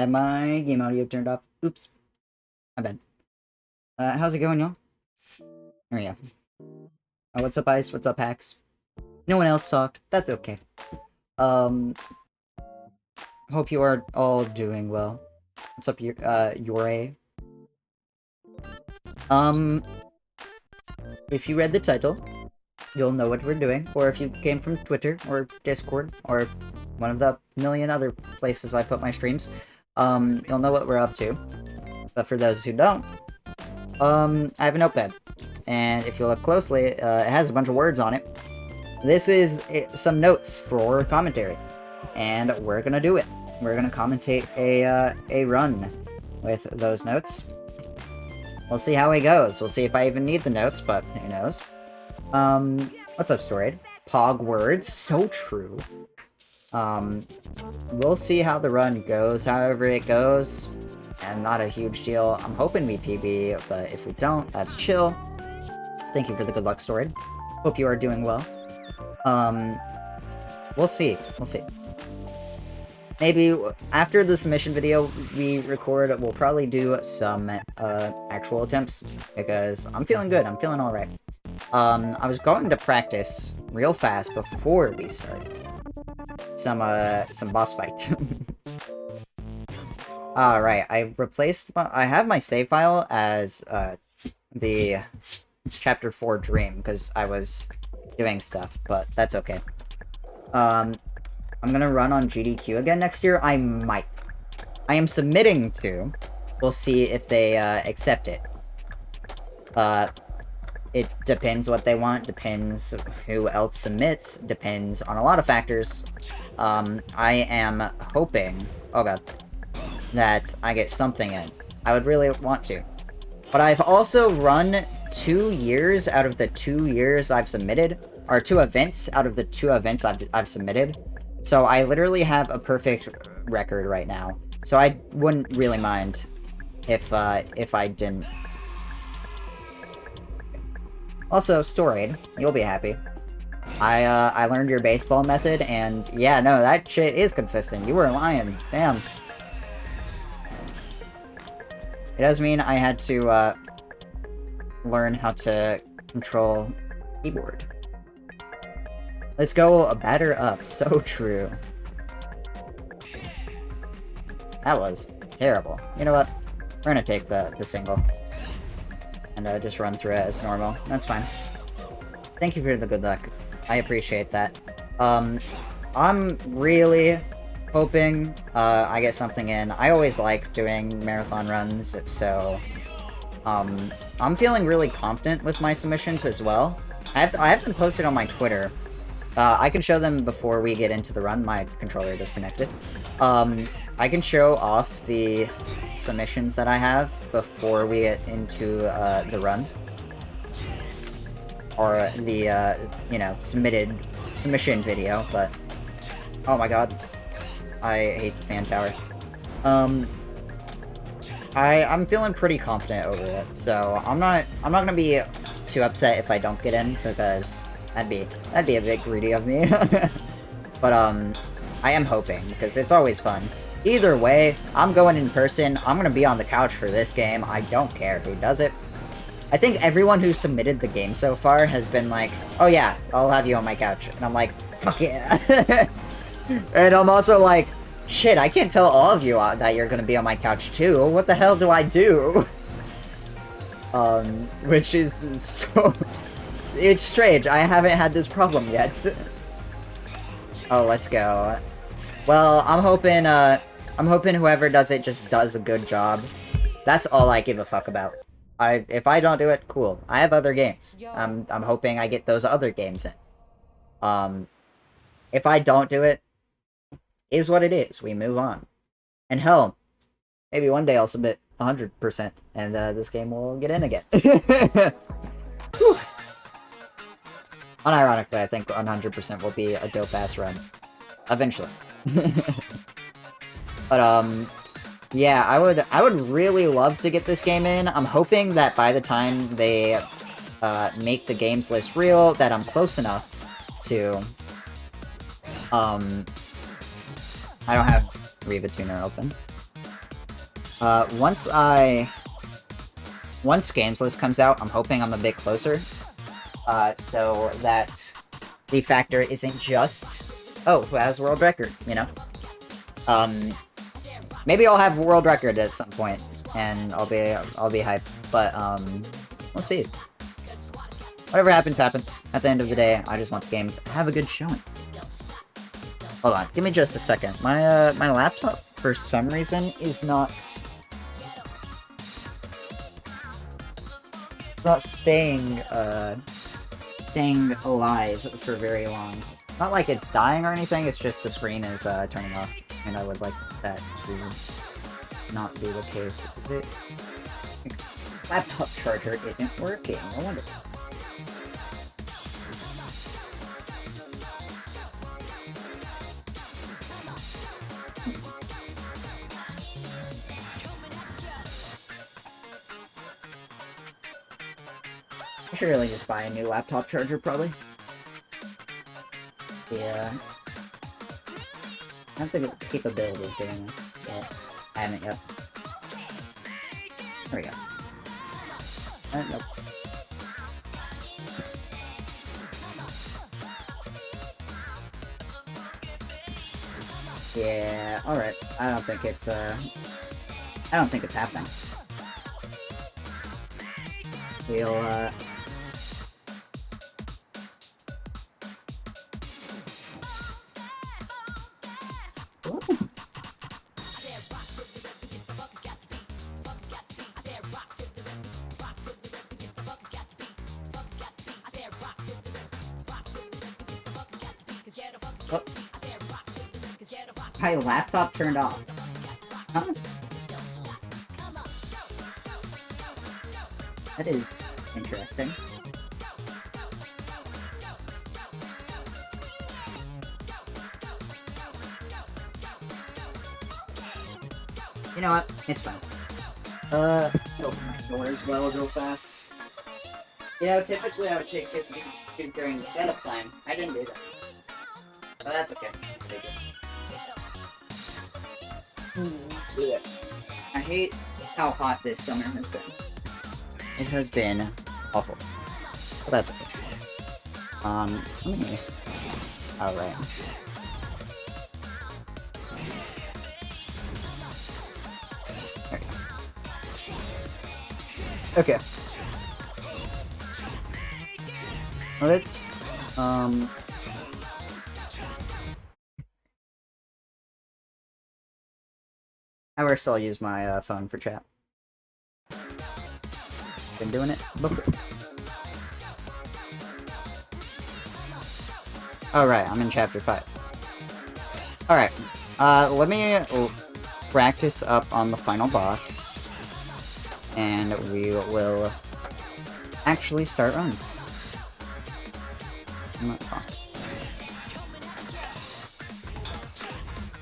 had my game audio turned off. Oops. My bad. How's it going, y'all? Oh, yeah. Oh, what's up, Ice? What's up, Hacks? No one else talked. That's okay. Hope you are all doing well. What's up, Yore? If you read the title, you'll know what we're doing. Or if you came from Twitter, or Discord, or one of the million other places I put my streams, you'll know what we're up to. But for those who don't, I have a notepad. And if you look closely, it has a bunch of words on it. This is some notes for commentary. And we're gonna do it. We're gonna commentate a run with those notes. We'll see how it goes. We'll see if I even need the notes, but who knows. What's up, Storied? Pog words, so true. We'll see how the run goes, however it goes. And not a huge deal. I'm hoping we PB, but if we don't, that's chill. Thank you for the good luck, Storied. Hope you are doing well. We'll see. We'll see. Maybe after the submission video we record, we'll probably do some actual attempts, because I'm feeling good. I'm feeling alright. I was going to practice real fast before we started some boss fight. Alright, I have my save file as the Chapter 4 dream, because I was doing stuff, but that's okay. I'm gonna run on GDQ again next year. I might. I am submitting to. We'll see if they accept it. It depends what they want, depends who else submits, depends on a lot of factors. I am hoping, oh god, that I get something in. I would really want to. But I've also run 2 years out of the 2 years I've submitted, or 2 events out of the 2 events I've submitted. So I literally have a perfect record right now. So I wouldn't really mind if I didn't. Also, Storied, you'll be happy. I learned your baseball method, and yeah, no, that shit is consistent. You were lying. Damn. It does mean I had to learn how to control keyboard. Let's go a batter up. So true. That was terrible. You know what? We're gonna take the single. And just run through it as normal. That's fine. Thank you for the good luck. I appreciate that. I'm really hoping I get something in. I always like doing marathon runs, so I'm feeling really confident with my submissions as well. I have them posted on my Twitter. I can show them before we get into the run. My controller disconnected. I can show off the submissions that I have before we get into the run. Or the, you know, submission video, but... Oh my god. I hate the fan tower. I'm feeling pretty confident over it, so I'm not gonna be too upset if I don't get in, because that'd be a bit greedy of me. But I am hoping, because it's always fun. Either way, I'm going in person. I'm gonna be on the couch for this game. I don't care who does it. I think everyone who submitted the game so far has been like, oh yeah, I'll have you on my couch. And I'm like, fuck yeah. And I'm also like, shit, I can't tell all of you that you're gonna be on my couch too. What the hell do I do? Which is so... It's strange. I haven't had this problem yet. Oh, let's go. Well, I'm hoping whoever does it just does a good job. That's all I give a fuck about. If I don't do it, cool. I have other games. I'm hoping I get those other games in. If I don't do it, is what it is. We move on. And hell, maybe one day I'll submit 100%, and this game will get in again. Unironically, I think 100% will be a dope-ass run. Eventually. But, yeah, I would really love to get this game in. I'm hoping that by the time they make the games list real, that I'm close enough to... I don't have Riva Tuner open. Once Games List comes out, I'm hoping I'm a bit closer. So that the factor isn't just, oh, who has world record, you know? Maybe I'll have world record at some point, and I'll be hyped, but, we'll see. Whatever happens, happens. At the end of the day, I just want the game to have a good showing. Hold on, give me just a second. My, my laptop, for some reason, is not staying alive for very long. Not like it's dying or anything, it's just the screen is, turning off. And I would like that to not be the case. Is it... Laptop charger isn't working. I wonder... I should really just buy a new laptop charger, probably. Yeah. I have the capability of doing this, but I haven't yet. There we go. Nope. Yeah, alright. I don't think it's happening. We'll, Oh. My laptop turned off. Huh? That is interesting. You know what? It's fine. Open my doors real fast. You know, typically I would take 50 during the setup time. I didn't do that. But that's okay. Yeah. I hate how hot this summer has been. It has been awful. But that's okay. Alright. There we go. Okay. Let's, I will still use my phone for chat. Been doing it before. Alright, I'm in chapter 5. Alright, let me practice up on the final boss. And we will actually start runs.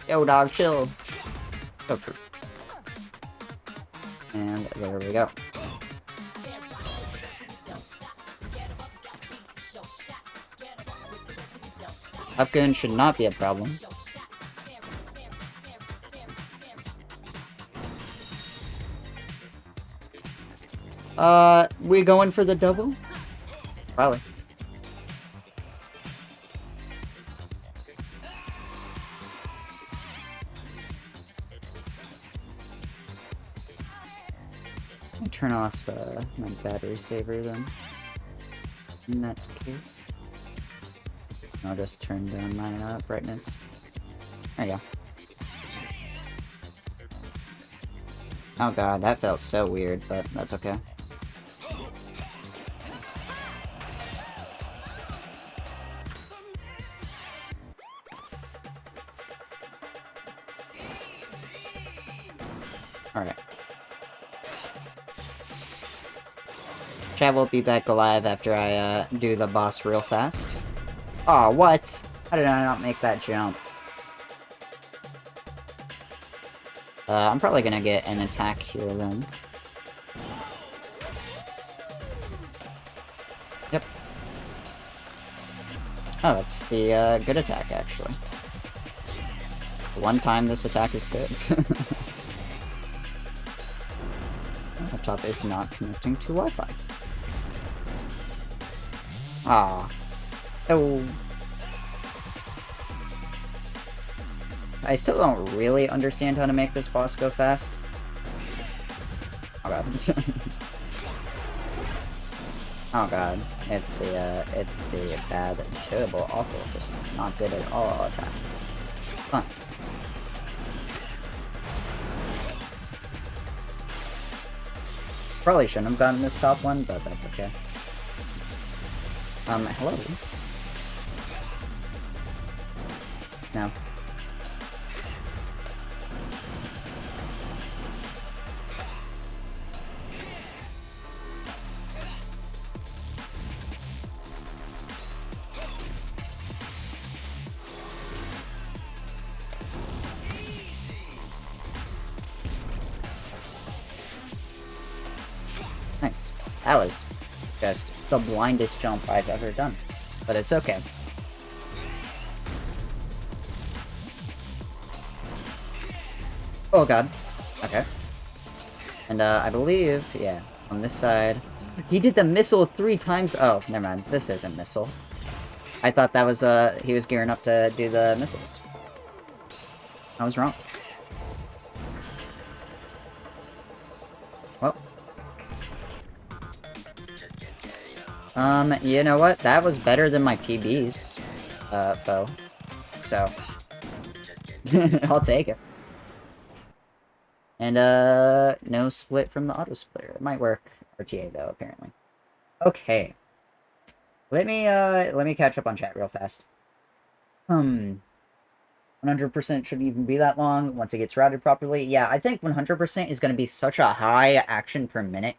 Yo, dog, chill. So true. And there we go. Upgun should not be a problem. We going for the double? Probably. Turn off my battery saver then. In that case, I'll just turn down my brightness. There you go. Oh god, that felt so weird, but that's okay. Alright. Chat will be back alive after I do the boss real fast. Aw, what? How did I not make that jump? I'm probably gonna get an attack here then. Yep. Oh, it's the good attack actually. One time this attack is good. laptop is not connecting to Wi-Fi. Ah. Oh. I still don't really understand how to make this boss go fast. Oh god. Oh god. It's the bad, terrible, awful, just not good at all attack. Fun. Probably shouldn't have gotten this top one, but that's okay. Hello? No. Nice. That was just the blindest jump I've ever done. But it's okay. Oh god. Okay. And I believe, yeah, on this side. He did the missile 3 times. Oh, never mind. This isn't missile. I thought that was he was gearing up to do the missiles. I was wrong. Well. You know what? That was better than my PBs, foe. So, I'll take it. And, no split from the auto splitter. It might work RTA, though, apparently. Okay. Let me catch up on chat real fast. 100% shouldn't even be that long once it gets routed properly. Yeah, I think 100% is going to be such a high action per minute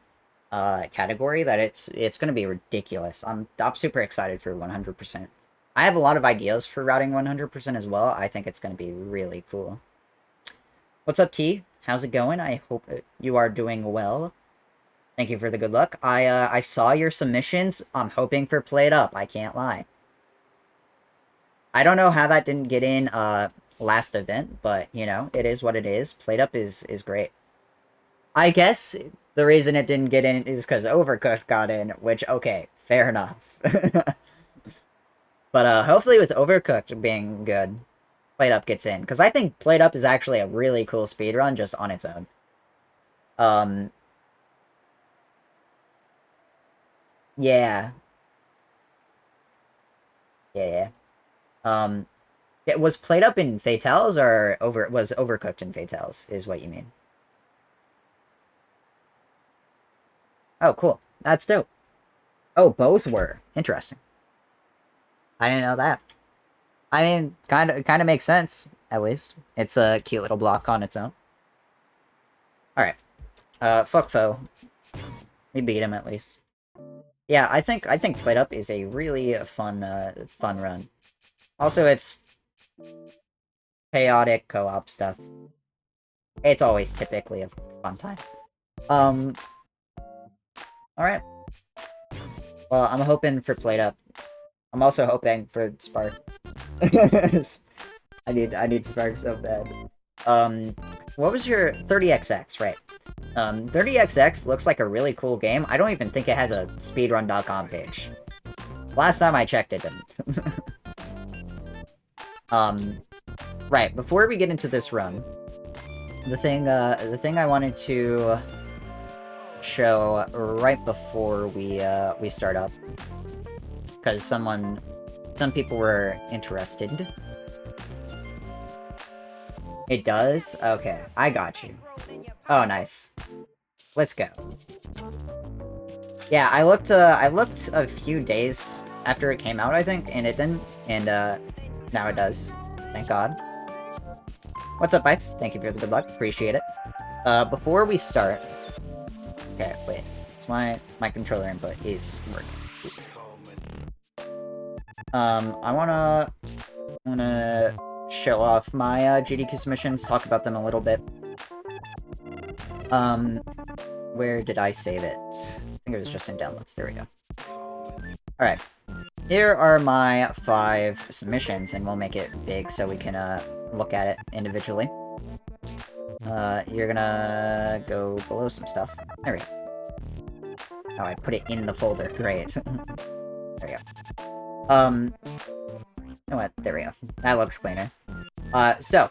category that it's going to be ridiculous. I'm super excited for 100%. I have a lot of ideas for routing 100% as well. I think it's going to be really cool. What's up, T? How's it going? I hope you are doing well. Thank you for the good luck. I saw your submissions. I'm hoping for Played Up. I can't lie. I don't know how that didn't get in last event, but you know, it is what it is. Played Up is great. I guess the reason it didn't get in is because Overcooked got in, which, okay, fair enough. But hopefully with Overcooked being good, Played Up gets in. Because I think Played Up is actually a really cool speedrun just on its own. Yeah. Yeah. It was Played Up in Fatales or was Overcooked in Fatales, is what you mean. Oh, cool. That's dope. Oh, both were. Interesting. I didn't know that. I mean, kind of makes sense, at least. It's a cute little block on its own. Alright. Fuck foe. We beat him, at least. Yeah, I think Played Up is a really fun run. Also, it's chaotic co-op stuff. It's always typically a fun time. Alright. Well, I'm hoping for Played Up. I'm also hoping for Spark. I need Spark so bad. What was your 30XX, right? 30XX looks like a really cool game. I don't even think it has a speedrun.com page. Last time I checked, it didn't. Right, before we get into this run, the thing I wanted to show right before we start up, because some people were interested. It does? Okay, I got you. Oh, nice. Let's go. Yeah, I looked a few days after it came out, I think, and it didn't, and now it does. Thank God. What's up, Bites? Thank you for the good luck. Appreciate it. Before we start... Okay, wait. It's my controller input is working. I wanna show off my GDQ submissions, talk about them a little bit. Where did I save it? I think it was just in downloads. There we go. Alright. Here are my 5 submissions, and we'll make it big so we can look at it individually. You're gonna go below some stuff. There we go. Oh, I put it in the folder. Great. There we go. You know what? There we go. That looks cleaner. So,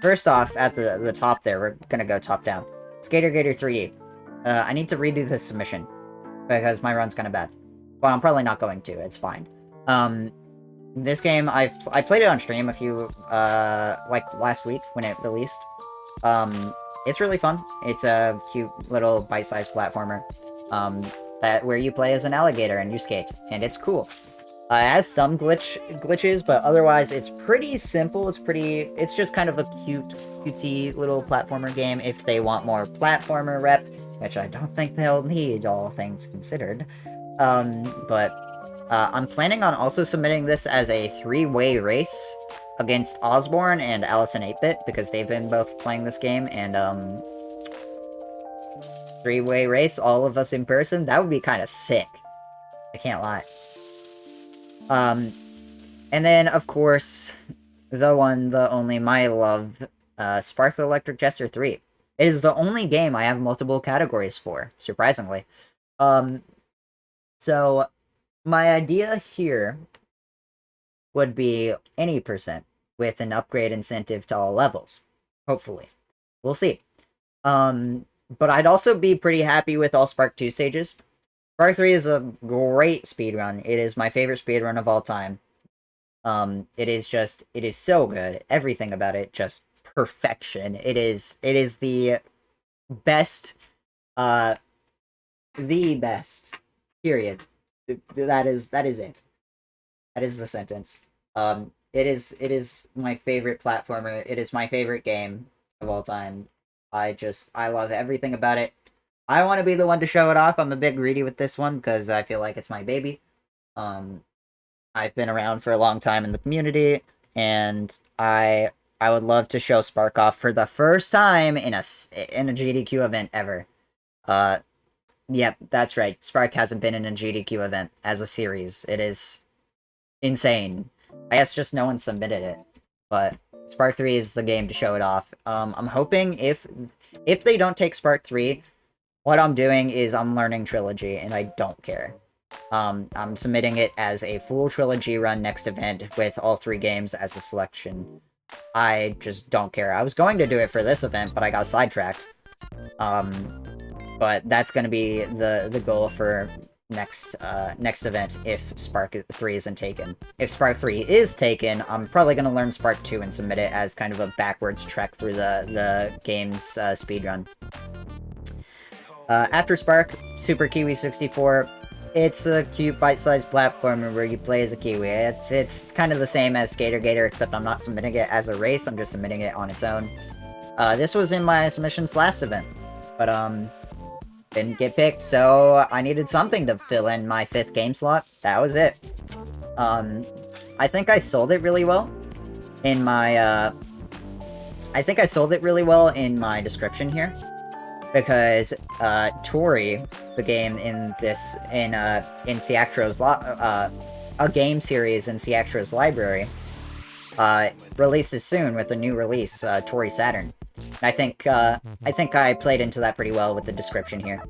first off, at the top there, we're gonna go top down. Skater Gator 3D. I need to redo this submission, because my run's kinda bad. Well, I'm probably not going to, it's fine. This game, I played it on stream a few, like, last week, when it released. It's really fun. It's a cute little bite-sized platformer, where you play as an alligator and you skate, and it's cool. It has some glitches, but otherwise it's pretty simple. It's just kind of a cutesy little platformer game if they want more platformer rep, which I don't think they'll need, all things considered. But I'm planning on also submitting this as a 3-way race against Osborne and Allison 8-Bit, because they've been both playing this game, and 3-way race, all of us in person, that would be kind of sick. I can't lie. And then, of course, the one, the only, my love, Spark the Electric Jester 3. It is the only game I have multiple categories for, surprisingly. So, my idea here would be any percent, with an upgrade incentive to all levels. Hopefully. We'll see. But I'd also be pretty happy with all Spark 2 stages. Spark 3 is a great speedrun. It is my favorite speedrun of all time. It is so good. Everything about it, just perfection. It is the best, period. That is it. That is the sentence. It is my favorite platformer. It is my favorite game of all time. I love everything about it. I want to be the one to show it off. I'm a bit greedy with this one because I feel like it's my baby. I've been around for a long time in the community, and I would love to show Spark off for the first time in a GDQ event ever. Yep, that's right. Spark hasn't been in a GDQ event as a series. It is insane. I guess just no one submitted it, but Spark 3 is the game to show it off. I'm hoping if they don't take Spark 3, what I'm doing is I'm learning Trilogy, and I don't care. I'm submitting it as a full Trilogy run next event with all 3 games as a selection. I just don't care. I was going to do it for this event, but I got sidetracked. But that's going to be the goal for next event if Spark 3 isn't taken. If Spark 3 is taken, I'm probably going to learn Spark 2 and submit it as kind of a backwards trek through the game's speedrun. After Spark, Super Kiwi 64. It's a cute bite-sized platformer where you play as a Kiwi. It's kind of the same as Skater Gator, except I'm not submitting it as a race, I'm just submitting it on its own. This was in my submissions last event, but didn't get picked, so I needed something to fill in my 5th game slot. That was it. I think I sold it really well in my, description here. Because, Tori, the game in Ciactro's, a game series in Ciactro's library, releases soon with a new release, Tori Saturn. I think I played into that pretty well with the description here.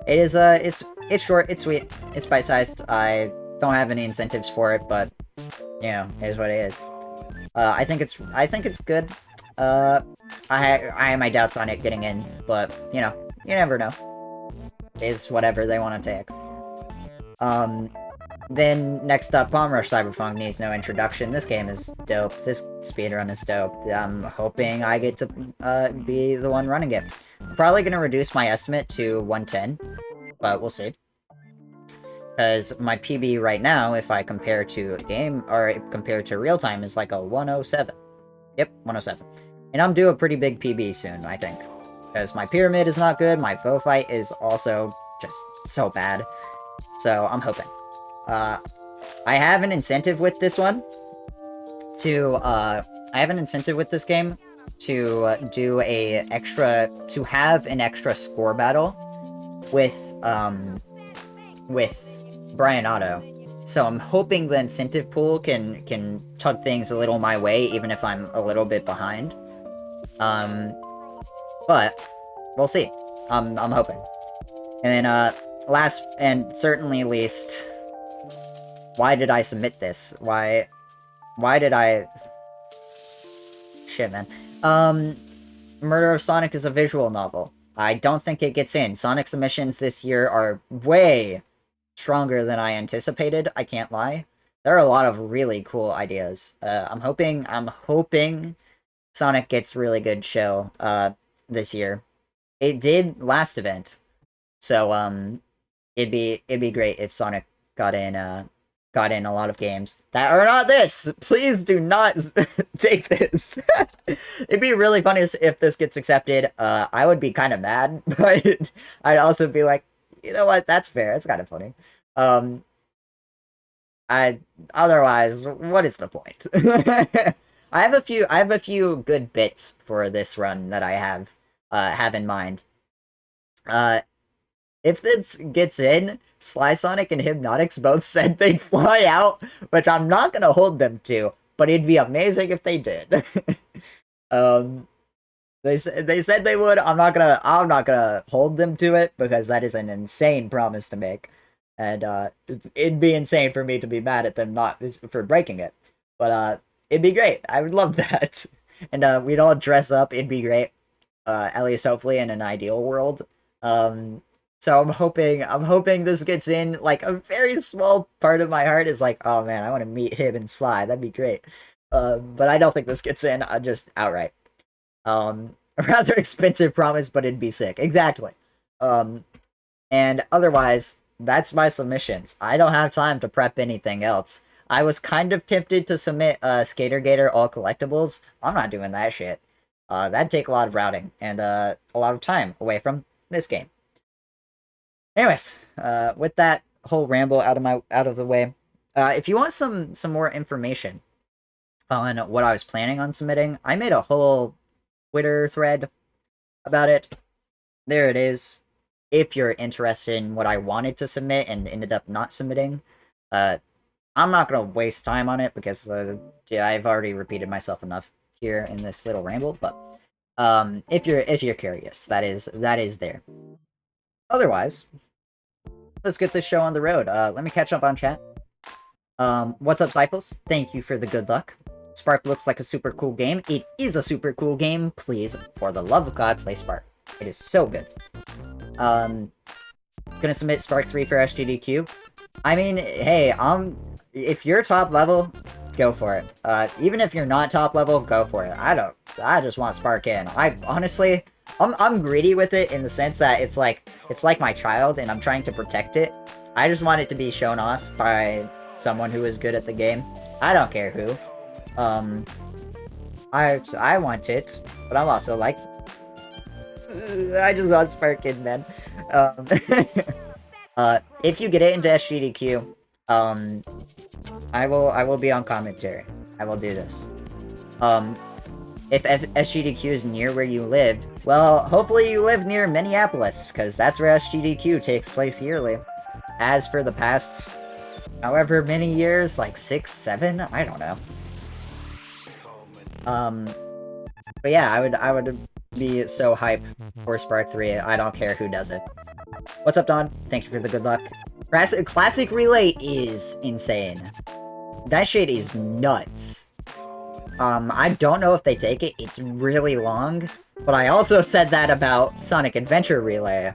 It is, it's short, it's sweet, it's bite-sized. I don't have any incentives for it, but, you know, it is what it is. I think it's good. I have my doubts on it getting in, but, you know, you never know. Is whatever they want to take. Then, next up, Rush Cyberfunk needs no introduction. This game is dope. This speedrun is dope. I'm hoping I get to, be the one running it. I'm probably gonna reduce my estimate to 110, but we'll see. Because my PB right now, if I compare to a game, or compare to real time, is like a 107. Yep, 107. And I'm due a pretty big PB soon, I think. Because my pyramid is not good, my foe fight is also just so bad. So, I'm hoping. I have an incentive with this one to, I have an incentive with this game to have an extra score battle with Brian Otto. So I'm hoping the incentive pool can tug things a little my way, even if I'm a little bit behind. But we'll see. I'm hoping. And then last and certainly least, why did I submit this? Why did I... Shit, man. Murder of Sonic is a visual novel. I don't think it gets in. Sonic submissions this year are way stronger than I anticipated, I can't lie. There are a lot of really cool ideas. I'm hoping Sonic gets really good show, this year. It did last event. So, it'd be great if Sonic got in a lot of games that are not this. Please do not take this. It'd be really funny if this gets accepted. I would be kind of mad, but I'd also be like, you know what? That's fair. It's kind of funny. Otherwise, what is the point? I have a few good bits for this run that I have in mind. If this gets in, Sly Sonic and Hypnotics both said they'd fly out, which I'm not gonna hold them to, but it'd be amazing if they did. They said they would. I'm not gonna hold them to it because that is an insane promise to make, and it'd be insane for me to be mad at them not for breaking it. But it'd be great. I would love that, and we'd all dress up. It'd be great. At least hopefully in an ideal world. So I'm hoping this gets in. Like, a very small part of my heart is like, oh man, I want to meet him and Sly. That'd be great. But I don't think this gets in. Just outright. A rather expensive promise, but it'd be sick. Exactly. And otherwise, that's my submissions. I don't have time to prep anything else. I was kind of tempted to submit Skater Gator all collectibles. I'm not doing that shit. That'd take a lot of routing and a lot of time away from this game. Anyways, with that whole ramble out of the way, if you want some more information on what I was planning on submitting, I made a whole Twitter thread about it. There it is. If you're interested in what I wanted to submit and ended up not submitting, I'm not gonna waste time on it because I've already repeated myself enough here in this little ramble. But if you're curious, that is there. Otherwise, let's get this show on the road. Let me catch up on chat. What's up, Cyphals? Thank you for the good luck. Spark looks like a super cool game. It is a super cool game. Please, for the love of God, play Spark. It is so good. Gonna submit Spark 3 for SGDQ. I mean, hey, if you're top level, go for it. Even if you're not top level, go for it. I just want Spark in. Honestly, I'm greedy with it in the sense that it's like my child and I'm trying to protect it. I just want it to be shown off by someone who is good at the game. I don't care who. I want it, but I'm also like, I just want Spark in, man. If you get it into SGDQ, I will be on commentary. I will do this. If SGDQ is near where you live, well, hopefully you live near Minneapolis, because that's where SGDQ takes place yearly. As for the past however many years, like 6, 7, I don't know. But yeah, I would be so hype for Spark 3, I don't care who does it. What's up, Don? Thank you for the good luck. Classic Relay is insane. That shit is nuts. I don't know if they take it. It's really long. But I also said that about Sonic Adventure Relay.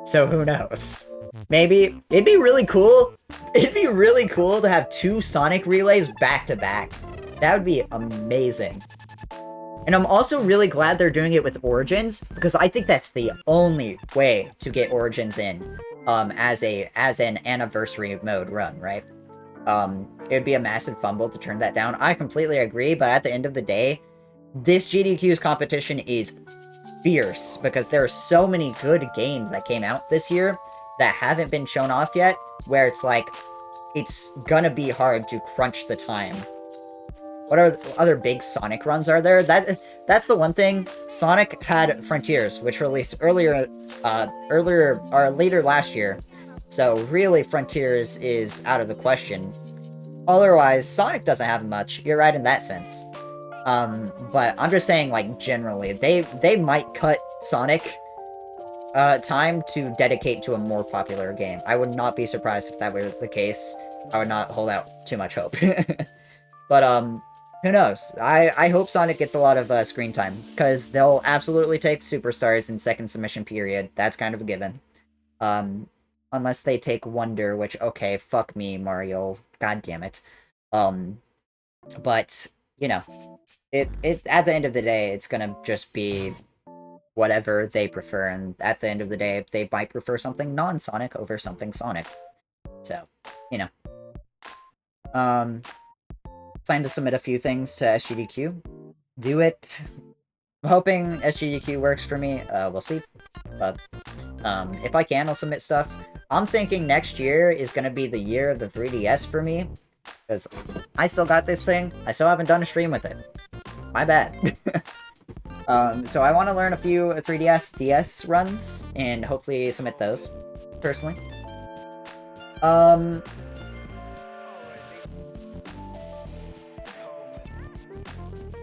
So who knows? Maybe. It'd be really cool. It'd be really cool to have 2 Sonic Relays back to back. That would be amazing. And I'm also really glad they're doing it with Origins, because I think that's the only way to get Origins in, as an anniversary mode run, right? It would be a massive fumble to turn that down. I completely agree, but at the end of the day, this GDQ's competition is fierce, because there are so many good games that came out this year that haven't been shown off yet, where it's like, it's gonna be hard to crunch the time. What are other big Sonic runs are there? That's the one thing. Sonic had Frontiers, which released later last year. So really, Frontiers is out of the question. Otherwise, Sonic doesn't have much. You're right in that sense. But I'm just saying, like, generally, they might cut Sonic, time to dedicate to a more popular game. I would not be surprised if that were the case. I would not hold out too much hope. But, who knows? I hope Sonic gets a lot of, screen time, because they'll absolutely take Superstars in second submission period. That's kind of a given. Unless they take Wonder, which, okay, fuck me, Mario. God damn it. But, you know, it at the end of the day, it's gonna just be whatever they prefer, and at the end of the day, they might prefer something non-Sonic over something Sonic. So, you know. Plan to submit a few things to SGDQ. Do it. I'm hoping SGDQ works for me. We'll see. But, if I can, I'll submit stuff. I'm thinking next year is gonna be the year of the 3DS for me. Because I still got this thing. I still haven't done a stream with it. My bad. So I want to learn a few 3DS, DS runs, and hopefully submit those, personally.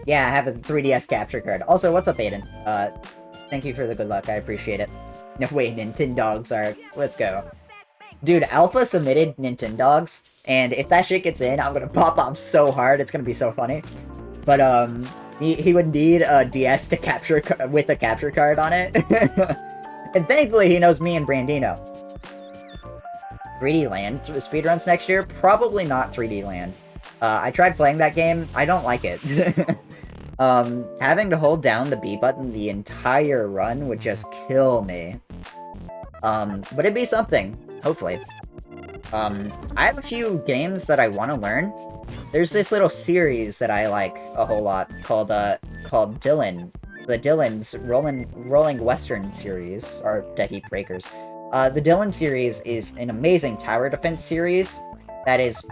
Yeah, I have a 3DS capture card. Also, what's up, Aiden? Thank you for the good luck, I appreciate it. No, wait, Nintendogs are... Let's go. Dude, Alpha submitted Nintendogs, and if that shit gets in, I'm gonna pop off so hard, it's gonna be so funny. But, he would need a DS to capture with a capture card on it. And thankfully, he knows me and Brandino. 3D Land speedruns next year? Probably not 3D Land. I tried playing that game. I don't like it. Having to hold down the B button the entire run would just kill me. But it'd be something. Hopefully. I have a few games that I want to learn. There's this little series that I like a whole lot called Dylan. The Dylan's Rolling Western series, or Dead Heat Breakers. The Dylan series is an amazing tower defense series that is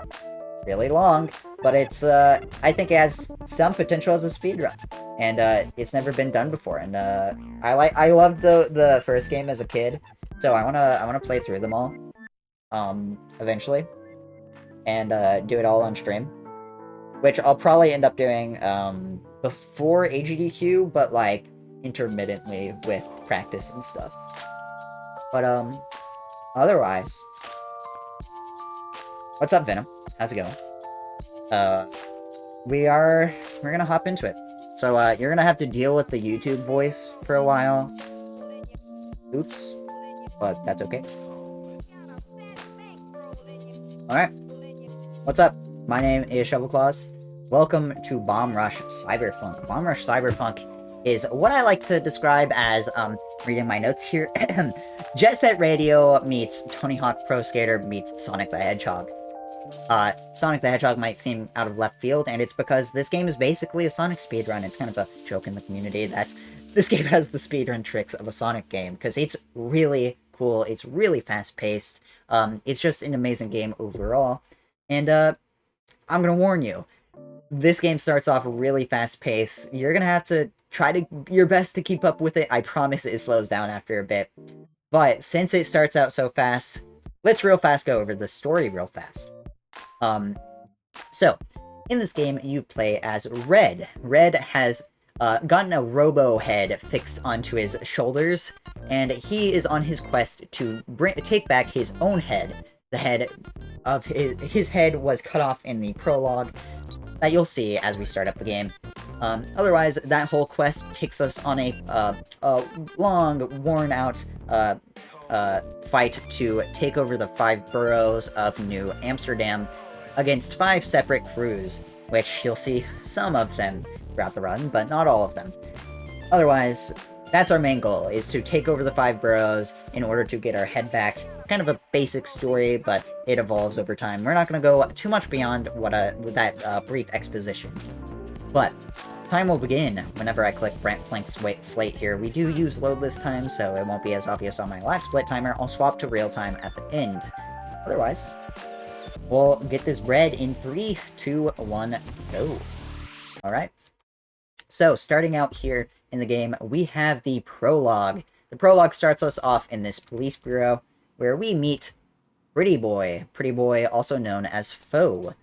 really long, but it's, I think it has some potential as a speedrun. And, it's never been done before, and, I loved the first game as a kid, so I wanna play through them all, eventually, and, do it all on stream. Which I'll probably end up doing, before AGDQ, but, like, intermittently with practice and stuff. But, otherwise... What's up, Venom? How's it going? We're gonna hop into it. So, you're gonna have to deal with the YouTube voice for a while. Oops. But that's okay. Alright. What's up? My name is Shovelclaws. Welcome to Bomb Rush Cyberfunk. Bomb Rush Cyberfunk is what I like to describe as, reading my notes here, Jet Set Radio meets Tony Hawk Pro Skater meets Sonic the Hedgehog. Sonic the Hedgehog might seem out of left field, and it's because this game is basically a Sonic speedrun. It's kind of a joke in the community that this game has the speedrun tricks of a Sonic game, because it's really cool, it's really fast-paced, it's just an amazing game overall, and, I'm gonna warn you, this game starts off really fast-paced. You're gonna have to try your best to keep up with it. I promise it slows down after a bit. But since it starts out so fast, let's real fast go over the story real fast. So, in this game, you play as Red. Red has gotten a robo head fixed onto his shoulders, and he is on his quest to take back his own head. The head of his head was cut off in the prologue that you'll see as we start up the game. Otherwise, that whole quest takes us on a long, worn-out fight to take over the 5 boroughs of New Amsterdam against 5 separate crews, which you'll see some of them throughout the run, but not all of them. Otherwise, that's our main goal, is to take over the 5 boroughs in order to get our head back. Kind of a basic story, but it evolves over time. We're not going to go too much beyond what that brief exposition. But time will begin whenever I click blank slate here. We do use loadless time, so it won't be as obvious on my lag split timer. I'll swap to real time at the end. Otherwise, we'll get this Red in 3, 2, 1, go. Alright. So, starting out here in the game, we have the prologue. The prologue starts us off in this police bureau, where we meet Pretty Boy. Pretty Boy, also known as Foe.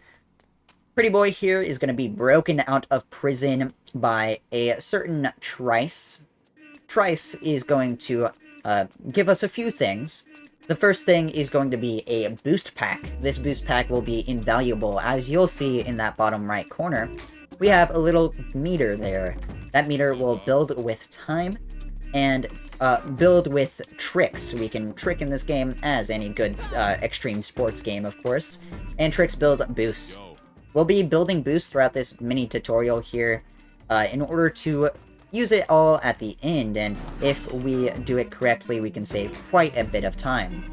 Pretty Boy here is going to be broken out of prison by a certain Trice. Trice is going to give us a few things. The first thing is going to be a boost pack. This boost pack will be invaluable. As you'll see in that bottom right corner, we have a little meter there. That meter will build with time and build with tricks. We can trick in this game, as any good extreme sports game, of course. And tricks build boosts. We'll be building boosts throughout this mini tutorial here in order to use it all at the end, and if we do it correctly, we can save quite a bit of time.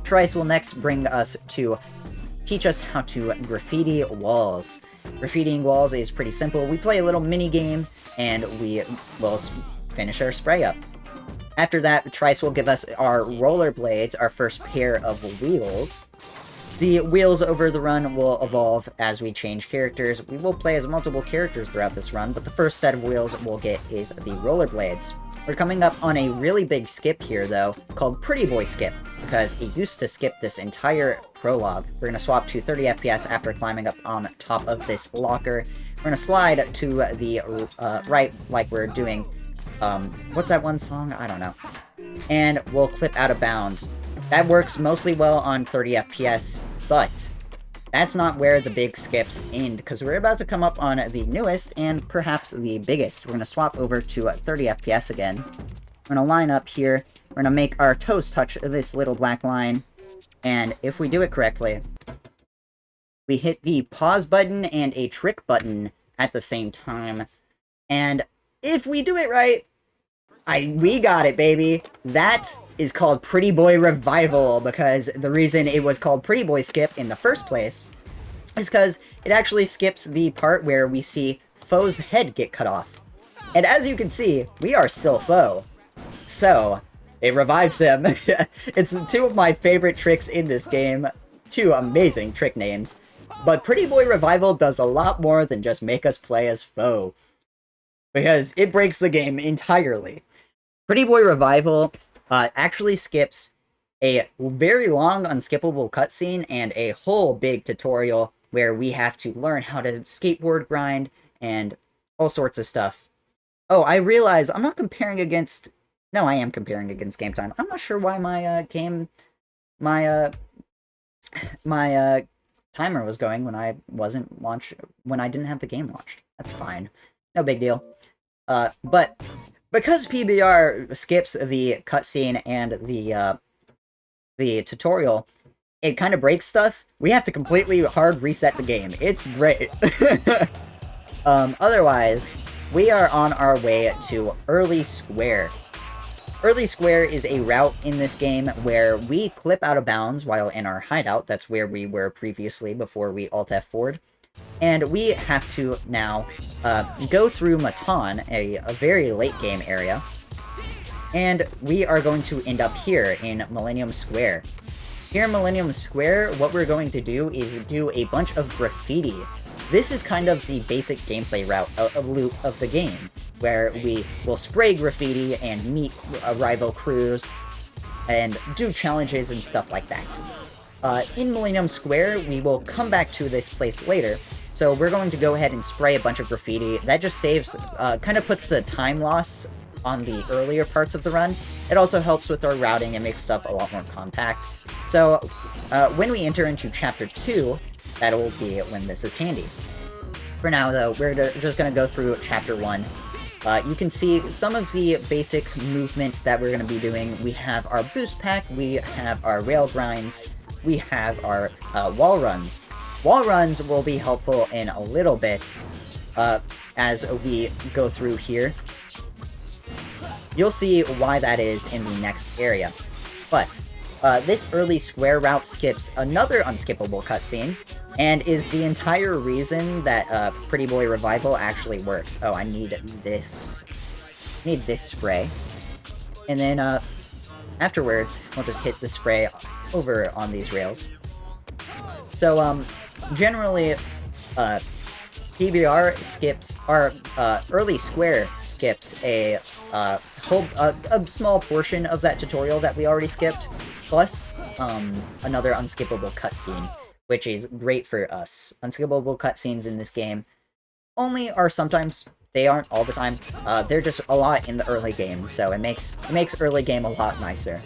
Trice will next bring us to teach us how to graffiti walls. Graffitiing walls is pretty simple. We play a little mini game, and we will finish our spray up. After that, Trice will give us our rollerblades, our first pair of wheels. The wheels over the run will evolve as we change characters. We will play as multiple characters throughout this run, but the first set of wheels we'll get is the rollerblades. We're coming up on a really big skip here, though, called Pretty Boy Skip, because it used to skip this entire prologue. We're going to swap to 30 FPS after climbing up on top of this locker. We're going to slide to the right, like we're doing, what's that one song? I don't know. And we'll clip out of bounds. That works mostly well on 30 FPS, but that's not where the big skips end, because we're about to come up on the newest and perhaps the biggest. We're going to swap over to 30 FPS again. We're going to line up here. We're going to make our toes touch this little black line, and if we do it correctly, we hit the pause button and a trick button at the same time, and if we do it right, we got it, baby! That is called Pretty Boy Revival, because the reason it was called Pretty Boy Skip in the first place is because it actually skips the part where we see Foe's head get cut off. And as you can see, we are still Foe. So, it revives him. It's two of my favorite tricks in this game. Two amazing trick names. But Pretty Boy Revival does a lot more than just make us play as Foe, because it breaks the game entirely. Pretty Boy Revival actually skips a very long unskippable cutscene and a whole big tutorial where we have to learn how to skateboard grind and all sorts of stuff. Oh, I realize I'm not comparing against... No, I am comparing against Game Time. I'm not sure why my my timer was going when I wasn't launched, when I didn't have the game launched. That's fine. No big deal. But because PBR skips the cutscene and the tutorial, it kind of breaks stuff. We have to completely hard reset the game. It's great. Otherwise, we are on our way to Early Square. Early Square is a route in this game where we clip out of bounds while in our hideout. That's where we were previously before we Alt F4'd. And we have to now go through Matan, a very late game area. And we are going to end up here in Millennium Square. Here in Millennium Square, what we're going to do is do a bunch of graffiti. This is kind of the basic gameplay route loop of the game, where we will spray graffiti and meet rival crews and do challenges and stuff like that. In Millennium Square, we will come back to this place later, so we're going to go ahead and spray a bunch of graffiti. That just saves, kind of puts the time loss on the earlier parts of the run. It also helps with our routing and makes stuff a lot more compact. So, when we enter into Chapter 2, that'll be when this is handy. For now, though, we're just going to go through Chapter 1. You can see some of the basic movement that we're going to be doing. We have our boost pack, we have our rail grinds, we have our wall runs. Wall runs will be helpful in a little bit as we go through here. You'll see why that is in the next area. But this Early Square route skips another unskippable cutscene, and is the entire reason that Pretty Boy Revival actually works. Oh, I need this. I need this spray. And then afterwards, we'll just hit the spray over on these rails. So, generally, PBR skips, or Early Square skips a small portion of that tutorial that we already skipped, plus another unskippable cutscene, which is great for us. Unskippable cutscenes in this game are sometimes They aren't all the time. They're just a lot in the early game, so it makes early game a lot nicer.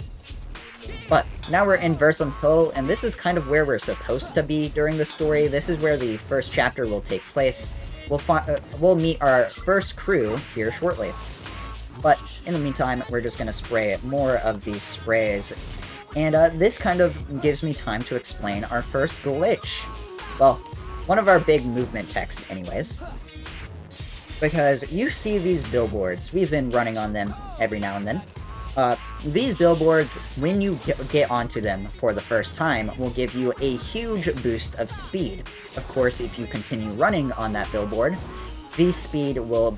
But now we're in Versum Hill, and this is kind of where we're supposed to be during the story. This is where the first chapter will take place. We'll meet our first crew here shortly. But in the meantime, we're just gonna spray more of these sprays. And this kind of gives me time to explain our first glitch. Well, one of our big movement techs anyways. Because you see these billboards, we've been running on them every now and then. These billboards, when you get onto them for the first time, will give you a huge boost of speed. Of course, if you continue running on that billboard, the speed will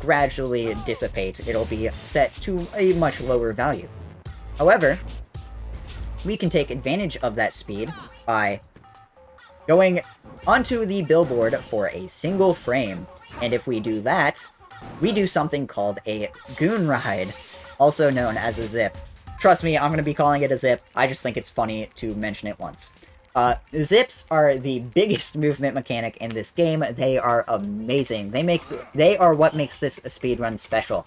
gradually dissipate. It'll be set to a much lower value. However, we can take advantage of that speed by going onto the billboard for a single frame. And if we do that, we do something called a goon ride, also known as a zip. Trust me, I'm going to be calling it a zip. I just think it's funny to mention it once. Zips are the biggest movement mechanic in this game. They are amazing. They are what makes this speedrun special.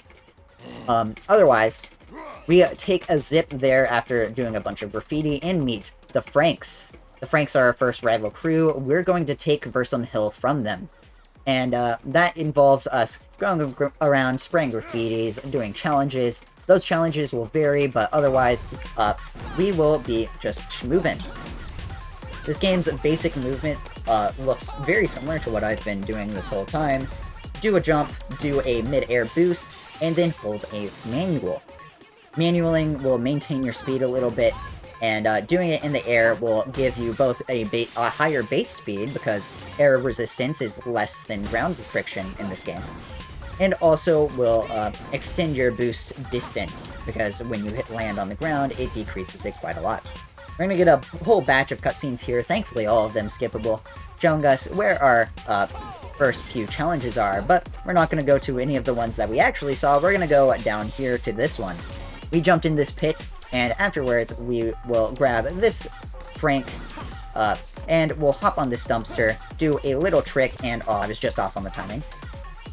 Otherwise, we take a zip there after doing a bunch of graffiti and meet the Franks. The Franks are our first rival crew. We're going to take Versum Hill from them. And that involves us going around, spraying graffitis, doing challenges. Those challenges will vary, but otherwise, we will be just schmovin'. This game's basic movement looks very similar to what I've been doing this whole time. Do a jump, do a mid-air boost, and then hold a manual. Manualing will maintain your speed a little bit, and doing it in the air will give you both a higher base speed, because air resistance is less than ground friction in this game, and also will extend your boost distance, because when you hit land on the ground, it decreases it quite a lot. We're gonna get a whole batch of cutscenes here, thankfully all of them skippable, showing us where our first few challenges are, but we're not gonna go to any of the ones that we actually saw. We're gonna go down here to this one. We jumped in this pit, and afterwards we will grab this Frank, and we'll hop on this dumpster, do a little trick, and oh, I was just off on the timing.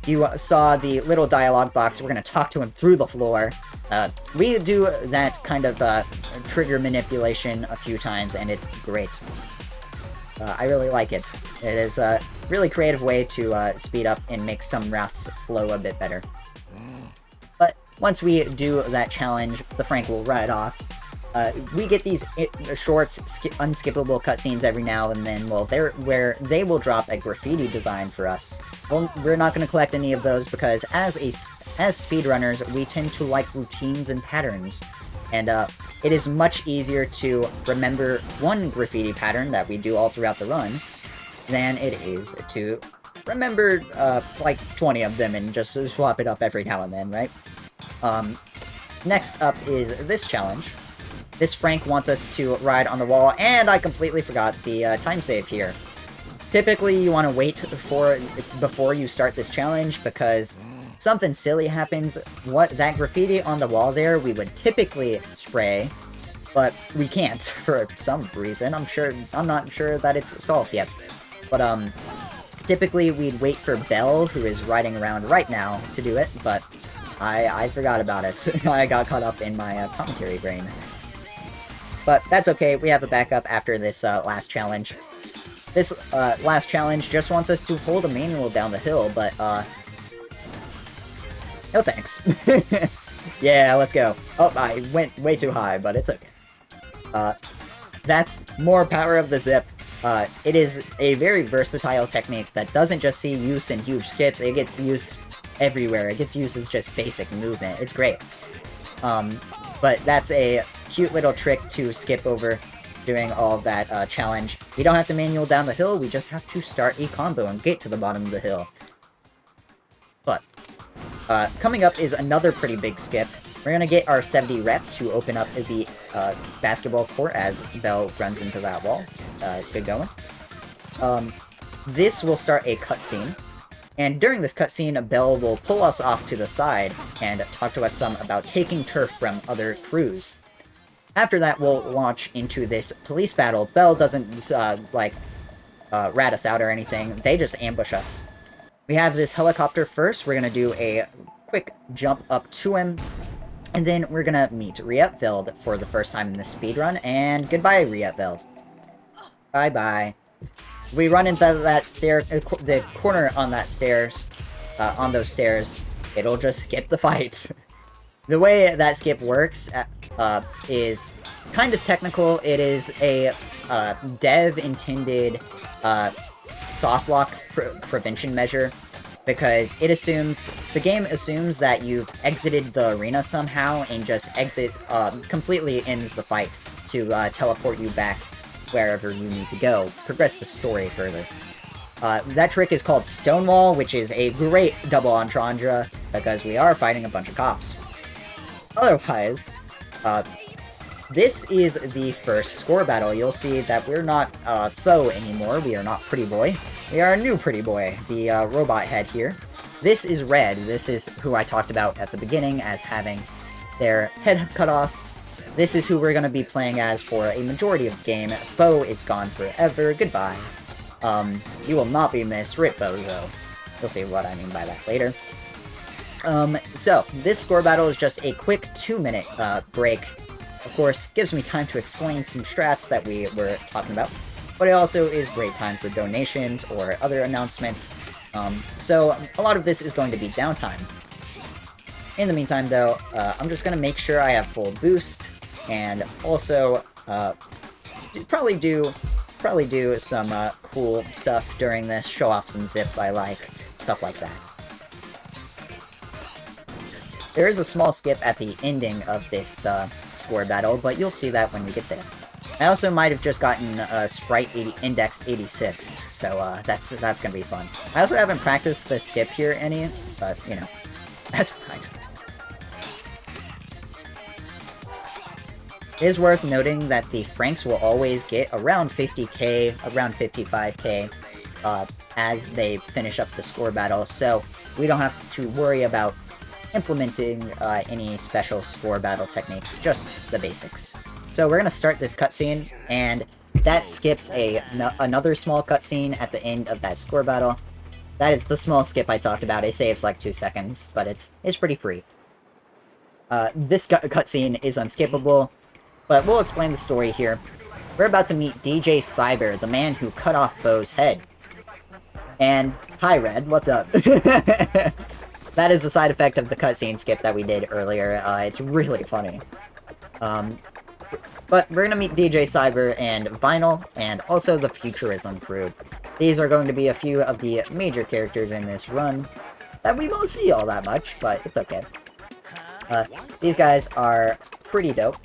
You saw the little dialogue box. We're going to talk to him through the floor. We do that kind of trigger manipulation a few times, and it's great. I really like it. It is a really creative way to speed up and make some routes flow a bit better. But once we do that challenge, the Frank will ride off. We get these short, unskippable cutscenes every now and then, where they will drop a graffiti design for us. Well, we're not going to collect any of those because as speedrunners, we tend to like routines and patterns. And it is much easier to remember one graffiti pattern that we do all throughout the run than it is to remember like 20 of them and just swap it up every now and then, right? Next up is this challenge. This Frank wants us to ride on the wall, and I completely forgot the time save here. Typically, you want to wait before you start this challenge, because something silly happens. That graffiti on the wall there, we would typically spray, but we can't for some reason. I'm not sure that it's solved yet. But typically we'd wait for Belle, who is riding around right now, to do it, but I forgot about it. I got caught up in my commentary brain. But that's okay, we have a backup after this last challenge. This last challenge just wants us to hold a manual down the hill, but no thanks. Yeah, let's go. Oh, I went way too high, but it's okay. That's more power of the zip. It is a very versatile technique that doesn't just see use in huge skips, it gets use everywhere. It gets used as just basic movement. It's great. But that's a cute little trick to skip over doing all of that challenge. We don't have to manual down the hill, we just have to start a combo and get to the bottom of the hill. But coming up is another pretty big skip. We're gonna get our 70 rep to open up the basketball court as Belle runs into that wall. Good going. This will start a cutscene. And during this cutscene, Belle will pull us off to the side and talk to us some about taking turf from other crews. After that, we'll launch into this police battle. Belle doesn't, rat us out or anything. They just ambush us. We have this helicopter first. We're going to do a quick jump up to him. And then we're going to meet Rietveld for the first time in this speedrun. And goodbye, Rietveld. Bye-bye. We run into that stair, the corner on that stairs, on those stairs, it'll just skip the fight. The way that skip works is kind of technical. It is a dev-intended soft lock prevention measure, because it assumes, the game assumes that you've exited the arena somehow and just completely ends the fight to teleport you back wherever you need to go, progress the story further. That trick is called Stonewall, which is a great double entendre, because we are fighting a bunch of cops. Otherwise, this is the first score battle. You'll see that we're not Foe anymore, we are not Pretty Boy. We are a new Pretty Boy, the robot head here. This is Red, this is who I talked about at the beginning as having their head cut off. This is who we're going to be playing as for a majority of the game. Foe is gone forever. Goodbye. You will not be missed. Rip Bozo. You'll see what I mean by that later. So, this score battle is just a quick 2-minute break. Of course, gives me time to explain some strats that we were talking about. But it also is great time for donations or other announcements. So, a lot of this is going to be downtime. In the meantime, though, I'm just going to make sure I have full boost. And also, probably do some cool stuff during this, show off some zips I like, stuff like that. There is a small skip at the ending of this score battle, but you'll see that when we get there. I also might have just gotten Sprite Index 86, so that's gonna be fun. I also haven't practiced the skip here any, but, you know, that's fine. It is worth noting that the Franks will always get around 50k, around 55k, as they finish up the score battle, so we don't have to worry about implementing any special score battle techniques, just the basics. So we're going to start this cutscene, and that skips another small cutscene at the end of that score battle. That is the small skip I talked about. It saves like 2 seconds, but it's pretty free. This cutscene is unskippable, but we'll explain the story here. We're about to meet DJ Cyber, the man who cut off Bo's head. And, hi Red, what's up? That is the side effect of the cutscene skip that we did earlier. It's really funny. But we're gonna meet DJ Cyber and Vinyl, and also the Futurism crew. These are going to be a few of the major characters in this run that we won't see all that much, but it's okay. These guys are pretty dope.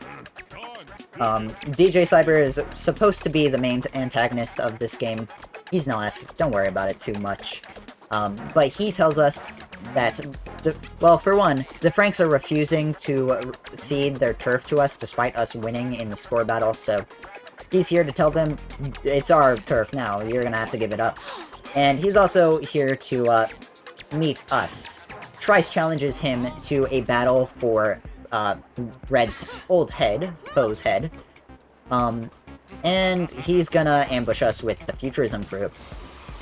DJ Cyber is supposed to be the main antagonist of this game. He's not. Don't worry about it too much. But he tells us that, well, for one, the Franks are refusing to cede their turf to us despite us winning in the score battle, so he's here to tell them, it's our turf now, you're gonna have to give it up. And he's also here to meet us. Trice challenges him to a battle for Red's old head, Foe's head, and he's gonna ambush us with the Futurism crew.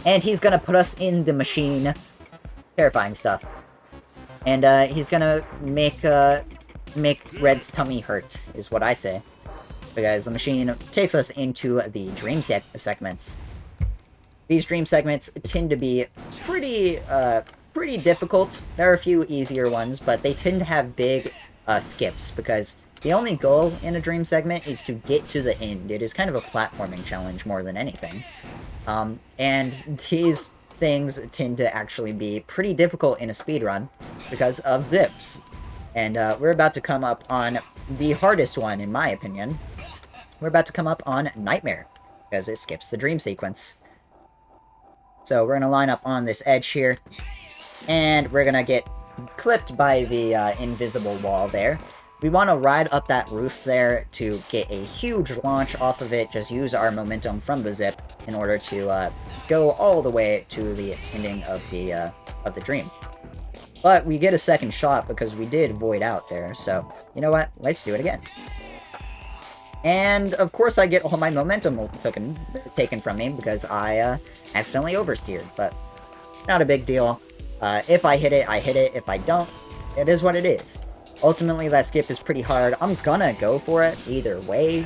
And he's gonna put us in the machine. Terrifying stuff. And he's gonna make Red's tummy hurt, is what I say. Because the machine takes us into the dream segments. These dream segments tend to be pretty difficult. There are a few easier ones, but they tend to have big skips, because the only goal in a dream segment is to get to the end. It is kind of a platforming challenge more than anything. And these things tend to actually be pretty difficult in a speedrun because of zips. And we're about to come up on the hardest one, in my opinion. We're about to come up on Nightmare, because it skips the dream sequence. So we're going to line up on this edge here, and we're going to get clipped by the invisible wall there. We want to ride up that roof there to get a huge launch off of it, just use our momentum from the zip in order to go all the way to the ending of the dream. But we get a second shot because we did void out there, so you know what? Let's do it again. And of course I get all my momentum taken from me because I accidentally oversteered, but Not a big deal. If I hit it, I hit it. If I don't, it is what it is. Ultimately, that skip is pretty hard. I'm gonna go for it either way,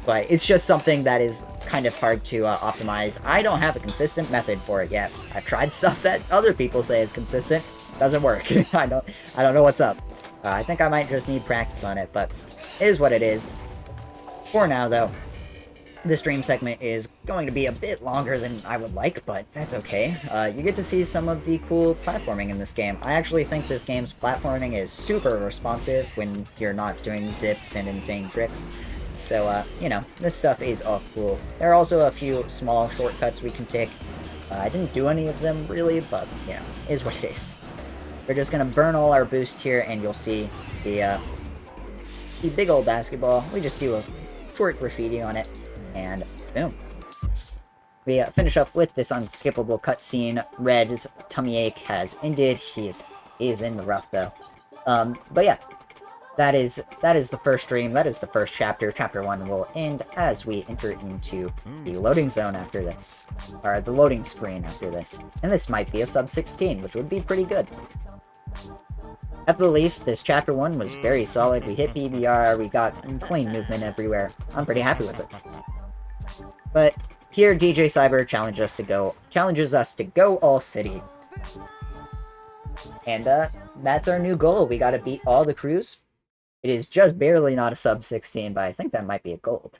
but it's just something that is kind of hard to optimize. I don't have a consistent method for it yet. I've tried stuff that other people say is consistent. Doesn't work. I don't know what's up. I think I might just need practice on it, but it is what it is. For now, though, this stream segment is going to be a bit longer than I would like, but that's okay. You get to see some of the cool platforming in this game. I actually think this game's platforming is super responsive when you're not doing zips and insane tricks. So, you know, this stuff is all cool. There are also a few small shortcuts we can take. I didn't do any of them, really, but, you know, is what it is. We're just gonna burn all our boost here, and you'll see the big old basketball. We just do a short graffiti on it, and boom. We finish up with this unskippable cutscene. Red's tummy ache has ended. He is in the rough, though. But yeah. That is the first stream. That is the first chapter. Chapter 1 will end as we enter into the loading zone after this. Or the loading screen after this. And this might be a sub 16, which would be pretty good. At the least, this chapter 1 was very solid. We hit BBR, we got clean movement everywhere. I'm pretty happy with it. But here, DJ Cyber challenges us to go all city. And that's our new goal. We gotta beat all the crews. It is just barely not a sub 16, but I think that might be a gold.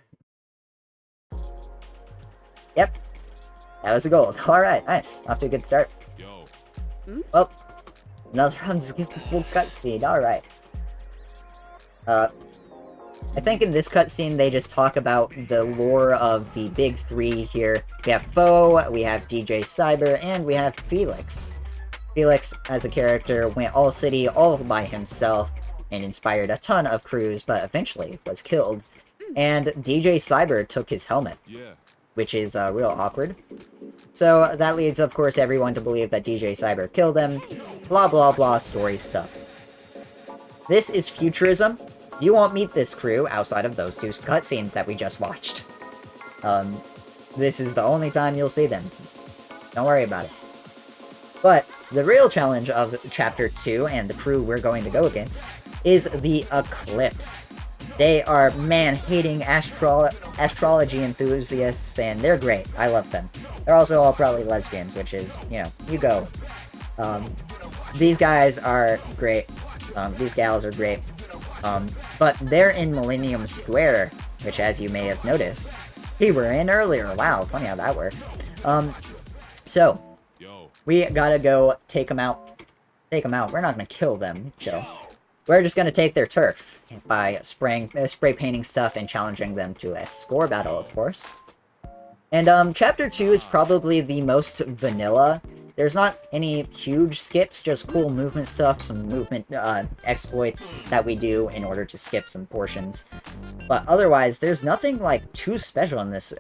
Yep. That was a gold. Alright, nice. Off to a good start. Well, another unskippable cutscene. Alright. I think in this cutscene they just talk about the lore of the big three here. We have Foe, we have DJ Cyber, and we have Felix. Felix, as a character, went all city all by himself, and inspired a ton of crews, but eventually was killed. And DJ Cyber took his helmet, which is real awkward. So that leads, of course, everyone to believe that DJ Cyber killed him. Blah blah blah story stuff. This is futurism. You won't meet this crew outside of those two cutscenes that we just watched. This is the only time you'll see them. Don't worry about it. But the real challenge of Chapter 2 and the crew we're going to go against is the Eclipse. They are man-hating astrology enthusiasts, and they're great. I love them. They're also all probably lesbians, which is, you know, you go. These guys are great. These gals are great. But they're in Millennium Square, which, as you may have noticed, we were in earlier. Wow, funny how that works. So, we gotta go take them out. Take them out. We're not gonna kill them, Joe. We're just gonna take their turf by spray painting stuff and challenging them to a score battle, of course. And Chapter 2 is probably the most vanilla. There's not any huge skips, just cool movement stuff, some movement exploits that we do in order to skip some portions. But otherwise, there's nothing like too special in this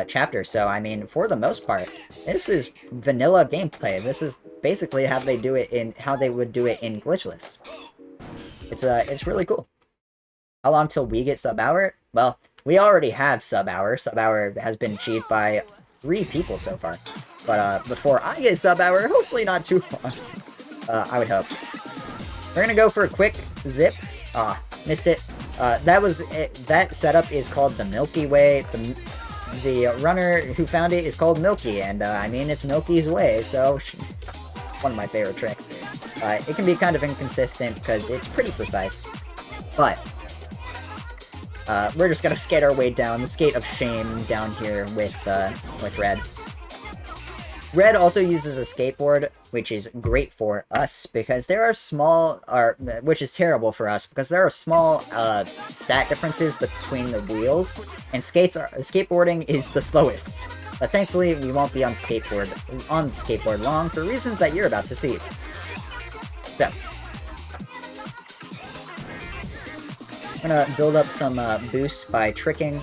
chapter. So I mean, for the most part, this is vanilla gameplay. This is basically how they would do it in glitchless. It's really cool. How long till we get sub hour? Well, we already have sub hour. Sub hour has been achieved by 3 people so far. But before I get sub hour, hopefully not too long. I would hope. We're gonna go for a quick zip. Missed it. That setup is called the Milky Way. The runner who found it is called Milky, and I mean, it's Milky's Way, so one of my favorite tricks. It can be kind of inconsistent because it's pretty precise, but we're just gonna skate our way down the skate of shame down here with Red. Red also uses a skateboard, which is great for us because there are which is terrible for us because there are small stat differences between the wheels, and skateboarding is the slowest. But thankfully, we won't be on the skateboard long for reasons that you're about to see. So, I'm gonna build up some boost by tricking.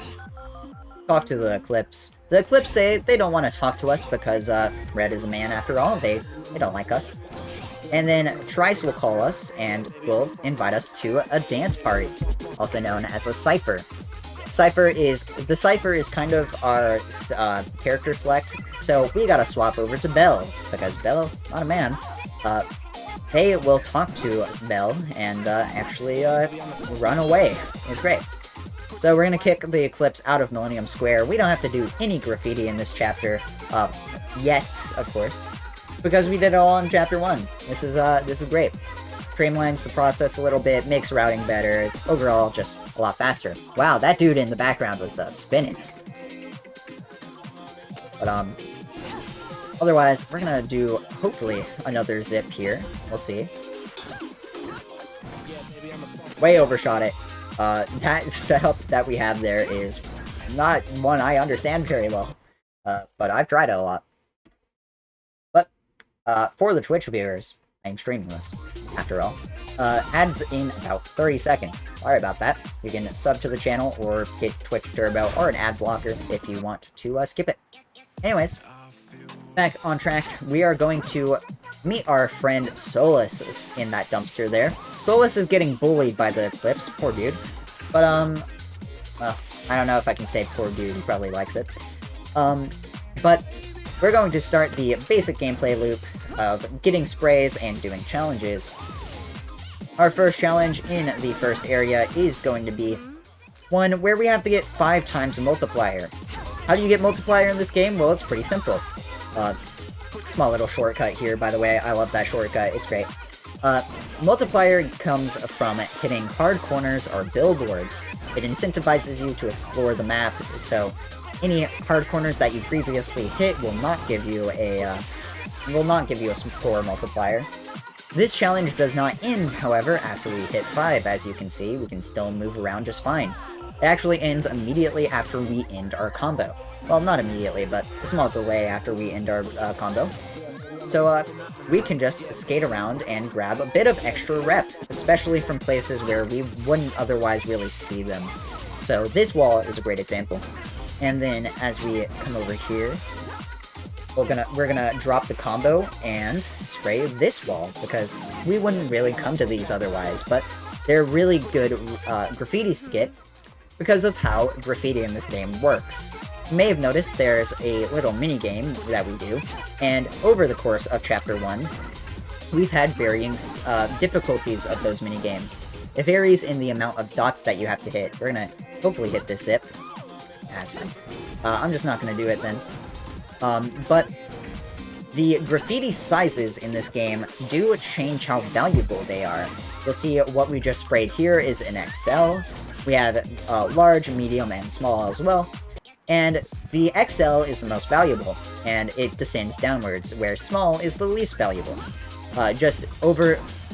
Talk to the Eclipse. The Eclipse say they don't want to talk to us because Red is a man after all. They don't like us. And then Trice will call us and will invite us to a dance party, also known as a cypher. The Cypher is kind of our character select, so we gotta swap over to Belle, because Belle, not a man, they will talk to Belle and actually run away. It's great. So we're gonna kick the Eclipse out of Millennium Square. We don't have to do any graffiti in this chapter yet, of course, because we did it all in Chapter 1. This is great. Streamlines the process a little bit, makes routing better, overall just a lot faster. Wow, that dude in the background was spinning. But otherwise, we're gonna do, hopefully, another zip here. We'll see. Way overshot it. That setup that we have there is not one I understand very well. But I've tried it a lot. But, for the Twitch viewers, I'm streaming this, after all. Ads in about 30 seconds. Sorry about that. You can sub to the channel or get Twitch Turbo or an ad blocker if you want to skip it. Anyways, back on track, we are going to meet our friend Solus in that dumpster there. Solus is getting bullied by the Eclipse, poor dude. But, well, I don't know if I can say poor dude, he probably likes it. But we're going to start the basic gameplay loop of getting sprays and doing challenges. Our first challenge in the first area is going to be one where we have to get 5 times a multiplier. How do you get multiplier in this game? Well, it's pretty simple. Small little shortcut here, by the way. I love that shortcut. It's great. Multiplier comes from hitting hard corners or billboards. It incentivizes you to explore the map, so any hard corners that you previously hit will not give you a poor multiplier. This challenge does not end, however, after we hit 5. As you can see, we can still move around just fine. It actually ends immediately after we end our combo. Well, not immediately, but a small delay after we end our combo. So, we can just skate around and grab a bit of extra rep, especially from places where we wouldn't otherwise really see them. So, this wall is a great example. And then, as we come over here, we're gonna drop the combo and spray this wall, because we wouldn't really come to these otherwise, but they're really good graffitis to get because of how graffiti in this game works. You may have noticed there's a little mini-game that we do, and over the course of Chapter 1, we've had varying difficulties of those mini-games. It varies in the amount of dots that you have to hit. We're gonna hopefully hit this zip. That's fine. I'm just not gonna do it then. But the graffiti sizes in this game do change how valuable they are. You'll see what we just sprayed here is an XL. We have large, medium, and small as well. And the XL is the most valuable, and it descends downwards, where small is the least valuable.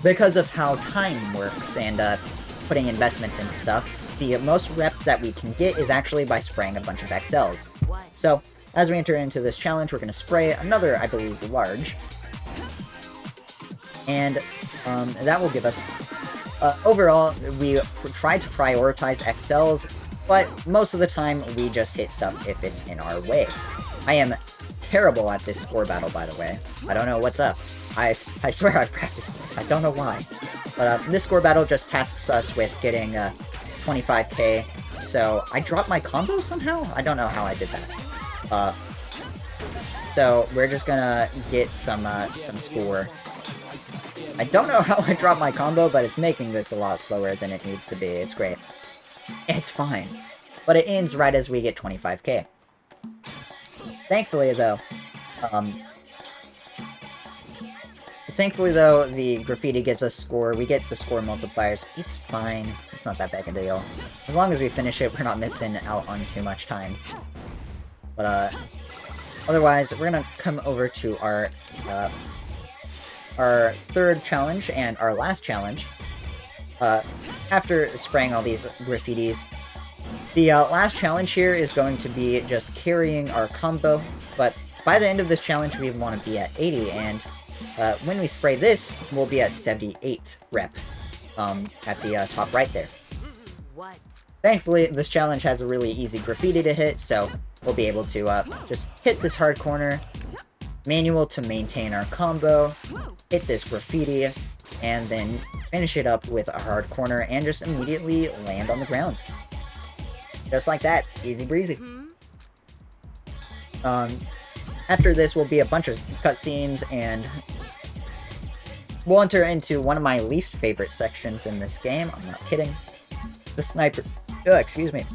Because of how time works and putting investments into stuff, the most rep that we can get is actually by spraying a bunch of XLs. So, as we enter into this challenge, we're going to spray another, I believe, large. And that will give us... overall, we try to prioritize XLs, but most of the time, we just hit stuff if it's in our way. I am terrible at this score battle, by the way. I don't know what's up. I swear I've practiced it. I don't know why. But this score battle just tasks us with getting 25k. So I dropped my combo somehow? I don't know how I did that. So we're just gonna get some score. I don't know how I dropped my combo, but it's making this a lot slower than it needs to be. It's great. It's fine. But it ends right as we get 25k. Thankfully, though, the graffiti gives us score. We get the score multipliers. It's fine. It's not that big a deal. As long as we finish it, we're not missing out on too much time. But, otherwise, we're gonna come over to our third challenge and our last challenge. After spraying all these graffitis, the last challenge here is going to be just carrying our combo, but by the end of this challenge we want to be at 80, and when we spray this, we'll be at 78 rep at the top right there. Thankfully, this challenge has a really easy graffiti to hit, so we'll be able to just hit this hard corner, manual to maintain our combo, hit this graffiti, and then finish it up with a hard corner and just immediately land on the ground. Just like that. Easy breezy. After this will be a bunch of cutscenes, and we'll enter into one of my least favorite sections in this game. I'm not kidding. The sniper... excuse me.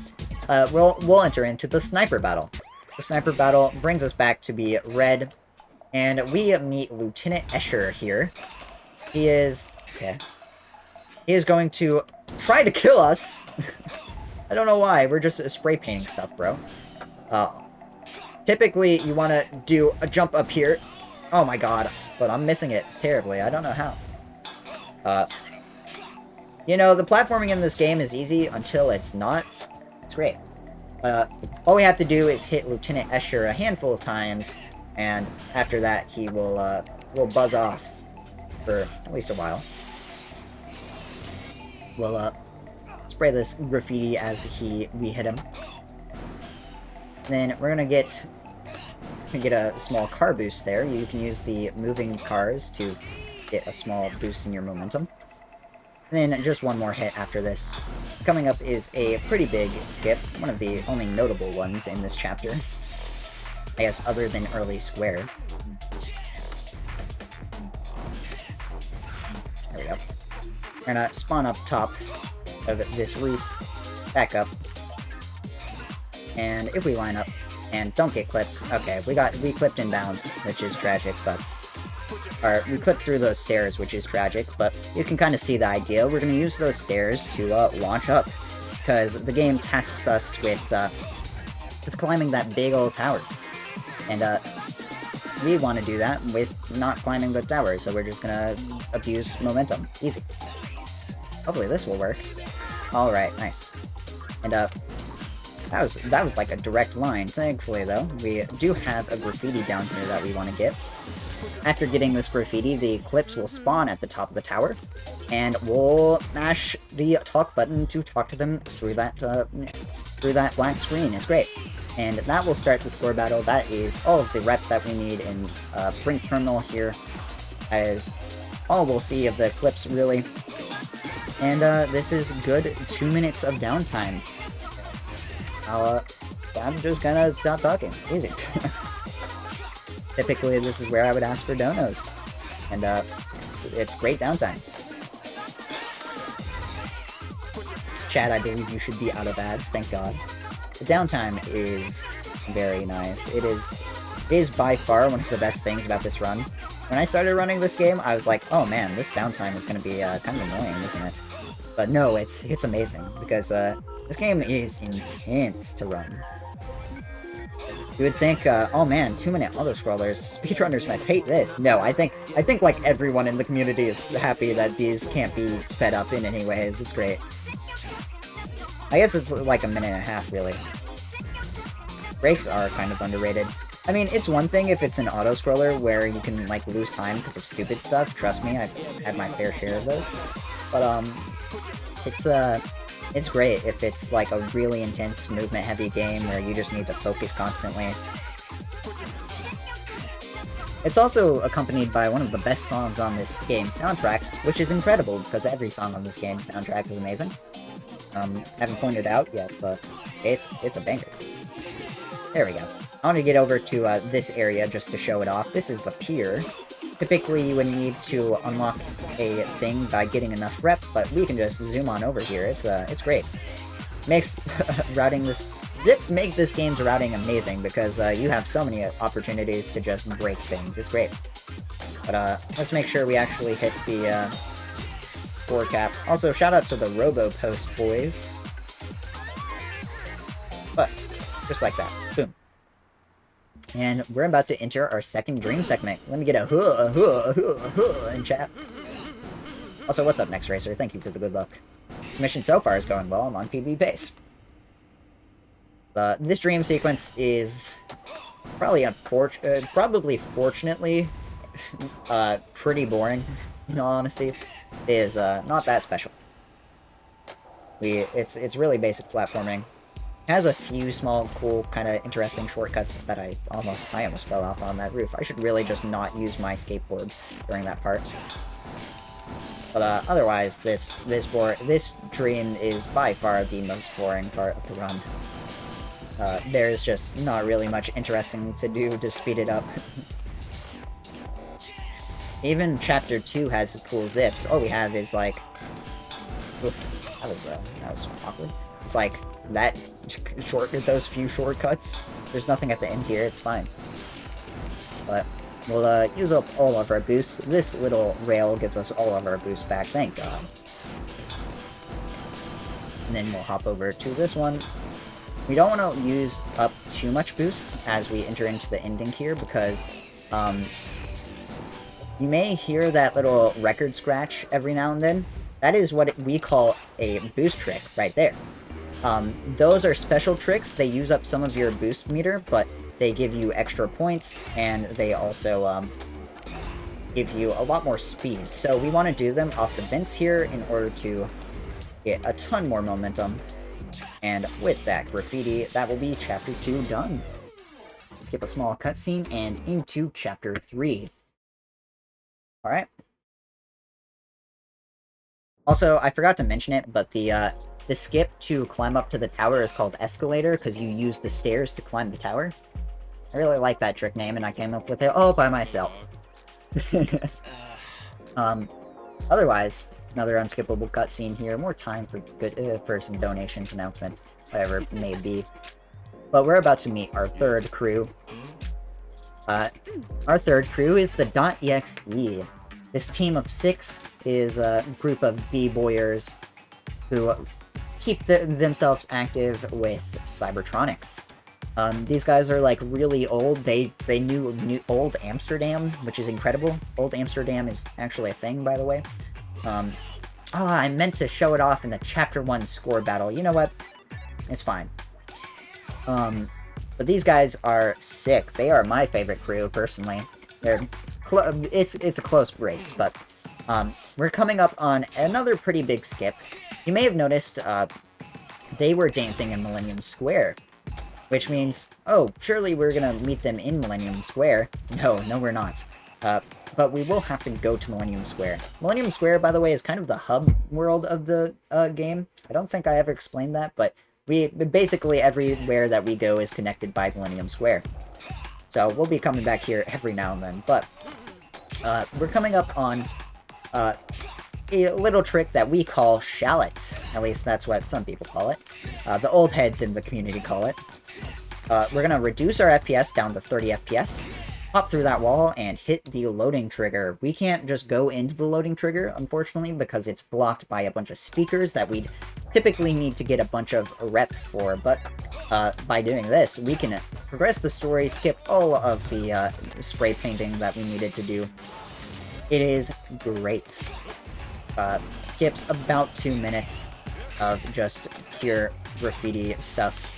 We'll enter into the sniper battle. The sniper battle brings us back to be red, and we meet Lieutenant Escher here. He is... okay. He is going to try to kill us. I don't know why. We're just spray painting stuff, bro. Typically, you want to do a jump up here. Oh my god. But I'm missing it terribly. I don't know how. You know, the platforming in this game is easy until it's not. It's great. All we have to do is hit Lieutenant Escher a handful of times, and after that, he will buzz off for at least a while. We'll spray this graffiti as we hit him. Then we're gonna get a small car boost there. You can use the moving cars to get a small boost in your momentum. And then just one more hit after this. Coming up is a pretty big skip, one of the only notable ones in this chapter. I guess other than early square. There we go. We're gonna spawn up top of this roof, back up. And if we line up and don't get clipped, okay, we clipped in bounds, which is tragic, but we clipped through those stairs, which is tragic, but you can kind of see the idea. We're going to use those stairs to launch up, because the game tasks us with climbing that big old tower, and we want to do that with not climbing the tower, so we're just going to abuse momentum. Easy. Hopefully this will work. Alright, nice. And that was like a direct line. Thankfully, though, we do have a graffiti down here that we want to get. After getting this graffiti, the clips will spawn at the top of the tower, and we'll mash the talk button to talk to them through that black screen. It's great. And that will start the score battle. That is all of the rep that we need in Brink Terminal here, as all we'll see of the clips, really. And this is good 2 minutes of downtime. I'm just gonna stop talking. Easy. Typically, this is where I would ask for donos. And, it's great downtime. Chad, I believe you should be out of ads, thank god. The downtime is very nice. It is by far one of the best things about this run. When I started running this game, I was like, oh man, this downtime is gonna be, kind of annoying, isn't it? But no, it's amazing, because, this game is intense to run. You would think, oh man, 2-minute auto-scrollers, speedrunners must hate this. No, I think like everyone in the community is happy that these can't be sped up in any ways. It's great. I guess it's like a minute and a half, really. Brakes are kind of underrated. I mean, it's one thing if it's an auto-scroller where you can, like, lose time because of stupid stuff. Trust me, I've had my fair share of those. But, it's great if it's like a really intense movement-heavy game where you just need to focus constantly. It's also accompanied by one of the best songs on this game's soundtrack, which is incredible because every song on this game's soundtrack is amazing. Haven't pointed out yet, but it's a banger. There we go. I want to get over to this area just to show it off. This is the pier. Typically, you would need to unlock a thing by getting enough rep, but we can just zoom on over here. It's great. Makes routing this... Zips make this game's routing amazing, because you have so many opportunities to just break things. It's great. But let's make sure we actually hit the score cap. Also, shout out to the Robo-Post boys. But, just like that. Boom. And we're about to enter our second dream segment. Let me get a huh in chat. Also, what's up, Next Racer? Thank you for the good luck. The mission so far is going well. I'm on PB pace. This dream sequence is probably fortunately, pretty boring, in all honesty. It is not that special. It's really basic platforming. Has a few small, cool, kind of interesting shortcuts that I almost fell off on that roof. I should really just not use my skateboard during that part. But otherwise, this dream is by far the most boring part of the run. There's just not really much interesting to do to speed it up. Even Chapter 2 has cool zips. All we have is, like... Oof, that was awkward. It's like, those few shortcuts. There's nothing at the end here, it's fine. But, we'll use up all of our boosts. This little rail gives us all of our boosts back, thank God. And then we'll hop over to this one. We don't want to use up too much boost as we enter into the ending here, because, you may hear that little record scratch every now and then. That is what we call a boost trick right there. Those are special tricks. They use up some of your boost meter, but they give you extra points, and they also give you a lot more speed. So we want to do them off the vents here in order to get a ton more momentum. And with that graffiti, that will be Chapter 2 done. Skip a small cutscene and into Chapter 3. Alright. Also, I forgot to mention it, but the skip to climb up to the tower is called Escalator, because you use the stairs to climb the tower. I really like that trick name, and I came up with it all by myself. Otherwise, another unskippable cutscene here. More time for some donations, announcements, whatever it may be. But we're about to meet our third crew. Our third crew is the .exe. This team of 6 is a group of b-boyers who keep themselves active with Cybertronics. These guys are like really old. They knew old Amsterdam, which is incredible. Old Amsterdam is actually a thing, by the way. I meant to show it off in the Chapter 1 score battle. You know what? It's fine. But these guys are sick. They are my favorite crew, personally. It's a close race, but we're coming up on another pretty big skip. You may have noticed they were dancing in Millennium Square, which means, oh, surely we're gonna meet them in Millennium Square. No, we're not. But we will have to go to Millennium Square. Millennium Square, by the way, is kind of the hub world of the game. I don't think I ever explained that, but basically everywhere that we go is connected by Millennium Square. So we'll be coming back here every now and then, but we're coming up on a little trick that we call shallot. At least that's what some people call it. The old heads in the community call it. We're gonna reduce our FPS down to 30 FPS, hop through that wall, and hit the loading trigger. We can't just go into the loading trigger, unfortunately, because it's blocked by a bunch of speakers that we'd typically need to get a bunch of rep for, but by doing this, we can progress the story, skip all of the spray painting that we needed to do. It is great. Skips about 2 minutes of just pure graffiti stuff.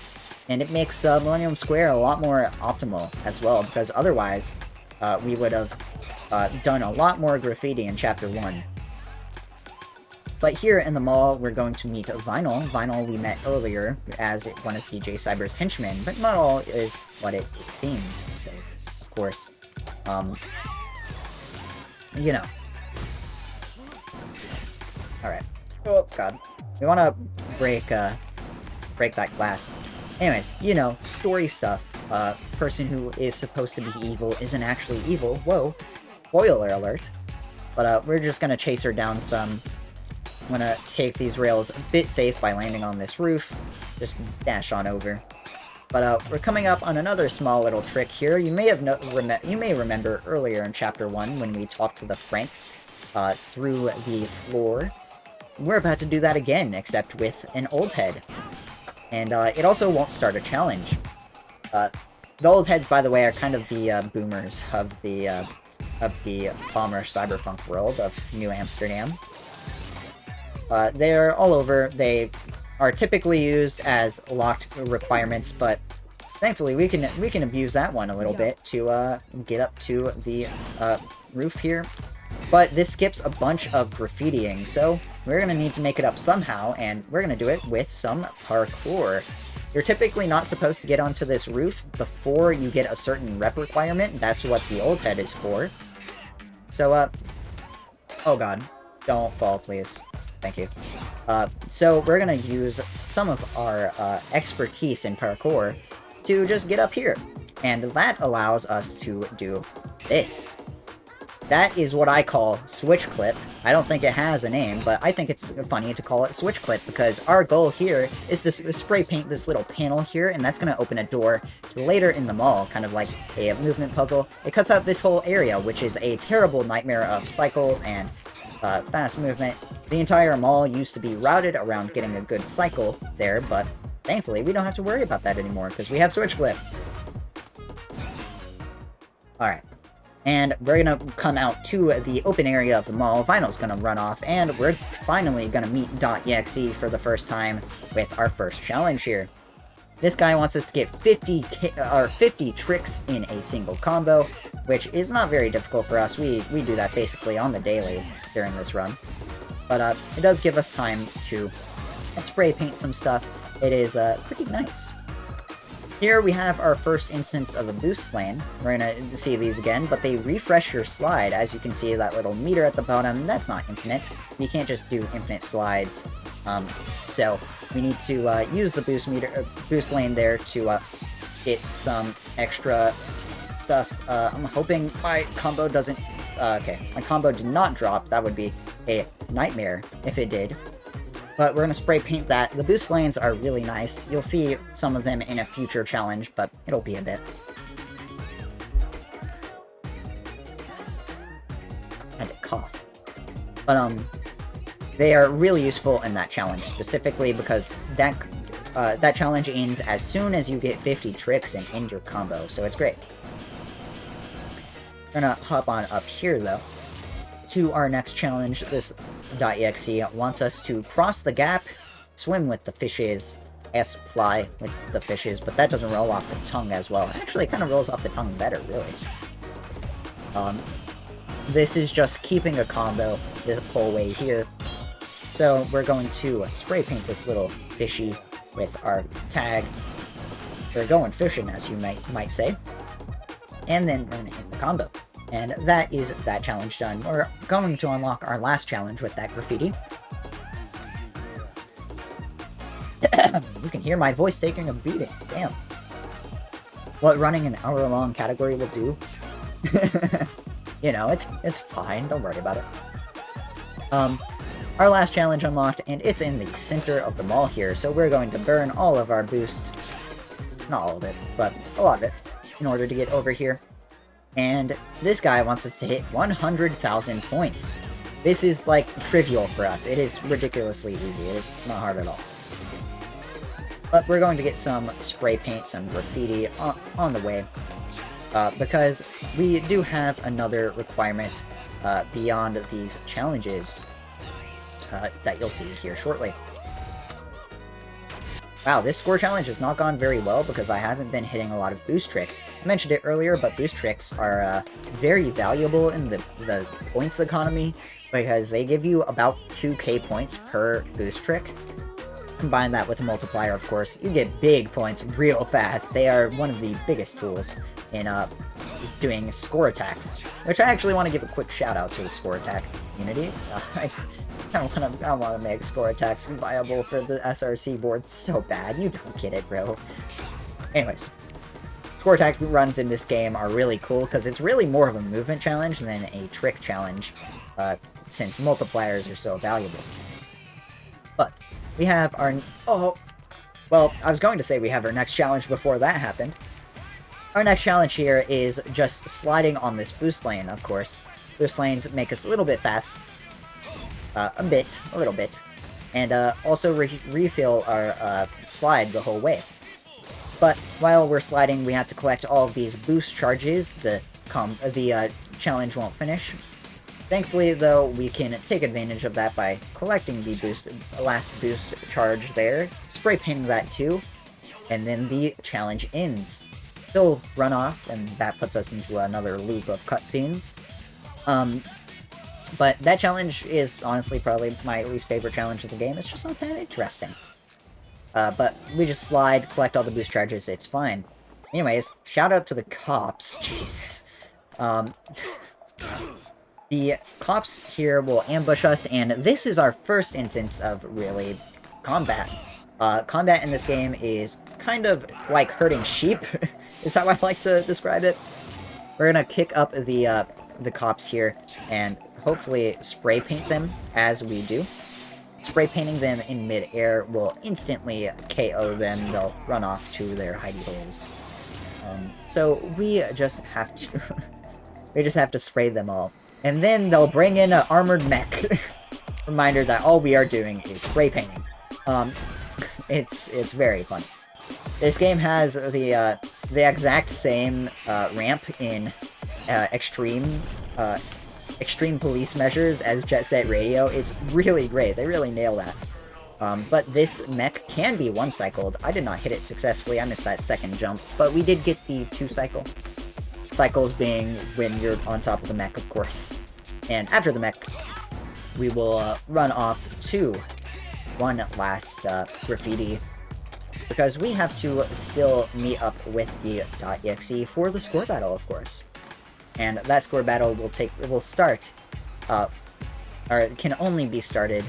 And it makes Millennium Square a lot more optimal as well, because otherwise we would have done a lot more graffiti in Chapter 1. But here in the mall, we're going to meet Vinyl. Vinyl we met earlier as one of DJ Cyber's henchmen, but not all is what it seems, so, of course, you know. Alright. Oh, God. We want to break that glass. Anyways, you know, story stuff. Person who is supposed to be evil isn't actually evil. Whoa. Spoiler alert. But we're just gonna chase her down some. I'm gonna take these rails a bit safe by landing on this roof. Just dash on over. But we're coming up on another small little trick here. You may have remember earlier in Chapter 1 when we talked to the Frank through the floor. We're about to do that again, except with an old head. And it also won't start a challenge. The old heads, by the way, are kind of the boomers of the Bomber Cyberfunk world of New Amsterdam. They're all over. They are typically used as locked requirements, but thankfully we can abuse that one a little bit to get up to the roof here. But this skips a bunch of graffitiing, so we're going to need to make it up somehow, and we're going to do it with some parkour. You're typically not supposed to get onto this roof before you get a certain rep requirement. That's what the old head is for. So, oh god. Don't fall, please. Thank you. So we're gonna use some of our expertise in parkour to just get up here. And that allows us to do this. That is what I call switch clip. I don't think it has a name, but I think it's funny to call it switch clip because our goal here is to spray paint this little panel here, and that's going to open a door to later in the mall, kind of like a movement puzzle. It cuts out this whole area, which is a terrible nightmare of cycles and fast movement. The entire mall used to be routed around getting a good cycle there, but thankfully we don't have to worry about that anymore because we have switch clip. Alright. And we're gonna come out to the open area of the mall, Vinyl's gonna run off, and we're finally gonna meet .exe for the first time with our first challenge here. This guy wants us to get 50 tricks in a single combo, which is not very difficult for us. We do that basically on the daily during this run. But it does give us time to spray paint some stuff. It is pretty nice. Here we have our first instance of a boost lane. We're gonna see these again, but they refresh your slide. As you can see, that little meter at the bottom, that's not infinite. You can't just do infinite slides. So we need to use the boost lane there to get some extra stuff. I'm hoping my combo doesn't... okay, my combo did not drop. That would be a nightmare if it did. But we're going to spray paint that. The boost lanes are really nice. You'll see some of them in a future challenge, but it'll be a bit. I had to cough. But, they are really useful in that challenge, specifically because that challenge ends as soon as you get 50 tricks and end your combo, so it's great. We're going to hop on up here, though, to our next challenge. This .exe wants us to cross the gap, swim with the fishes, fly with the fishes, but that doesn't roll off the tongue as well. Actually, it kind of rolls off the tongue better, really. This is just keeping a combo the whole way here. So we're going to spray paint this little fishy with our tag. We're going fishing, as you might say. And then we're going to end the combo. And that is that challenge done. We're going to unlock our last challenge with that graffiti. You can hear my voice taking a beating. Damn. What running an hour-long category will do. You know, it's fine. Don't worry about it. Our last challenge unlocked, and it's in the center of the mall here, so we're going to burn all of our boost. Not all of it, but a lot of it, in order to get over here. And this guy wants us to hit 100,000 points. This is, like, trivial for us. It is ridiculously easy. It is not hard at all. But we're going to get some spray paint, some graffiti on the way. Because we do have another requirement beyond these challenges that you'll see here shortly. Wow, this score challenge has not gone very well because I haven't been hitting a lot of boost tricks. I mentioned it earlier, but boost tricks are very valuable in the points economy because they give you about 2k points per boost trick. Combine that with a multiplier, of course, you get big points real fast. They are one of the biggest tools in doing score attacks, which I actually want to give a quick shout out to the score attack community. I want to make score attacks viable for the SRC board so bad. You don't get it, bro. Anyways, score attack runs in this game are really cool because it's really more of a movement challenge than a trick challenge, since multipliers are so valuable. But we have our... well, I was going to say we have our next challenge before that happened. Our next challenge here is just sliding on this boost lane, of course. Boost lanes make us a little bit fast. A little bit. And also refill our slide the whole way. But while we're sliding, we have to collect all of these boost charges. The challenge won't finish. Thankfully, though, we can take advantage of that by collecting the last boost charge there, spray painting that too, and then the challenge ends. Still run off, and that puts us into another loop of cutscenes. But that challenge is honestly probably my least favorite challenge of the game. It's just not that interesting. But we just slide, collect all the boost charges, it's fine. Anyways, shout out to the cops. Jesus. The cops here will ambush us, and this is our first instance of really combat. Combat in this game is kind of like herding sheep, is how I like to describe it. We're gonna kick up the cops here, and hopefully spray paint them as we do. Spray painting them in mid-air will instantly KO them. They'll run off to their hidey holes. So we just have to we just have to spray them all. And then they'll bring in an armored mech. Reminder that all we are doing is spray painting. It's very fun. This game has the exact same ramp in extreme police measures as Jet Set Radio. It's really great. They really nail that. But this mech can be one-cycled. I did not hit it successfully. I missed that second jump. But we did get the two-cycle. Cycles being when you're on top of the mech, of course. And after the mech, we will run off to one last graffiti. Because we have to still meet up with the .exe for the score battle, of course. And that score battle will start, or it can only be started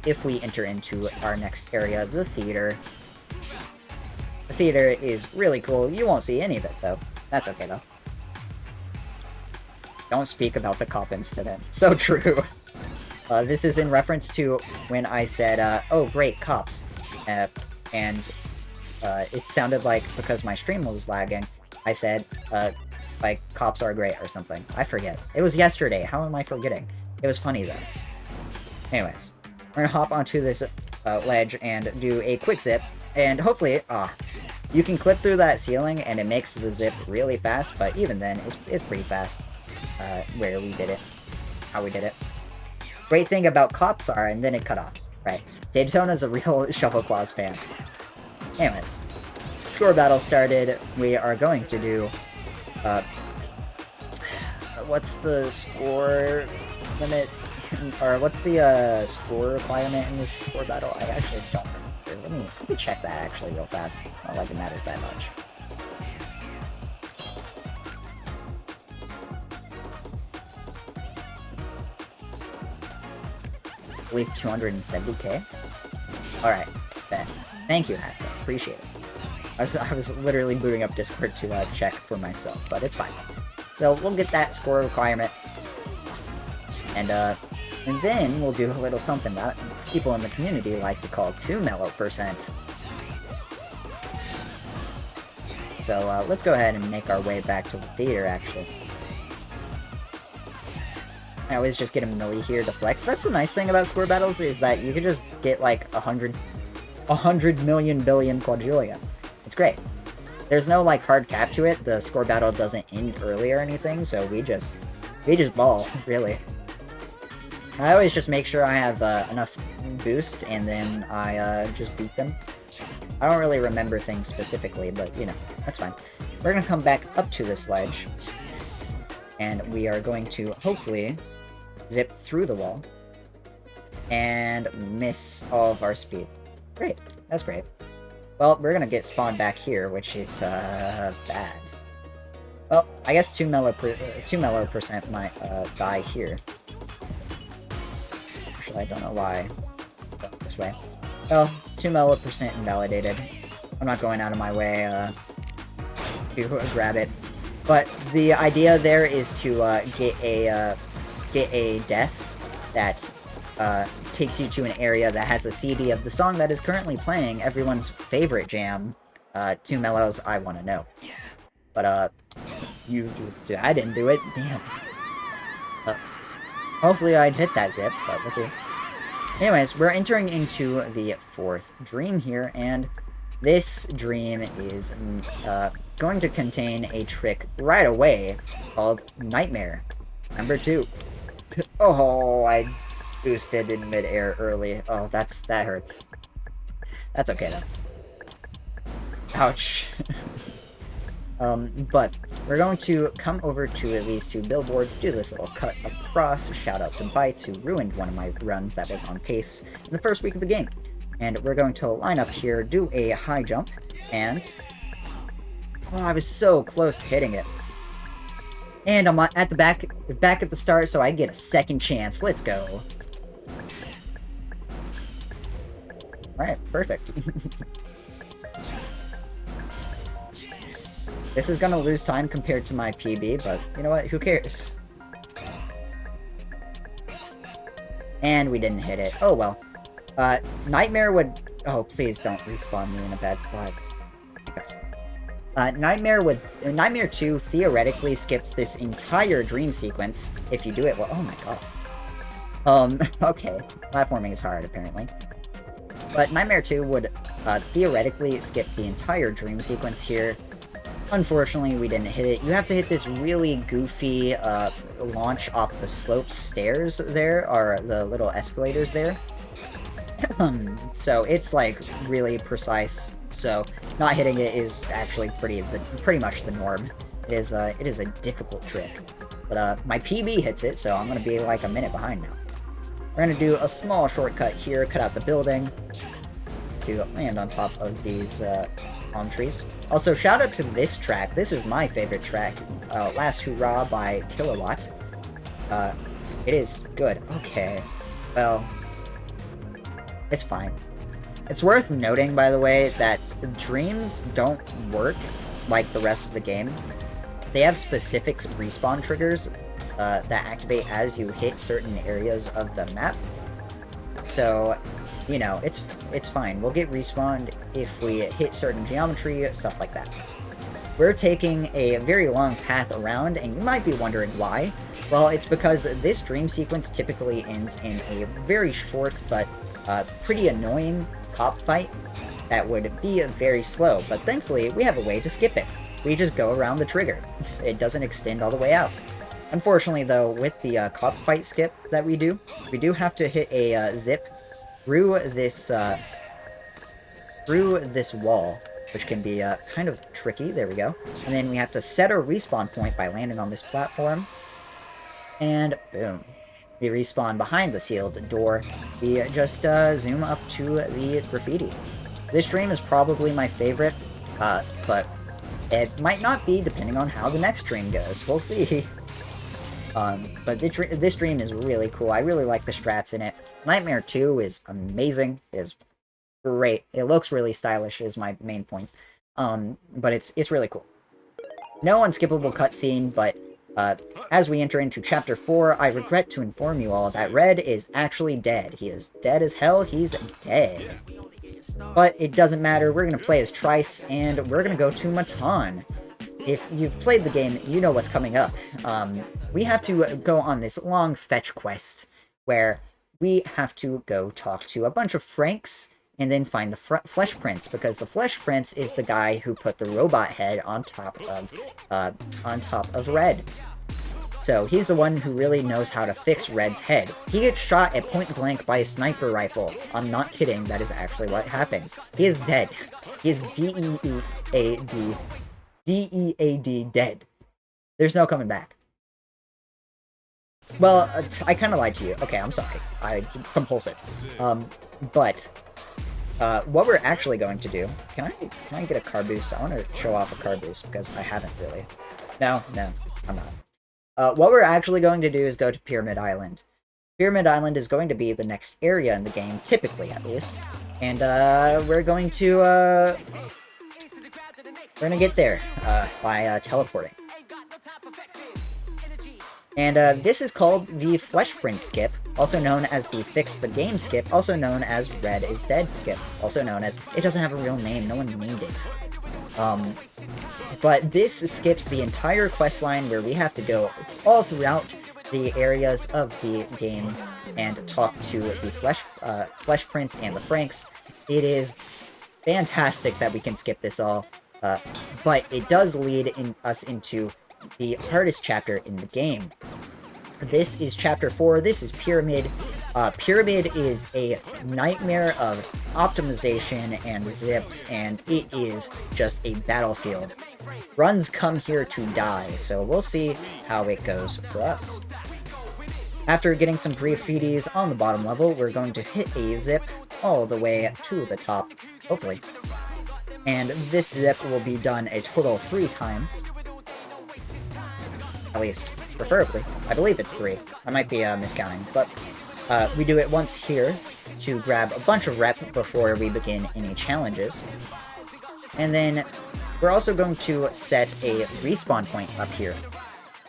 if we enter into our next area, the theater. The theater is really cool. You won't see any of it, though. That's okay, though. Don't speak about the cop incident. So true. This is in reference to when I said, oh, great, cops. And it sounded like, because my stream was lagging, I said, like, cops are great or something. I forget. It was yesterday. How am I forgetting? It was funny, though. Anyways, we're gonna hop onto this ledge and do a quick zip, and hopefully, you can clip through that ceiling, and it makes the zip really fast, but even then, it's pretty fast, where we did it, how we did it. Great thing about cops are, and then it cut off, right? Daytona's a real Shovel Claws fan. Anyways, score battle started. We are going to do, what's the score limit, or what's the, score requirement in this score battle? I actually don't remember. Let me check that actually real fast. Not like it matters that much. I believe 270k? Alright, then. Thank you, Haxa. Appreciate it. I was literally booting up Discord to check for myself, but it's fine. So we'll get that score requirement. And then we'll do a little something that people in the community like to call 2mellow%. So let's go ahead and make our way back to the theater, actually. I always just get a milli here to flex. That's the nice thing about score battles, is that you can just get like 100 million billion quadrillion. It's great. There's no like hard cap to it. The score battle doesn't end early or anything, so we just ball, really. I always just make sure I have enough boost, and then I just beat them. I don't really remember things specifically, but you know, that's fine. We're gonna come back up to this ledge, and we are going to hopefully zip through the wall and miss all of our speed. Great, that's great. Well, we're gonna get spawned back here, which is bad. Well, I guess 2mellow% might die here. Actually, I don't know why. Go this way. Well, 2mellow% invalidated. I'm not going out of my way to grab it. But the idea there is to get a death that takes you to an area that has a CD of the song that is currently playing, everyone's favorite jam, 2mellows I Wanna Know. But I didn't do it. Damn. Hopefully I'd hit that zip, but we'll see. Anyways, we're entering into the fourth dream here, and this dream is going to contain a trick right away called Nightmare number 2. Oh, I boosted in midair early. Oh, that hurts. That's okay though. Ouch. But we're going to come over to these two billboards, do this little cut across. Shout out to Bites, who ruined one of my runs that was on pace in the first week of the game. And we're going to line up here, do a high jump, and... oh, I was so close to hitting it. And I'm at the back at the start, so I get a second chance. Let's go. Alright, perfect. This is gonna lose time compared to my PB, but you know what? Who cares? And we didn't hit it. Oh well. Nightmare would... Oh, please don't respawn me in a bad spot. Nightmare 2 theoretically skips this entire dream sequence if you do it well. Oh my god. Okay. Platforming is hard, apparently. But Nightmare 2 would theoretically skip the entire dream sequence here. Unfortunately, we didn't hit it. You have to hit this really goofy launch off the slope stairs there, or the little escalators there. So it's like really precise. So not hitting it is actually pretty much the norm. It is a difficult trick. But my PB hits it, so I'm gonna be like a minute behind now. We're gonna do a small shortcut here, cut out the building to land on top of these palm trees. Also, shout out to this track. This is my favorite track, Last Hurrah by Kilowatt. It is good. Okay, well, it's fine. It's worth noting, by the way, that dreams don't work like the rest of the game. They have specific respawn triggers that activate as you hit certain areas of the map. So, you know, it's fine. We'll get respawned if we hit certain geometry, stuff like that. We're taking a very long path around, and you might be wondering why. Well, it's because this dream sequence typically ends in a very short but pretty annoying cop fight that would be very slow, but thankfully we have a way to skip it. We just go around the trigger. It doesn't extend all the way out. Unfortunately, though, with the cop fight skip that we do have to hit a zip through this wall, which can be kind of tricky. There we go. And then we have to set our respawn point by landing on this platform. And boom. We respawn behind the sealed door. We just zoom up to the graffiti. This stream is probably my favorite, but it might not be depending on how the next stream goes. We'll see. But this stream is really cool. I really like the strats in it. Nightmare 2 is amazing. It is great. It looks really stylish is my main point. But it's really cool. No unskippable cutscene, but as we enter into Chapter 4, I regret to inform you all that Red is actually dead. He is dead as hell. He's dead. But it doesn't matter. We're going to play as Trice, and we're going to go to Matan. If you've played the game, you know what's coming up. We have to go on this long fetch quest, where we have to go talk to a bunch of Franks, and then find the Flesh Prince, because the Flesh Prince is the guy who put the robot head on top of Red. So he's the one who really knows how to fix Red's head. He gets shot at point blank by a sniper rifle. I'm not kidding, that is actually what happens. He is dead. He is D-E-A-D dead. There's no coming back. Well, I kind of lied to you. Okay, I'm sorry. I'm compulsive. But what we're actually going to do... Can I get a car boost? I want to show off a car boost, because I haven't really. No, I'm not. What we're actually going to do is go to Pyramid Island. Pyramid Island is going to be the next area in the game, typically at least. And we're going to get there by teleporting. And this is called the Flesh Prince skip, also known as the Fix the Game skip, also known as Red is Dead skip, also known as... It doesn't have a real name, no one named it. But this skips the entire questline where we have to go all throughout the areas of the game and talk to the Flesh Prince and the Franks. It is fantastic that we can skip this all, but it does lead us into the hardest chapter in the game. This is Chapter 4. This is Pyramid. Pyramid is a nightmare of optimization and zips, and it is just a battlefield. Runs come here to die, so we'll see how it goes for us. After getting some graffitis on the bottom level, we're going to hit a zip all the way to the top, hopefully. And this zip will be done a total of 3 times. At least, preferably. I believe it's 3. I might be miscounting, but we do it once here to grab a bunch of rep before we begin any challenges. And then we're also going to set a respawn point up here.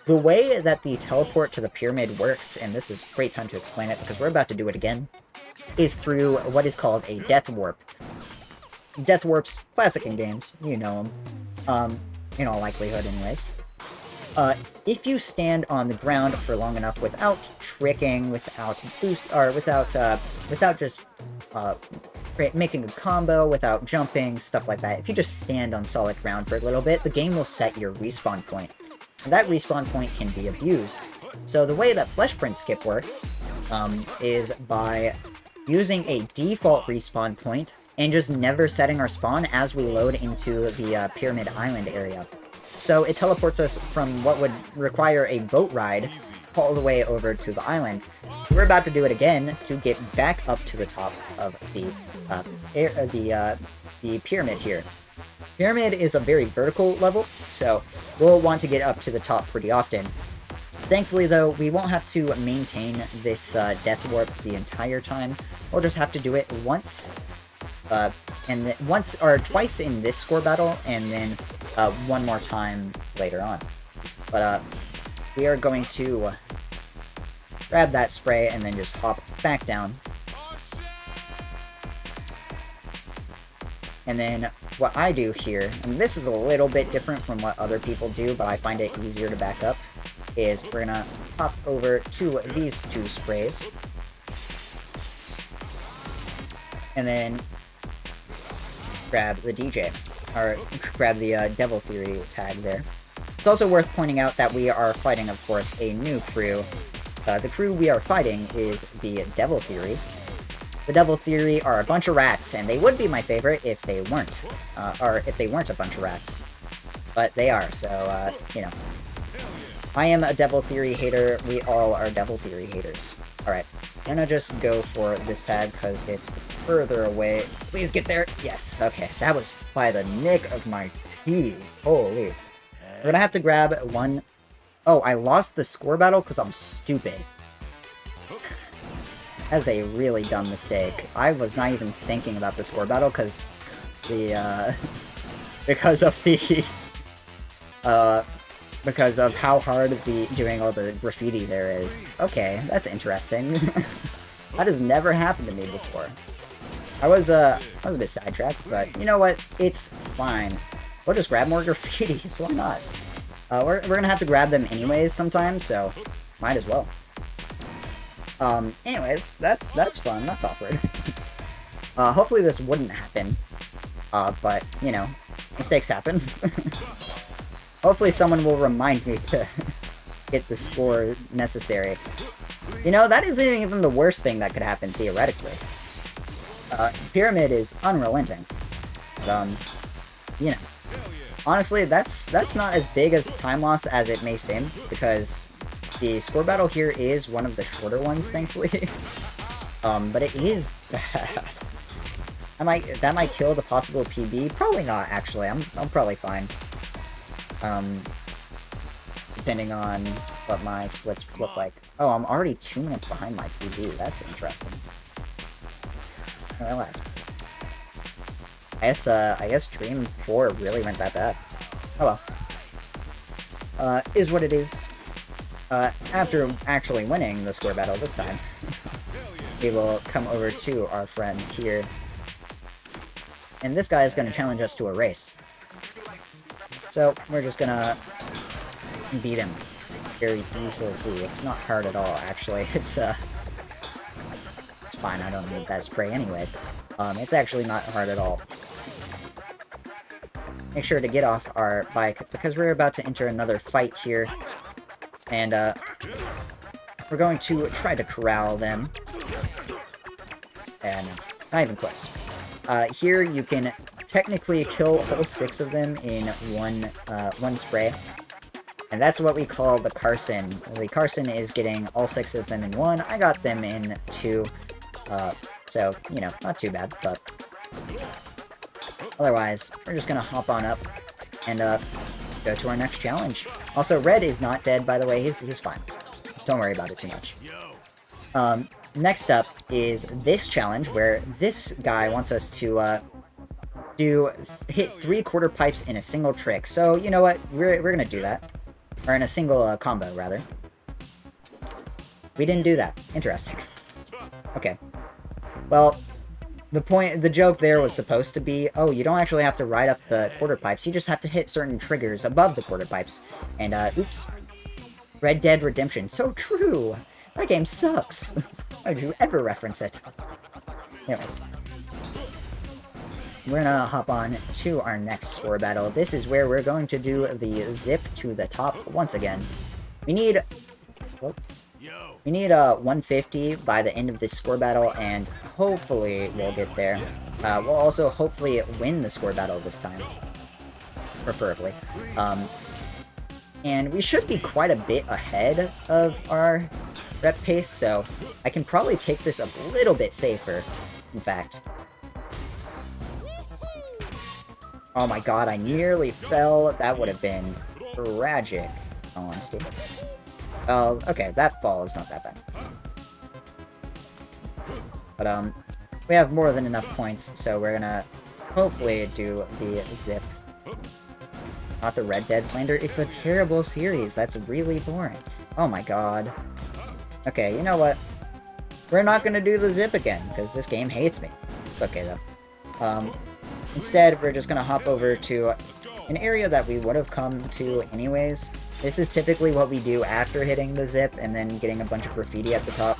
The way that the teleport to the pyramid works, and this is a great time to explain it because we're about to do it again, is through what is called a death warp. Death warps, classic in games, you know them, in all likelihood anyways. If you stand on the ground for long enough without tricking, without boost, or without just making a combo, without jumping, stuff like that, if you just stand on solid ground for a little bit, the game will set your respawn point. And that respawn point can be abused. So the way that Fleshprint Skip works is by using a default respawn point and just never setting our spawn as we load into the Pyramid Island area. So it teleports us from what would require a boat ride all the way over to the island. We're about to do it again to get back up to the top of the pyramid here. Pyramid is a very vertical level, so we'll want to get up to the top pretty often. Thankfully, though, we won't have to maintain this death warp the entire time. We'll just have to do it once, and once or twice in this score battle, and then one more time later on. But we are going to grab that spray and then just hop back down. And then what I do here, and this is a little bit different from what other people do, but I find it easier to back up, is we're gonna hop over to these 2 sprays. And then grab the DJ, or grab the Devil Theory tag there. It's also worth pointing out that we are fighting, of course, a new crew. The crew we are fighting is the Devil Theory. The Devil Theory are a bunch of rats, and they would be my favorite if they weren't, or if they weren't a bunch of rats. But they are, so, you know. I am a Devil Theory hater, we all are Devil Theory haters. Alright, I'm gonna just go for this tag, because it's further away. Please get there! Yes, okay, that was by the nick of my teeth. Holy. We're gonna have to grab one... Oh, I lost the score battle because I'm stupid. That's a really dumb mistake. I was not even thinking about the score battle because the, because of how hard doing all the graffiti there is. Okay, that's interesting. That has never happened to me before. I was a bit sidetracked, but you know what? It's fine. We'll just grab more graffiti, so why not? We're gonna have to grab them anyways sometime, so might as well. Anyways, that's fun. That's awkward. Hopefully this wouldn't happen. But, you know, mistakes happen. Hopefully someone will remind me to get the score necessary. You know, that isn't even the worst thing that could happen, theoretically. Pyramid is unrelenting. But, you know. Honestly, that's not as big as time loss as it may seem, because the score battle here is one of the shorter ones, thankfully. But it is bad. That might kill the possible PB. Probably not, actually. I'm probably fine. Depending on what my splits look like. Oh, I'm already 2 minutes behind my PB. That's interesting. I realize. I guess Dream 4 really went that bad. Oh well. Is what it is. After actually winning the score battle this time, we will come over to our friend here. And this guy is going to challenge us to a race. So, we're just gonna beat him very easily. Ooh, it's not hard at all, actually. It's fine, I don't need that spray anyways. It's actually not hard at all. Make sure to get off our bike, because we're about to enter another fight here. And, we're going to try to corral them. And, not even close. Here you can technically kill all 6 of them in one spray. And that's what we call the Carson. The Carson is getting all 6 of them in 1. I got them in 2. So, you know, not too bad, but... Otherwise, we're just gonna hop on up, and, go to our next challenge. Also, Red is not dead, by the way. He's fine. Don't worry about it too much. Next up is this challenge, where this guy wants us to hit 3 quarter pipes in a single trick. So, you know what? We're gonna do that. Or in a single combo, rather. We didn't do that. Interesting. Okay. Well, the joke there was supposed to be, oh, you don't actually have to ride up the quarter pipes, you just have to hit certain triggers above the quarter pipes. And, oops. Red Dead Redemption. So true! That game sucks! Why would you ever reference it? Anyways. We're gonna hop on to our next score battle. This is where we're going to do the zip to the top once again. We need... Whoop. We need 150 by the end of this score battle, and hopefully we'll get there. We'll also hopefully win the score battle this time. Preferably. And we should be quite a bit ahead of our rep pace, so I can probably take this a little bit safer, in fact. Oh my god, I nearly fell. That would have been tragic, in all honesty. Oh, okay, that fall is not that bad. But, we have more than enough points, so we're gonna hopefully do the zip. Not the Red Dead slander. It's a terrible series. That's really boring. Oh my god. Okay, you know what? We're not gonna do the zip again, because this game hates me. It's okay, though. Instead, we're just gonna hop over to an area that we would have come to anyways. This is typically what we do after hitting the zip and then getting a bunch of graffiti at the top.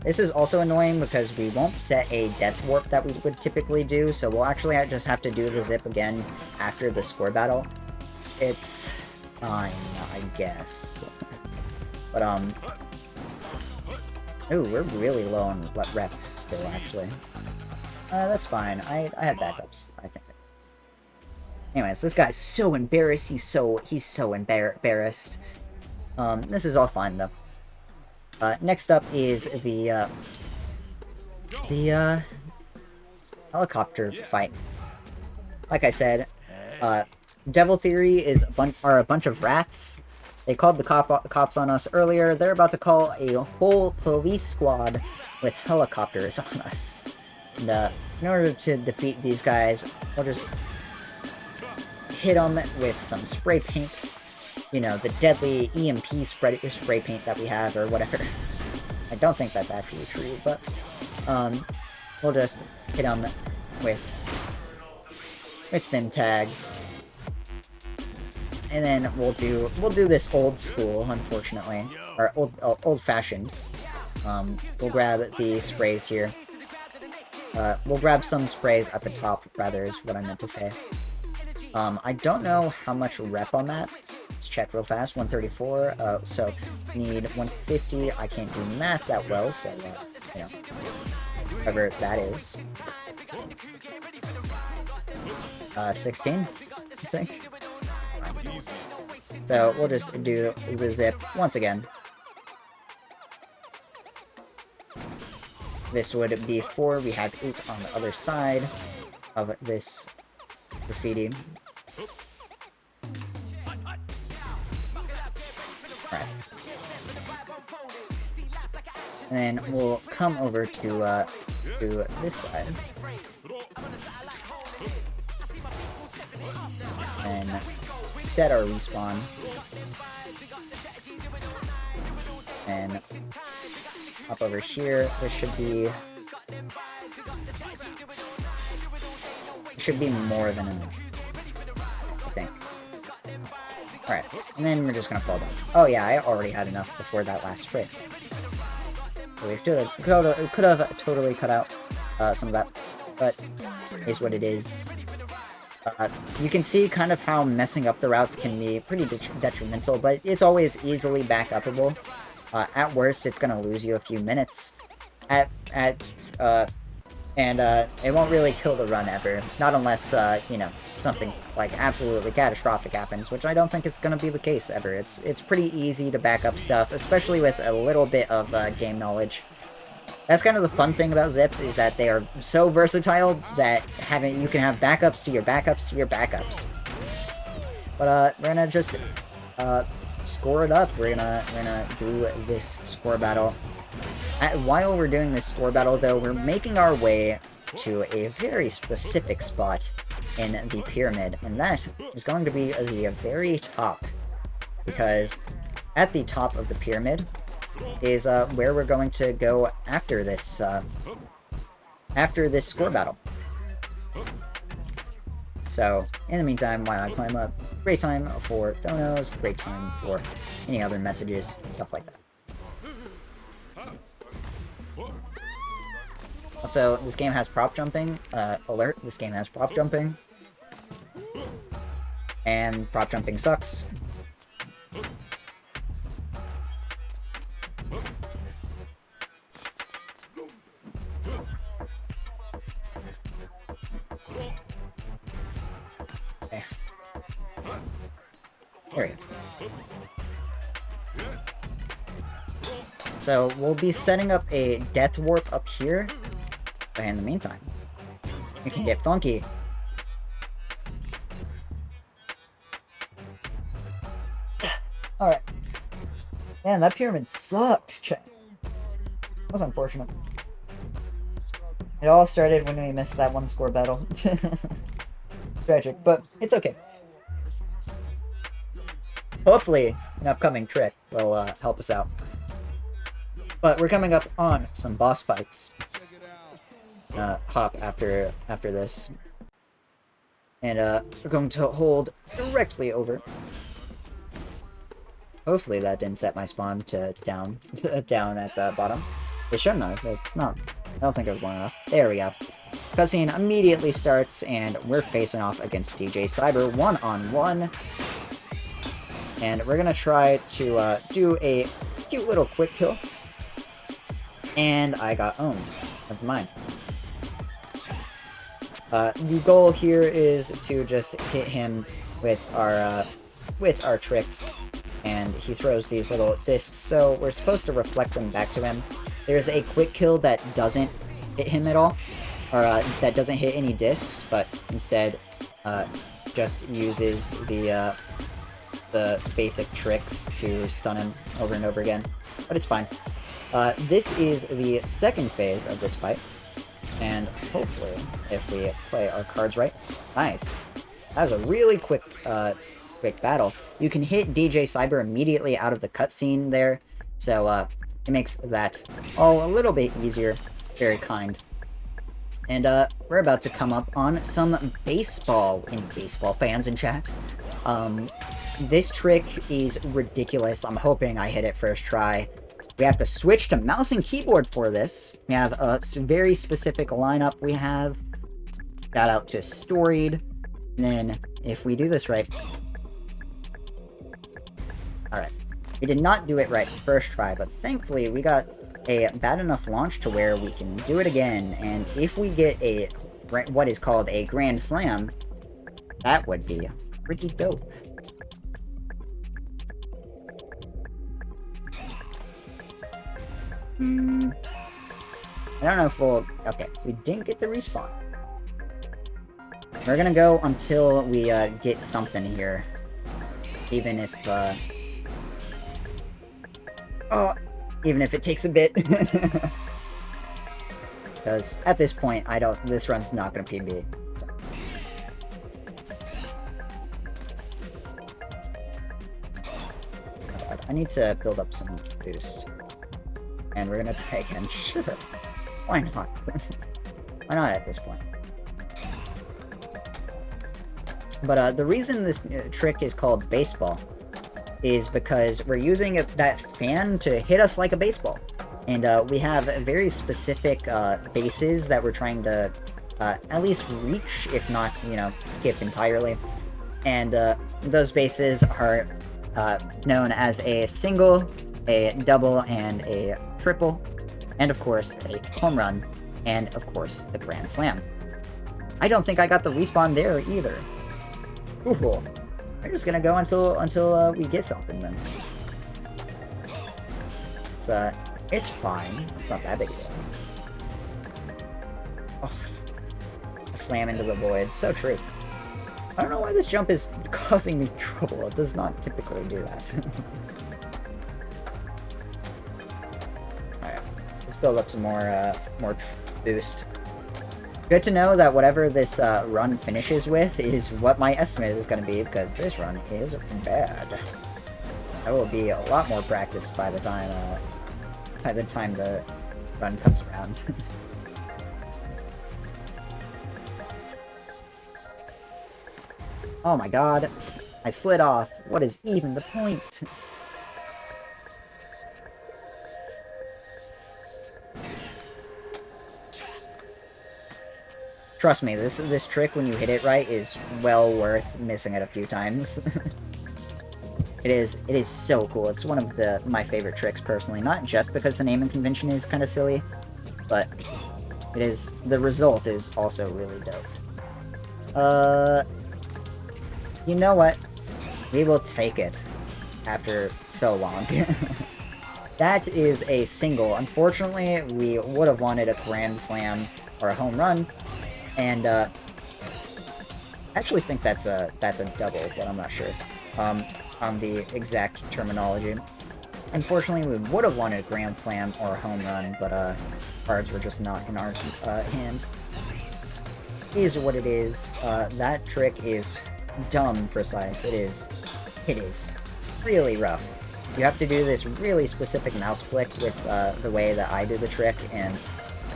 This is also annoying because we won't set a death warp that we would typically do, so we'll actually just have to do the zip again after the score battle. It's fine, I guess. But, ooh, we're really low on rep still, actually. That's fine. I have backups, I think. Anyways, this guy's so embarrassed. He's so embarrassed. This is all fine, though. Next up is the helicopter fight. Like I said, Devil Theory are a bunch of rats. They called the cops on us earlier. They're about to call a whole police squad with helicopters on us. And, in order to defeat these guys, we'll just hit them with some spray paint. You know, the deadly EMP spray paint that we have, or whatever. I don't think that's actually true, but, we'll just hit them with them tags. And then we'll do this old school, unfortunately. Or old-fashioned. We'll grab the sprays here. We'll grab some sprays at the top, rather, is what I meant to say. I don't know how much rep on that. Let's check real fast. 134, so need 150. I can't do math that well, so, you know, whatever that is. 16, I think. So, we'll just do the zip once again. This would be 4. We have 8 on the other side of this graffiti. Alright. And then we'll come over to this side. And set our respawn. And up over here, there should be more than enough, I think. Alright, and then we're just gonna fall down. Oh yeah, I already had enough before that last spray. So we could have totally cut out some of that, but it is what it is. You can see kind of how messing up the routes can be pretty detrimental, but it's always easily back-upable. At worst, it's gonna lose you a few minutes. And it won't really kill the run ever. Not unless, you know, something, like, absolutely catastrophic happens, which I don't think is gonna be the case ever. It's pretty easy to back up stuff, especially with a little bit of, game knowledge. That's kind of the fun thing about zips, is that they are so versatile that you can have backups to your backups to your backups. But we're gonna just score it up. We're gonna do this score battle. While we're doing this score battle, though, we're making our way to a very specific spot in the pyramid, and that is going to be the very top, because at the top of the pyramid is where we're going to go after this score battle. So, in the meantime, while I climb up, great time for donos, great time for any other messages, stuff like that. Also, this game has prop jumping. Alert, this game has prop jumping. And prop jumping sucks. Okay. There we go. So, we'll be setting up a death warp up here. But in the meantime, we can get funky. Alright. Man, that pyramid sucked. That was unfortunate. It all started when we missed that one score battle. Tragic, but it's okay. Hopefully, an upcoming trick will help us out. But we're coming up on some boss fights. Hop after this. And we're going to hold directly over. Hopefully that didn't set my spawn to down down at the bottom. It shouldn't have. It's not. I don't think it was long enough. There we go. Cutscene immediately starts, and we're facing off against DJ Cyber one-on-one. And we're gonna try to do a cute little quick kill. And I got owned. Never mind. The goal here is to just hit him with our tricks, and he throws these little discs, so we're supposed to reflect them back to him. There's a quick kill that doesn't hit him at all, or that doesn't hit any discs, but instead just uses the basic tricks to stun him over and over again. But it's fine. This is the second phase of this fight. And hopefully, if we play our cards right... Nice. That was a really quick battle. You can hit DJ Cyber immediately out of the cutscene there, so it makes that all a little bit easier. Very kind. And we're about to come up on some baseball. Any baseball fans in chat? This trick is ridiculous. I'm hoping I hit it first try. We have to switch to mouse and keyboard for this. We have a very specific lineup we have. Shout out to Storied. And then, if we do this right... Alright. We did not do it right first try, but thankfully we got a bad enough launch to where we can do it again. And if we get a what is called a Grand Slam, that would be pretty dope. I don't know if we'll... Okay, we didn't get the respawn. We're gonna go until we get something here. Even if, even if it takes a bit. Because at this point, this run's not gonna PB. Oh God, I need to build up some boost. And we're gonna die again. Sure. Why not? Why not at this point? But the reason this trick is called baseball is because we're using that fan to hit us like a baseball. And we have very specific bases that we're trying to at least reach, if not, you know, skip entirely. And those bases are known as a single, a double, and a triple, and of course a home run, and of course the Grand Slam. I don't think I got the respawn there either. Ooh, we're just gonna go until we get something then. It's fine. It's not that big a deal. Oh, slam into the void. So true. I don't know why this jump is causing me trouble. It does not typically do that. Alright, let's build up some more boost. Good to know that whatever this run finishes with is what my estimate is going to be, because this run is bad. I will be a lot more practiced by the time the run comes around. Oh my god, I slid off. What is even the point? Trust me, this trick, when you hit it right, is well worth missing it a few times. It is so cool. It's one of my favorite tricks, personally. Not just because the naming convention is kind of silly, but the result is also really dope. You know what? We will take it after so long. That is a single. Unfortunately, we would have wanted a grand slam or a home run, and I actually think that's a double, but I'm not sure on the exact terminology. Unfortunately, we would have wanted a grand slam or a home run, but cards were just not in our hand. Is what it is. That trick is dumb precise. It is really rough. You have to do this really specific mouse flick with the way that I do the trick, and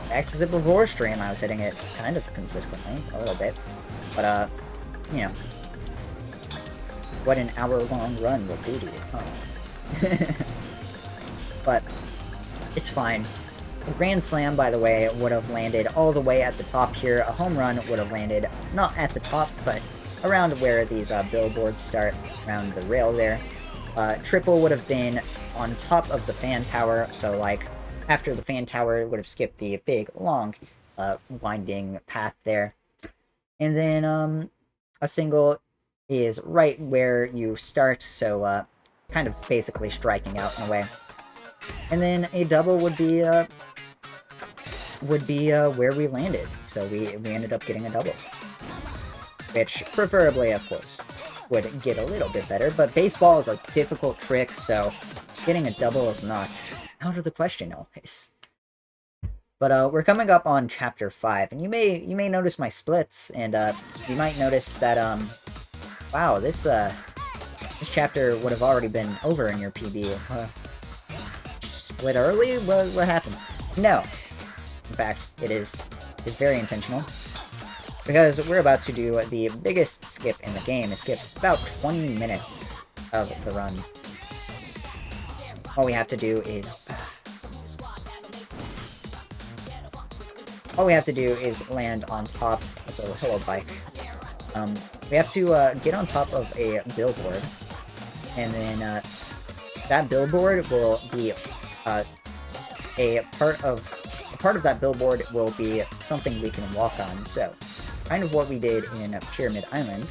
back to the before stream I was hitting it kind of consistently, a little bit, but you know, what an hour-long run will do to you, huh? But it's fine. A grand slam, by the way, would have landed all the way at the top here. A home run would have landed not at the top, but around where these billboards start, around the rail there. Triple would have been on top of the fan tower, so like after the fan tower would have skipped the big, long, winding path there. And then a single is right where you start, so kind of basically striking out in a way. And then a double would be where we landed, so we ended up getting a double. Which, preferably, of course, would get a little bit better, but baseball is a difficult trick, so getting a double is not out of the question always. But we're coming up on Chapter 5, and you may notice my splits, and you might notice that, wow, this chapter would have already been over in your PB. Split early? What happened? No. In fact, it is very intentional. Because we're about to do the biggest skip in the game. It skips about 20 minutes of the run. All we have to do is land on top. So, hello, bike. We have to get on top of a billboard, and then that billboard will be a part of that billboard will be something we can walk on. So, kind of what we did in Pyramid Island.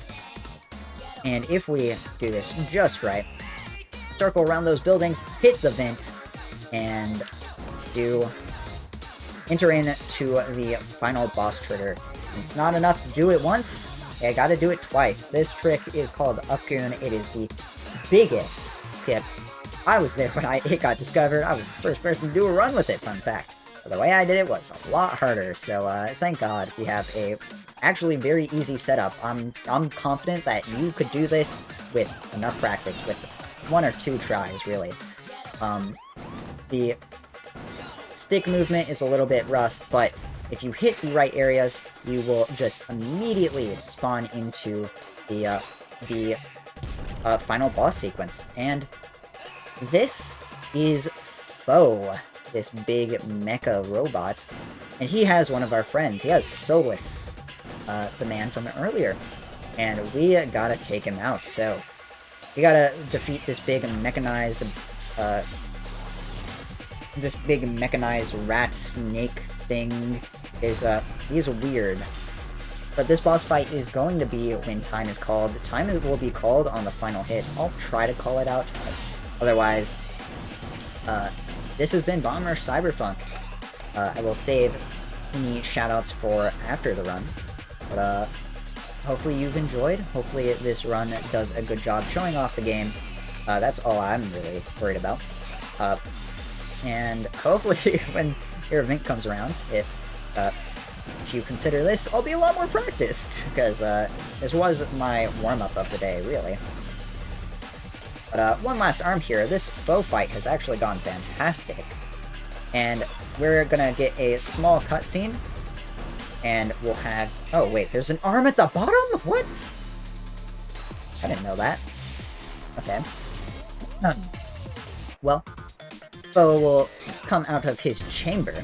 And if we do this just right, circle around those buildings, hit the vent, and enter into the final boss trigger. It's not enough to do it once, I gotta do it twice. This trick is called Upgoon. It is the biggest skip. I was there when it got discovered. I was the first person to do a run with it, fun fact. But the way I did it was a lot harder, so thank God we have a actually very easy setup. I'm confident that you could do this with enough practice, with 1 or 2 tries, really. The stick movement is a little bit rough, but if you hit the right areas, you will just immediately spawn into the final boss sequence. And this is Foe, this big mecha robot, and he has one of our friends. He has Solus, the man from earlier, and we gotta take him out. So we gotta defeat this big mechanized rat snake thing. He's weird. But this boss fight is going to be when time is called. Time will be called on the final hit. I'll try to call it out, but otherwise, this has been Rush Cyberfunk. I will save any shoutouts for after the run. But hopefully you've enjoyed. Hopefully this run does a good job showing off the game. That's all I'm really worried about. And hopefully when your event comes around, if you consider this, I'll be a lot more practiced, because this was my warm-up of the day, really. But one last arm here. This foe fight has actually gone fantastic. And we're gonna get a small cutscene, and we'll have... Oh, wait, there's an arm at the bottom? What? I didn't know that. Okay. Well, foe will come out of his chamber.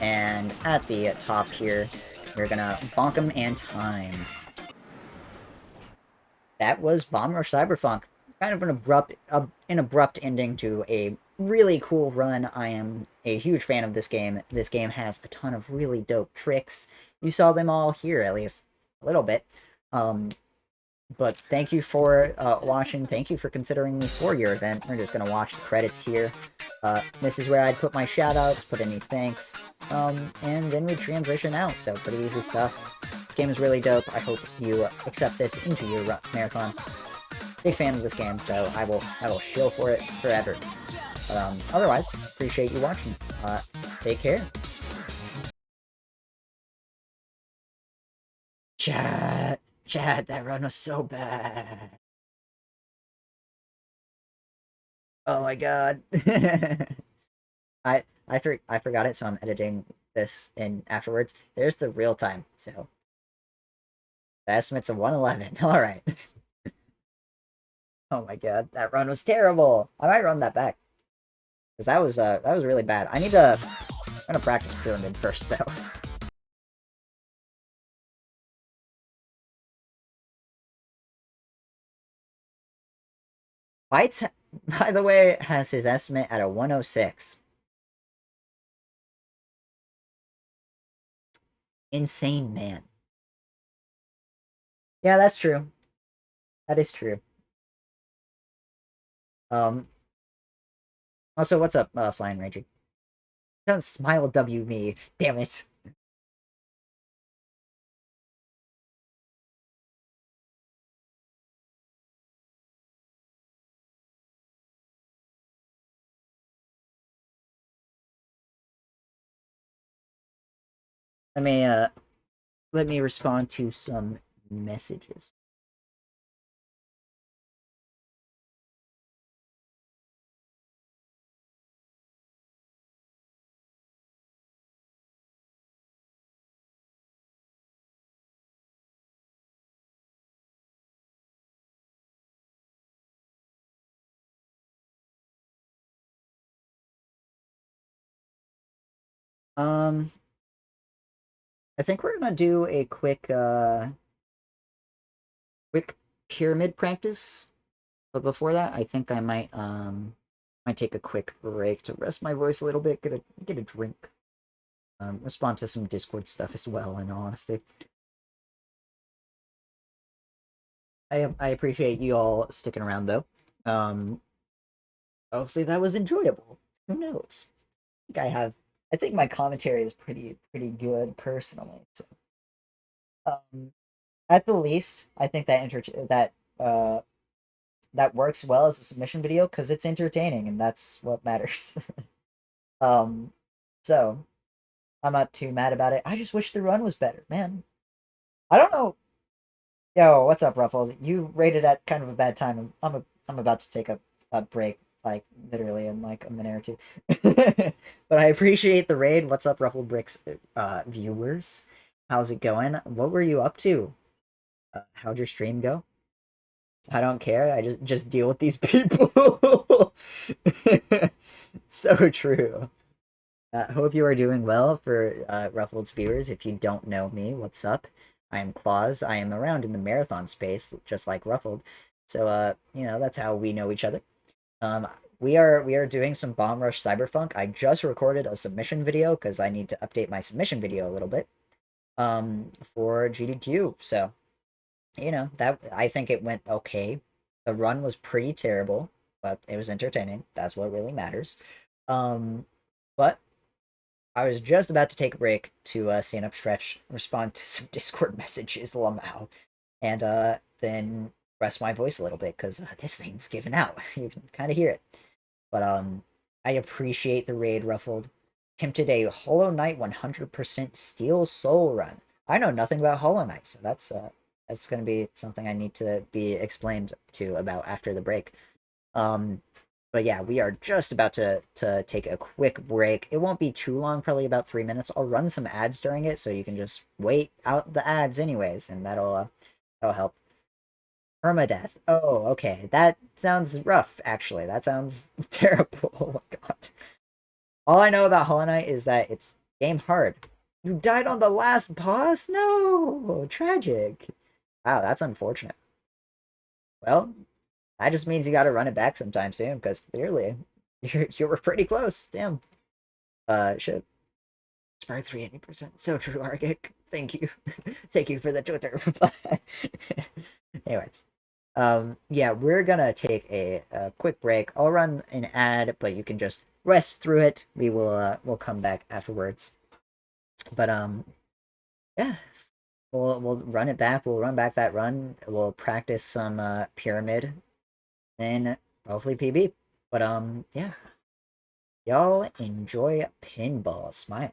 And at the top here, we're gonna bonk him and time. That was Bomb Rush Cyberfunk. Kind of an abrupt ending to a really cool run. I am a huge fan of this game. This game has a ton of really dope tricks. You saw them all here, at least a little bit. But thank you for watching. Thank you for considering me for your event. We're just going to watch the credits here. This is where I'd put my shoutouts, put any thanks, and then we transition out. So pretty easy stuff. This game is really dope. I hope you accept this into your marathon. Big fan of this game, so I will shill for it forever. Otherwise, appreciate you watching. Take care. Chat, that run was so bad. Oh my god. I forgot it, so I'm editing this in afterwards. There's the real time, so the estimate's of 111. Alright. Oh my god, that run was terrible. I might run that back. Because that was really bad. I'm gonna practice Pyramid first though. Bites, by the way, has his estimate at a 106. Insane man. Yeah, that's true. That is true. Also, what's up, Flying Ranger? Don't smile W me. Damn it. Let me respond to some messages. I think we're gonna do a quick pyramid practice. But before that, I think I might take a quick break to rest my voice a little bit, get a drink. Respond to some Discord stuff as well, in all honesty. I appreciate you all sticking around though. Hopefully that was enjoyable. Who knows? I think my commentary is pretty good personally. So, at the least, I think that works well as a submission video because it's entertaining and that's what matters. um, so I'm not too mad about it. I just wish the run was better, man. I don't know. Yo, what's up, Ruffles? You rated at kind of a bad time. I'm about to take a break, like literally in like a minute or two. But I appreciate the raid. What's up, Ruffled Bricks viewers? How's it going? What were you up to? How'd your stream go? I don't care. I just deal with these people. So true. Hope you are doing well. For Ruffled's viewers, if you don't know me, what's up? I am Claus. I am around in the marathon space, just like Ruffled. So, that's how we know each other. We are doing some Bomb Rush Cyberfunk. I just recorded a submission video because I need to update my submission video a little bit. For GDQ. So, that I think it went okay. The run was pretty terrible, but it was entertaining. That's what really matters. But I was just about to take a break to stand up, stretch, respond to some Discord messages, Lamau, and then rest my voice a little bit because this thing's giving out. You can kind of hear it. But I appreciate the raid, Ruffled. Attempted a Hollow Knight 100% Steel Soul run. I know nothing about Hollow Knight, so that's gonna be something I need to be explained to about after the break. But yeah, we are just about to take a quick break. It won't be too long, probably about 3 minutes. I'll run some ads during it, so you can just wait out the ads anyways, and that'll help. Permadeath. Oh, okay. That sounds rough, actually. That sounds terrible. Oh my god. All I know about Hollow Knight is that it's game hard. You died on the last boss? No! Tragic. Wow, that's unfortunate. Well, that just means you gotta run it back sometime soon, because clearly you were pretty close. Damn. Shit. Spark 380%. So true, Argic. Thank you. Thank you for the Twitter reply. Anyways. Yeah, we're gonna take a quick break. I'll run an ad, but you can just rest through it. We'll come back afterwards. But yeah, we'll run it back. We'll run back that run. We'll practice some pyramid, then hopefully PB. But yeah, y'all enjoy pinball. Smile.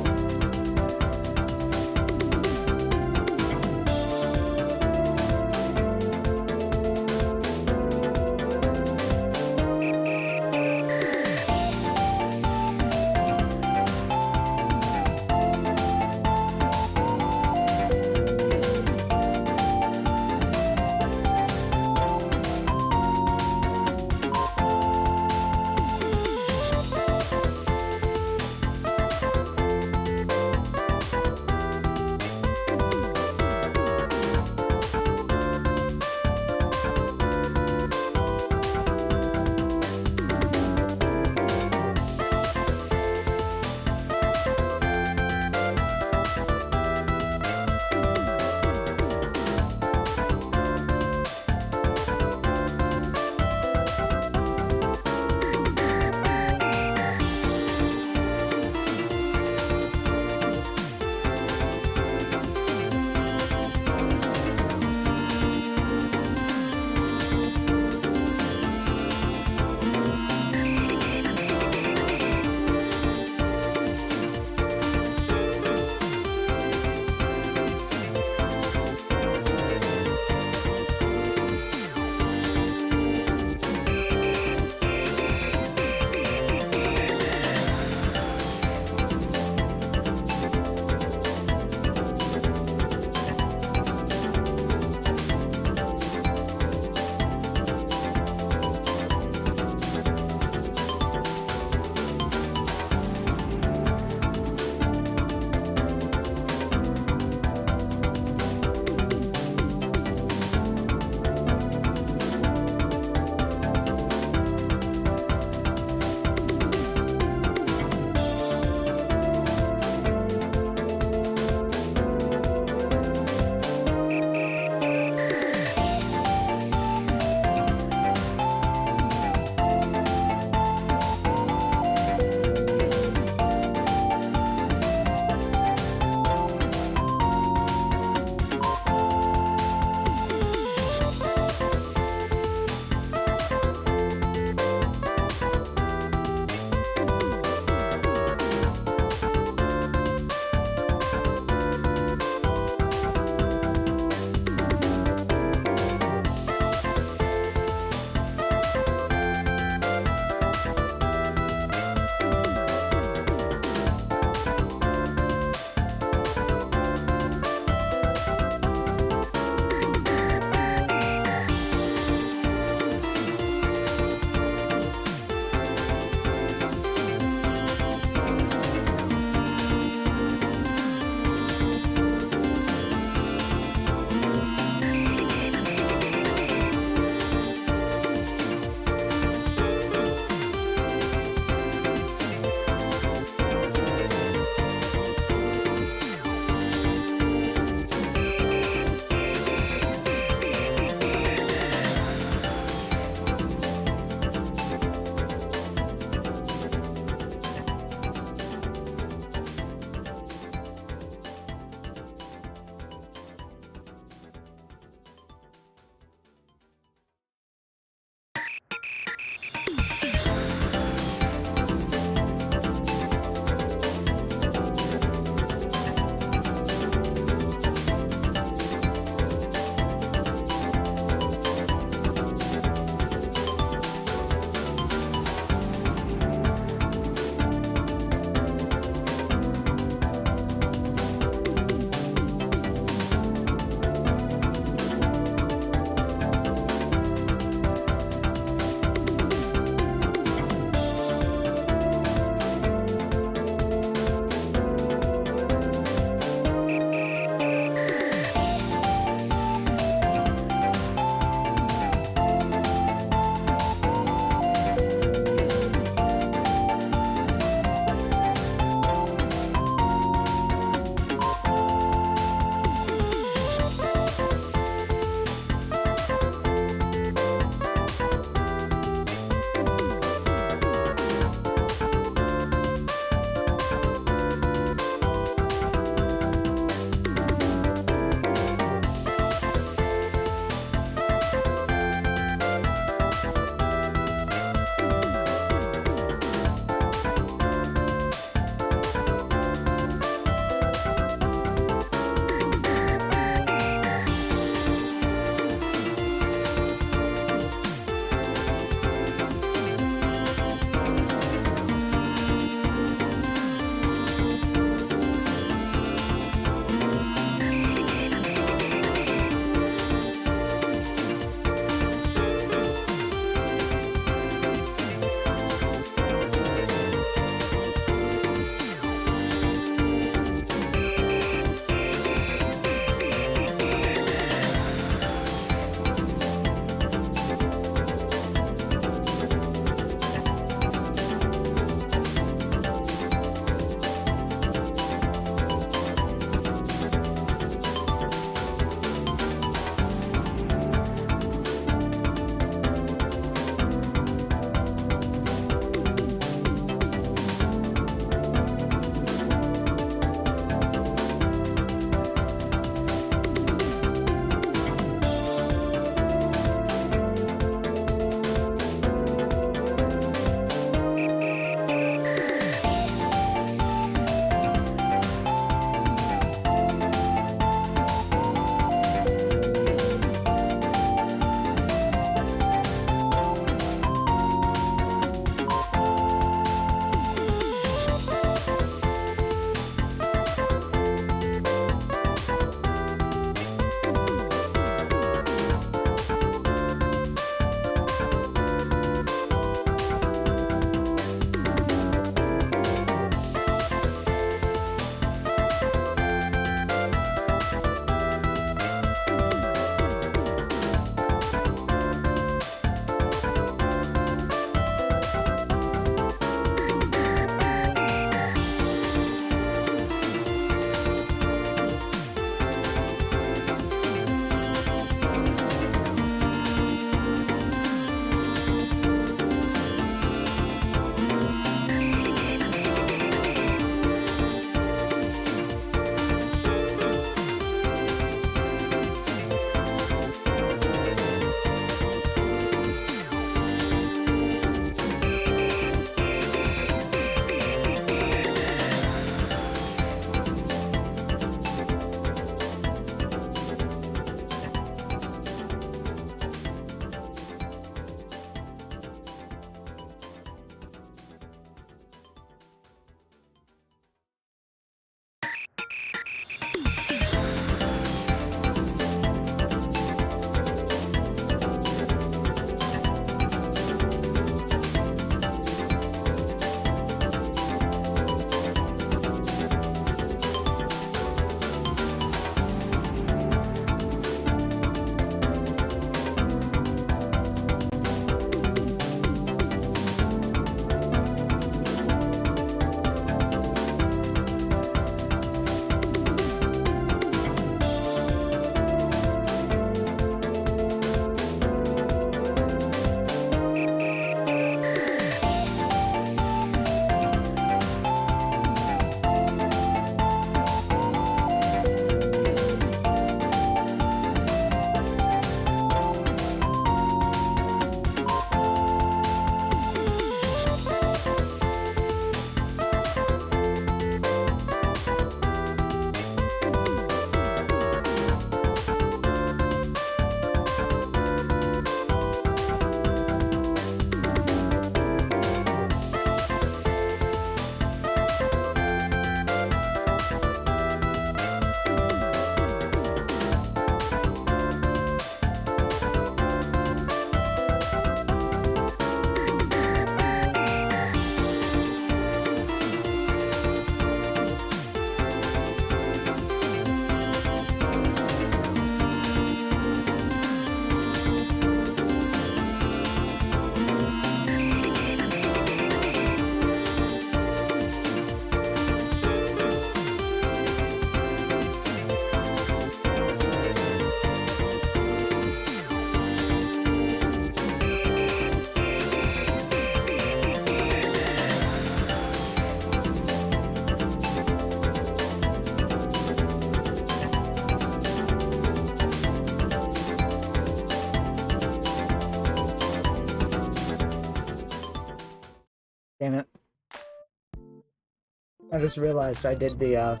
I just realized I did the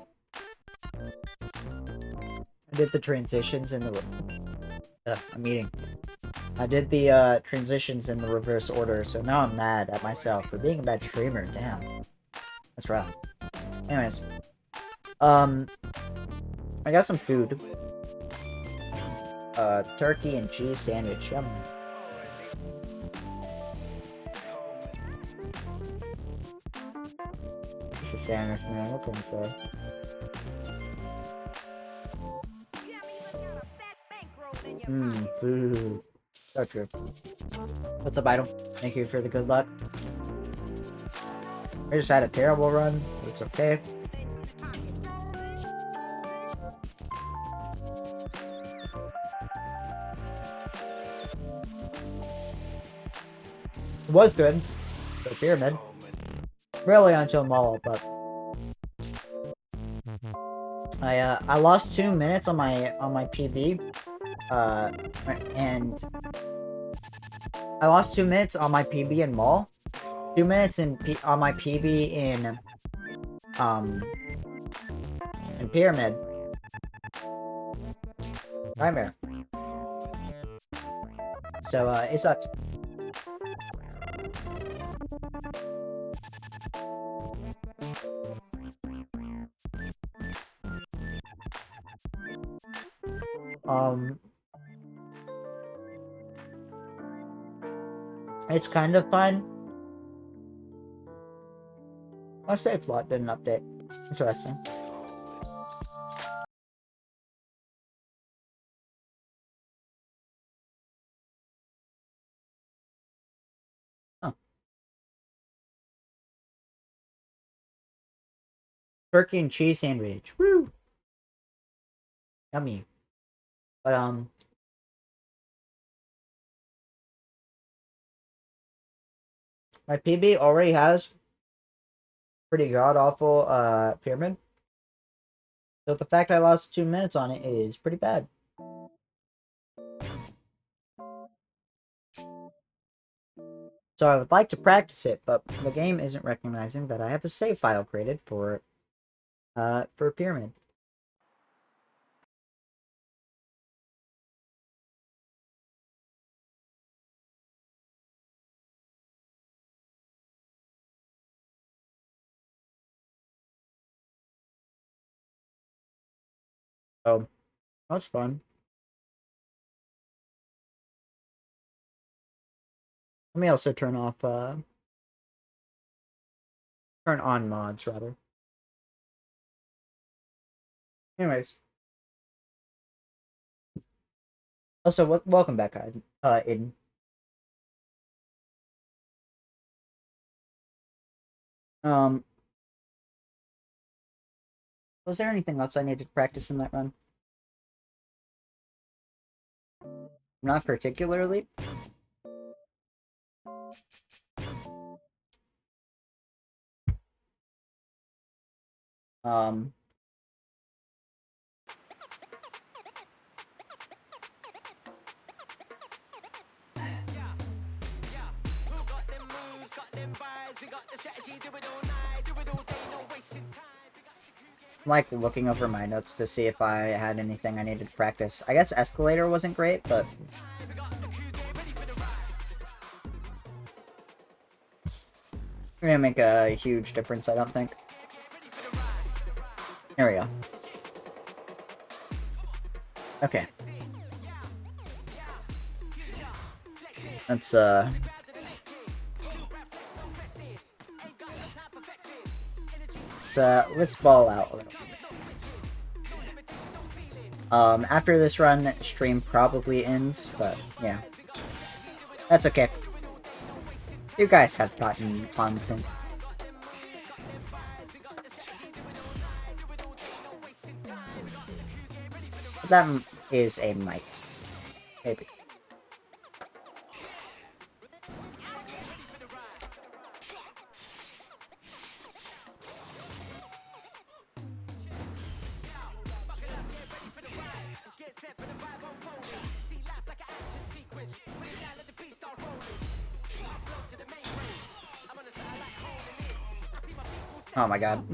transitions in the I'm eating. I did the transitions in the reverse order, so now I'm mad at myself for being a bad streamer. Damn. That's rough. Anyways. I got some food. Turkey and cheese sandwich. Yum. It's a sandwich, man. What can I say? Food. So true. What's up, Idol? Thank you for the good luck. I just had a terrible run. It's okay. It was good. The pyramid. Really until Mall, but I lost 2 minutes on my PB. And I lost 2 minutes on my PB in Mall. 2 minutes on my PB in Pyramid. Nightmare. So it sucked. It's kind of fun. My save slot didn't update. Interesting. Huh. Turkey and cheese sandwich. Woo! Yummy. But my PB already has pretty god-awful pyramid. So the fact I lost 2 minutes on it is pretty bad. So I would like to practice it, but the game isn't recognizing that I have a save file created for pyramid. So that's fun. Let me also turn on mods rather. Anyways. Also, welcome back, Aiden. Was there anything else I needed to practice in that run? Not particularly. I'm like looking over my notes to see if I had anything I needed to practice. I guess escalator wasn't great, but it didn't make a huge difference, I don't think. There we go. Okay. Let's let's ball out a little. After this run, stream probably ends, but yeah. That's okay. You guys have gotten content. That is a might. Maybe. Oh my god.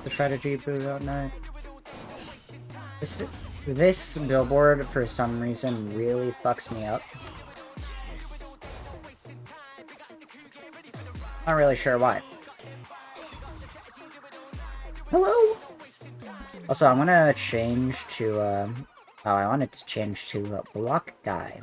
The strategy boot out night. This billboard, for some reason, really fucks me up. Not really sure why. Hello? Also, I'm gonna change to, oh, I wanted to change to block guy.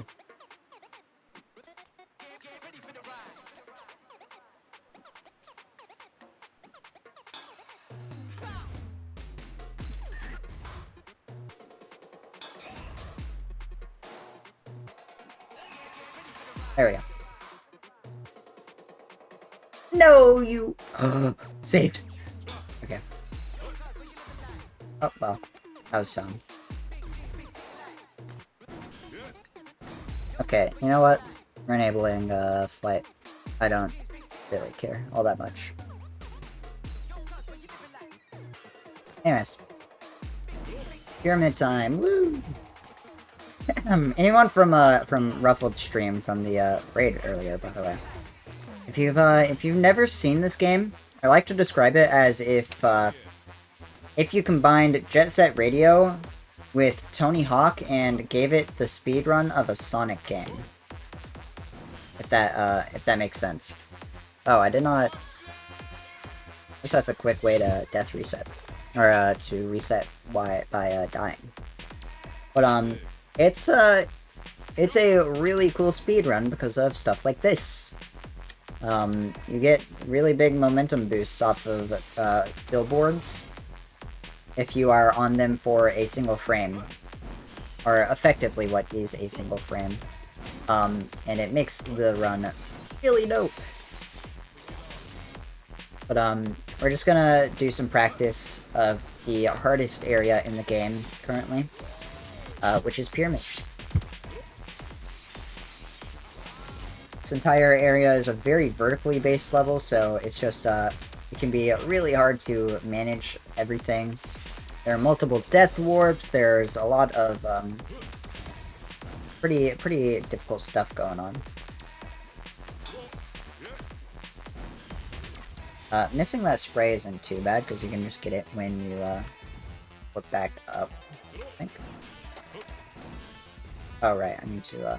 There we go. No, you... Saved. Okay. Oh, well. That was dumb. Okay, you know what? We're enabling flight. I don't really care all that much. Anyways. Pyramid time. Woo! Anyone from Ruffled stream from the raid earlier, by the way. If you've never seen this game, I like to describe it as if you combined Jet Set Radio with Tony Hawk and gave it the speedrun of a Sonic game. If that makes sense. Oh, I did not... I guess that's a quick way to death reset. Or to reset by dying. But it's a really cool speedrun because of stuff like this. You get really big momentum boosts off of billboards if you are on them for a single frame, or effectively what is a single frame, and it makes the run really dope. But we're just gonna do some practice of the hardest area in the game currently, which is Pyramid. This entire area is a very vertically based level, so it's just, it can be really hard to manage everything. There are multiple death warps, there's a lot of, pretty difficult stuff going on. Missing that spray isn't too bad, because you can just get it when you, look back up, I think. Oh, right, I need to,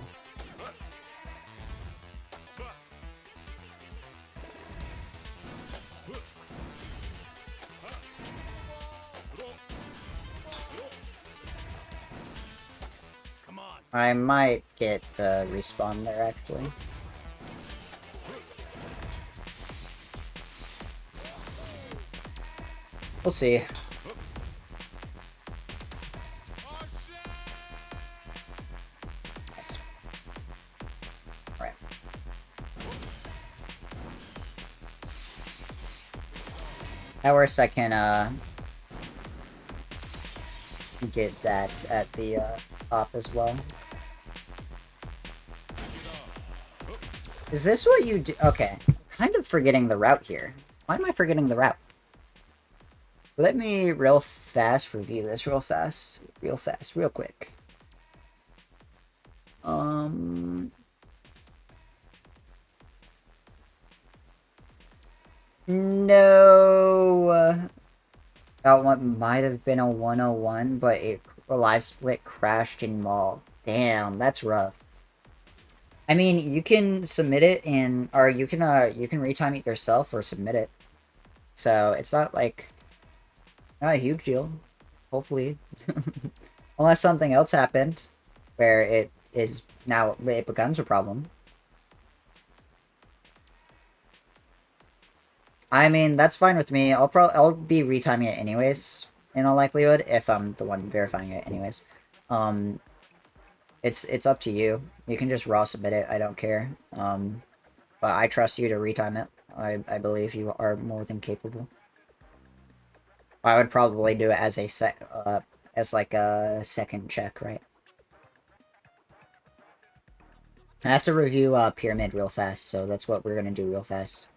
I might get the respawn there, actually. We'll see. Nice. Alright. At worst, I can, get that at the, top as well. Is this what you do? Okay. I'm kind of forgetting the route here. Why am I forgetting the route? Let me real fast review this real fast, real quick. No. That one might have been a 101, but a live split crashed in mall. Damn, that's rough. I mean, you can submit it or you can retime it yourself or submit it. So it's not like, not a huge deal, hopefully. Unless something else happened where it becomes a problem. I mean, that's fine with me. I'll be retiming it anyways, in all likelihood, if I'm the one verifying it anyways. It's up to you. You can just raw submit it, I don't care. But I trust you to retime it. I believe you are more than capable. I would probably do it as a like a second check, right? I have to review Pyramid real fast, so that's what we're gonna do real fast.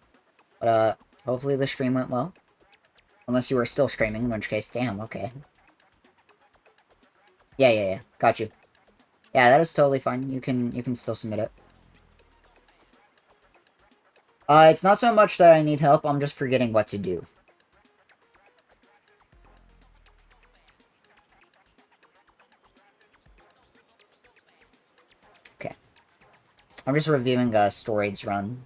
But hopefully the stream went well. Unless you were still streaming, in which case, damn, okay. Yeah. Got you. Yeah, that is totally fine. You can still submit it. It's not so much that I need help, I'm just forgetting what to do. Okay. I'm just reviewing Storage's run.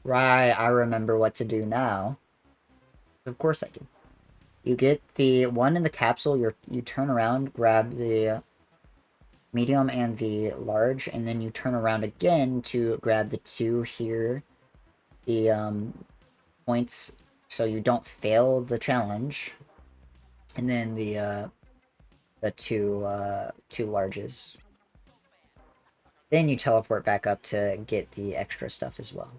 Right, I remember what to do now. Of course I do. You get the one in the capsule, you turn around, grab the medium and the large, and then you turn around again to grab the two here. The points so you don't fail the challenge. And then the two larges. Then you teleport back up to get the extra stuff as well.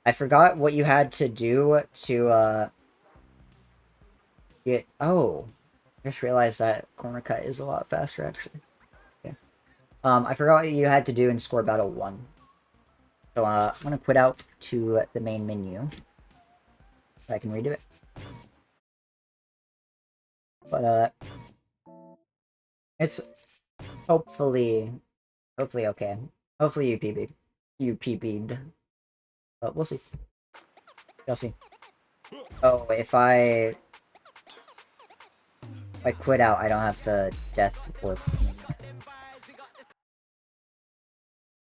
I forgot what you had to do to get. Oh, I just realized that corner cut is a lot faster actually. Yeah. I forgot what you had to do in score battle 1. So I'm gonna quit out to the main menu so I can redo it. But it's hopefully okay. Hopefully you PB'd. But we'll see. We'll see. Oh, if I quit out, I don't have the death warp.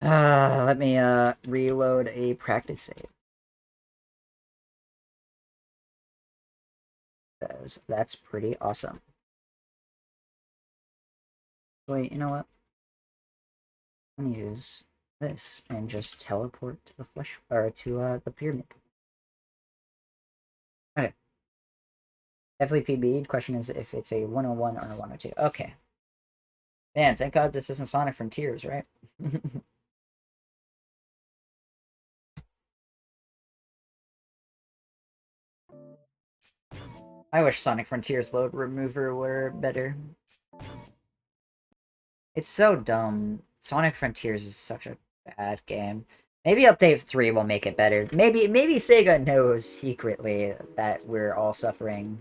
Let me reload a practice save. That's pretty awesome. Wait, you know what? I'm gonna use this and just teleport to the flesh or to the pyramid. Okay. Definitely PB'd. Question is if it's a 101 or a 102. Okay. Man, thank God this isn't Sonic Frontiers, right? I wish Sonic Frontiers load remover were better. It's so dumb. Sonic Frontiers is such a bad game. Maybe update 3 will make it better. Maybe Sega knows secretly that we're all suffering.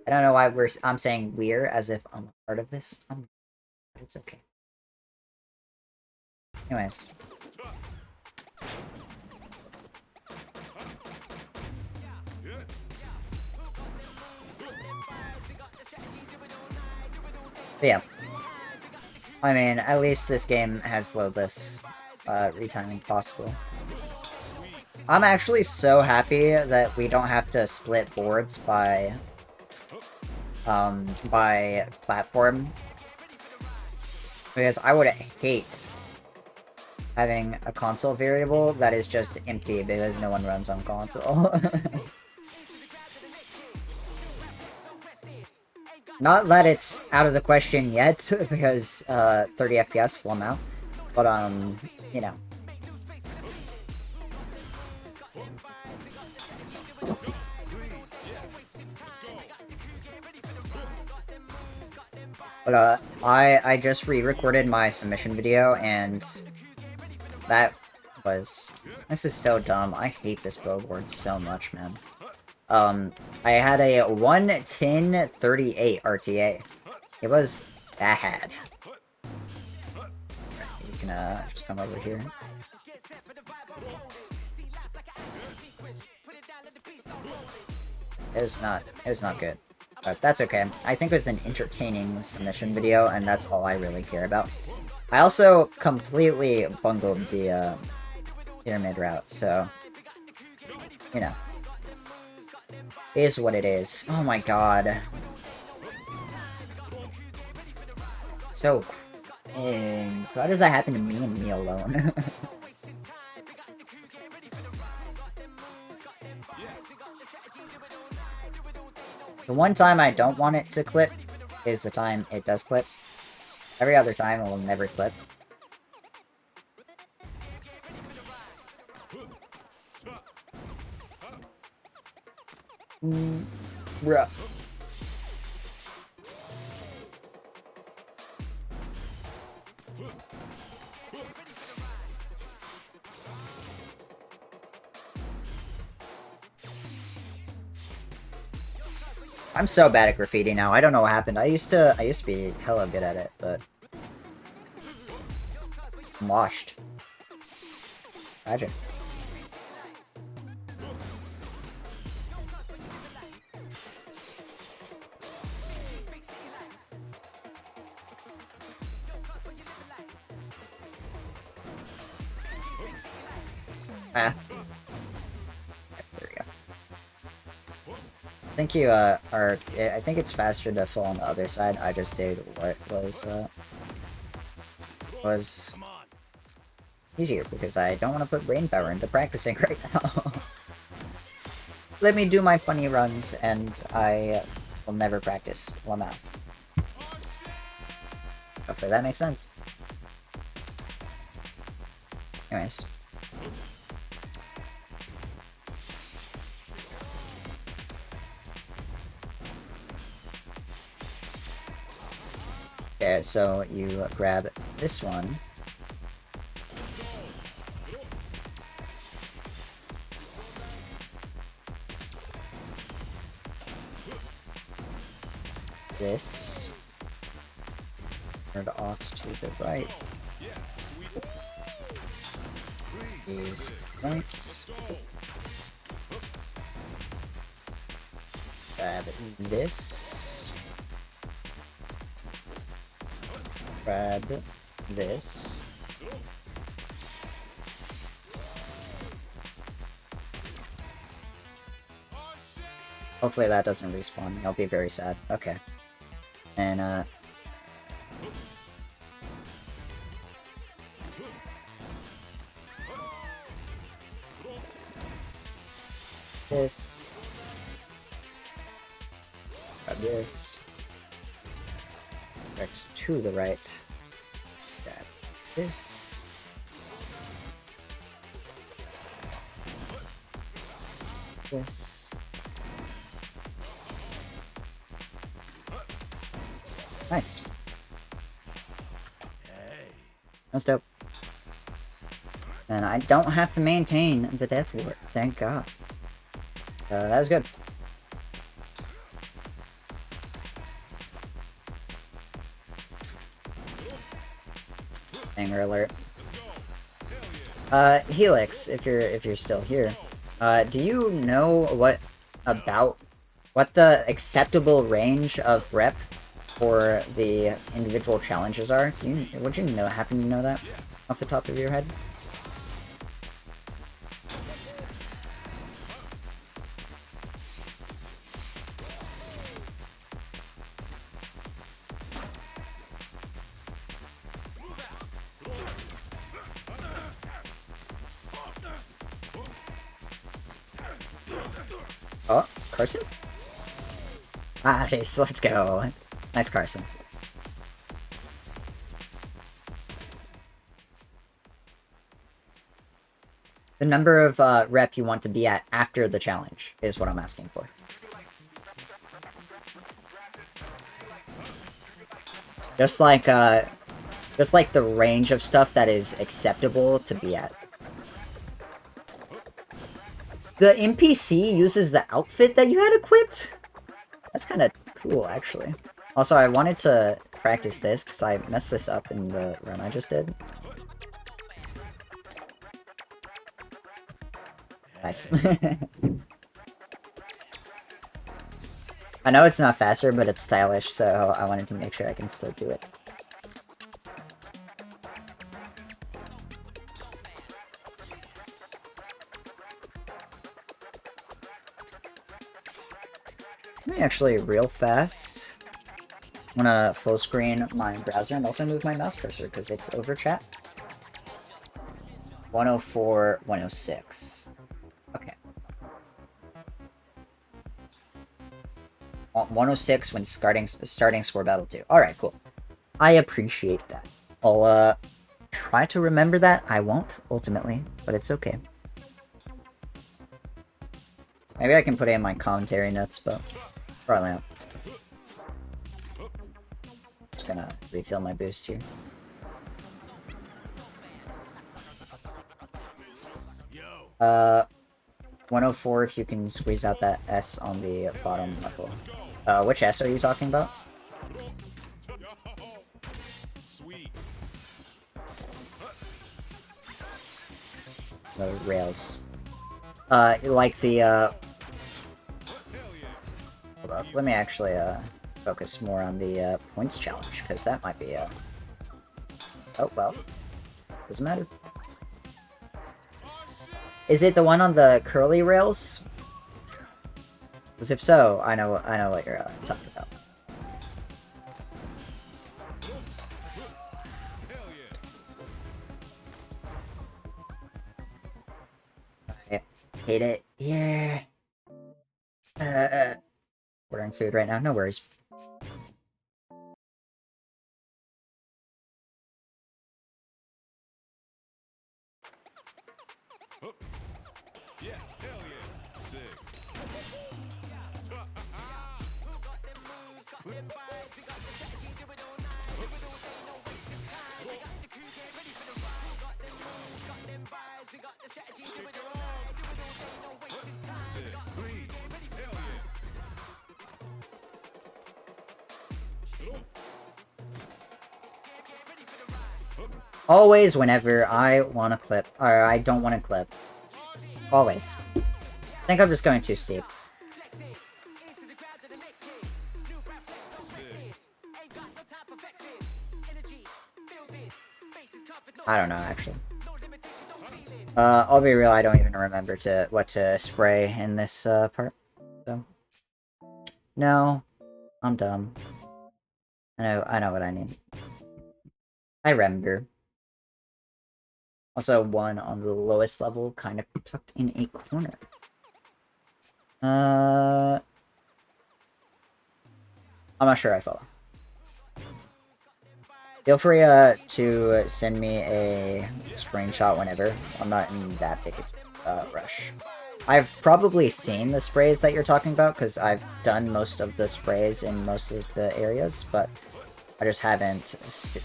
I don't know why I'm saying we're as if I'm a part of this. But it's okay. Anyways. But yeah. I mean, at least this game has loadless retiming possible. I'm actually so happy that we don't have to split boards by platform. Because I would hate having a console variable that is just empty because no one runs on console. Not that it's out of the question yet, because 30 FPS slow out, but you know. But I just re-recorded my submission video, and that was... This is so dumb. I hate this billboard so much, man. I had a 1:10:38 RTA. It was bad. You can just come over here. It was not good. But that's okay. I think it was an entertaining submission video, and that's all I really care about. I also completely bungled the pyramid route, so you know. It is what it is. Oh my god. So, why does that happen to me and me alone? The one time I don't want it to clip is the time it does clip. Every other time it will never clip. Bruh. I'm so bad at graffiti now. I don't know what happened. I used to be hella good at it, but I'm washed. Tragic. Ah. There we go. I think you, I think it's faster to fall on the other side. I just did what was easier because I don't want to put brain power into practicing right now. Let me do my funny runs and I will never practice while I'm out. Hopefully that makes sense. Anyways. Okay, so you grab this one. This. Turn it off to the right. These points. Grab this. Grab this. Hopefully that doesn't respawn. I'll be very sad. Okay. And, this. Grab this. X to the right. Grab this. This. Nice. That's dope. And I don't have to maintain the death ward. Thank God. That was good. Anger alert. Helix, if you're still here, do you know what the acceptable range of rep for the individual challenges are? Would you happen to know that off the top of your head? Oh, Carson? Nice, let's go. Nice, Carson. The number of rep you want to be at after the challenge is what I'm asking for. Just like the range of stuff that is acceptable to be at. The NPC uses the outfit that you had equipped? That's kind of cool, actually. Also, I wanted to practice this because I messed this up in the run I just did. Nice. I know it's not faster, but it's stylish, so I wanted to make sure I can still do it. Let me actually, real fast, I'm gonna full screen my browser and also move my mouse cursor because it's over chat. 104, 106. Okay. 106 when starting Score Battle 2. Alright, cool. I appreciate that. I'll try to remember that. I won't, ultimately, but it's okay. Maybe I can put it in my commentary notes, but probably not. Just gonna refill my boost here. 104 if you can squeeze out that S on the bottom level. Which S are you talking about? The rails. Like the, Hold up, let me actually, focus more on the, points challenge, because that might be, Oh, well. Doesn't matter. Is it the one on the curly rails? Because if so, I know what you're, talking about. Okay. Hate it. Yeah. Ordering food right now, no worries. Always whenever I want to clip, or I don't want to clip. Always. I think I'm just going too steep. I don't know, actually. I'll be real, I don't even remember what to spray in this, part. So. No. I'm dumb. I know what I need. I remember. Also, one on the lowest level, kind of tucked in a corner. I'm not sure I follow. Feel free to send me a screenshot whenever. I'm not in that big a rush. I've probably seen the sprays that you're talking about, because I've done most of the sprays in most of the areas, but I just haven't...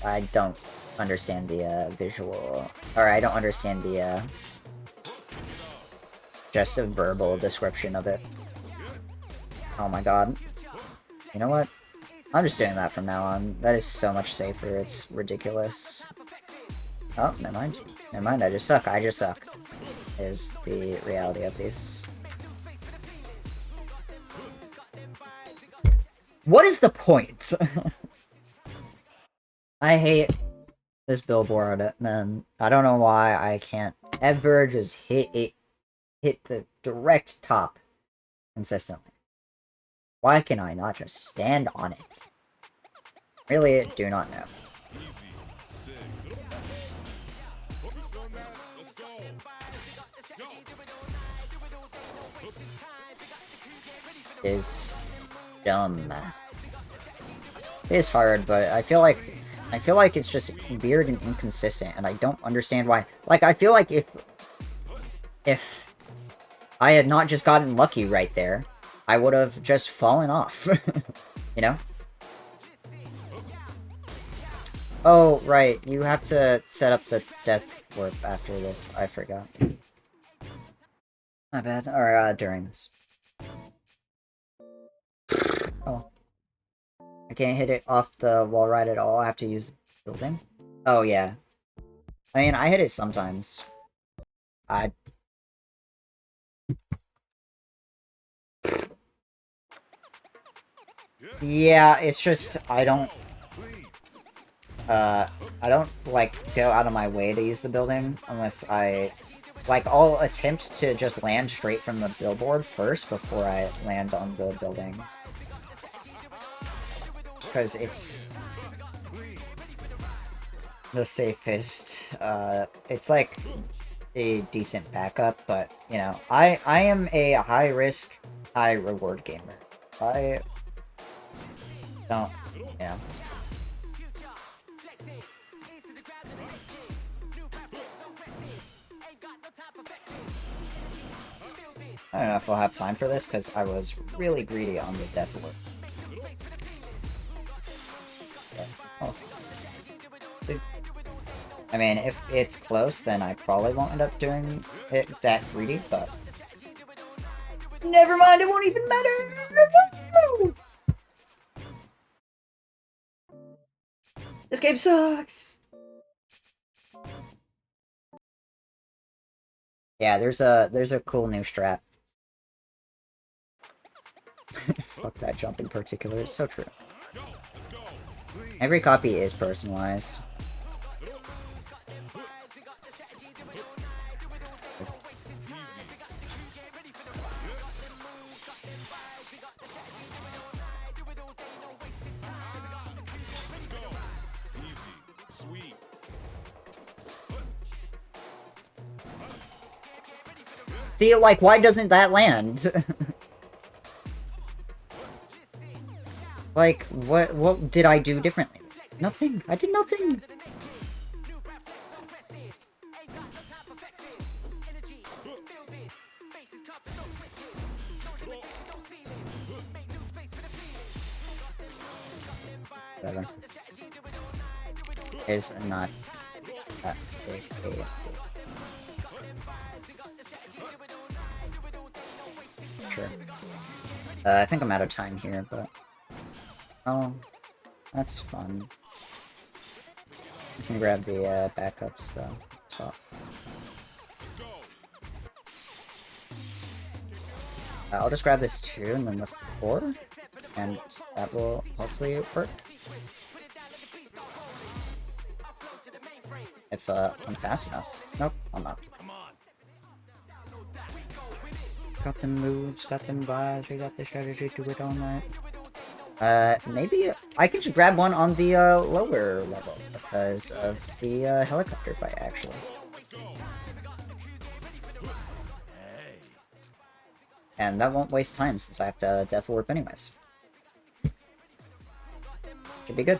I don't understand the visual... Or I don't understand the just a verbal description of it. Oh my god. You know what? I'm just doing that from now on. That is so much safer, it's ridiculous. Oh, never mind. Never mind, I just suck. I just suck. Is the reality of these. What is the point? I hate this billboard, man. I don't know why I can't ever just hit the direct top consistently. Why can I not just stand on it? Really do not know. Is dumb. It is hard, but I feel like it's just weird and inconsistent, and I don't understand why. Like, I feel like if I had not just gotten lucky right there, I would have just fallen off. You know? Oh, right. You have to set up the death warp after this. I forgot. My bad. Or, during this. Oh. I can't hit it off the wall ride at all. I have to use the building. Oh, yeah. I mean, I hit it sometimes. Yeah, it's just, I don't, like, go out of my way to use the building, unless I'll attempt to just land straight from the billboard first before I land on the building. Because it's the safest, it's like a decent backup, but, you know, I am a high-risk, high-reward gamer. I don't, you know. I don't know if I'll have time for this, because I was really greedy on the death warp. Oh. See? I mean, if it's close, then I probably won't end up doing it that greedy, but Never mind, it won't even matter! Woo! This game sucks! Yeah, there's a cool new strat. Fuck that jump in particular, it's so true. Every copy is personalized. See, like, why doesn't that land? Like, what did I do differently? Nothing. I did nothing. Whatever. Is not that big a deal. Sure. I think I'm out of time here, but... Oh, that's fun. You can grab the backups, though. So. I'll just grab this 2 and then the 4, and that will hopefully work. If I'm fast enough. Nope, I'm not. Got them moves, got them vibes, we got the strategy to it all night. Maybe I can just grab one on the lower level because of the helicopter fight, actually. And that won't waste time since I have to Death Warp anyways. Should be good.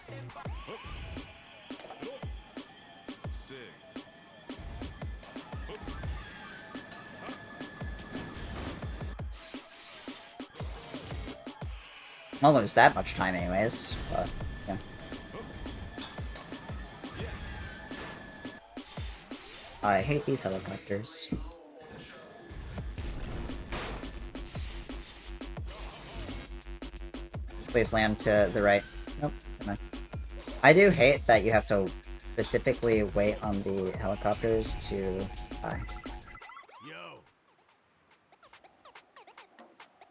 Won't lose that much time anyways, but yeah. I hate these helicopters. Please land to the right. Nope, come on. I do hate that you have to specifically wait on the helicopters to die.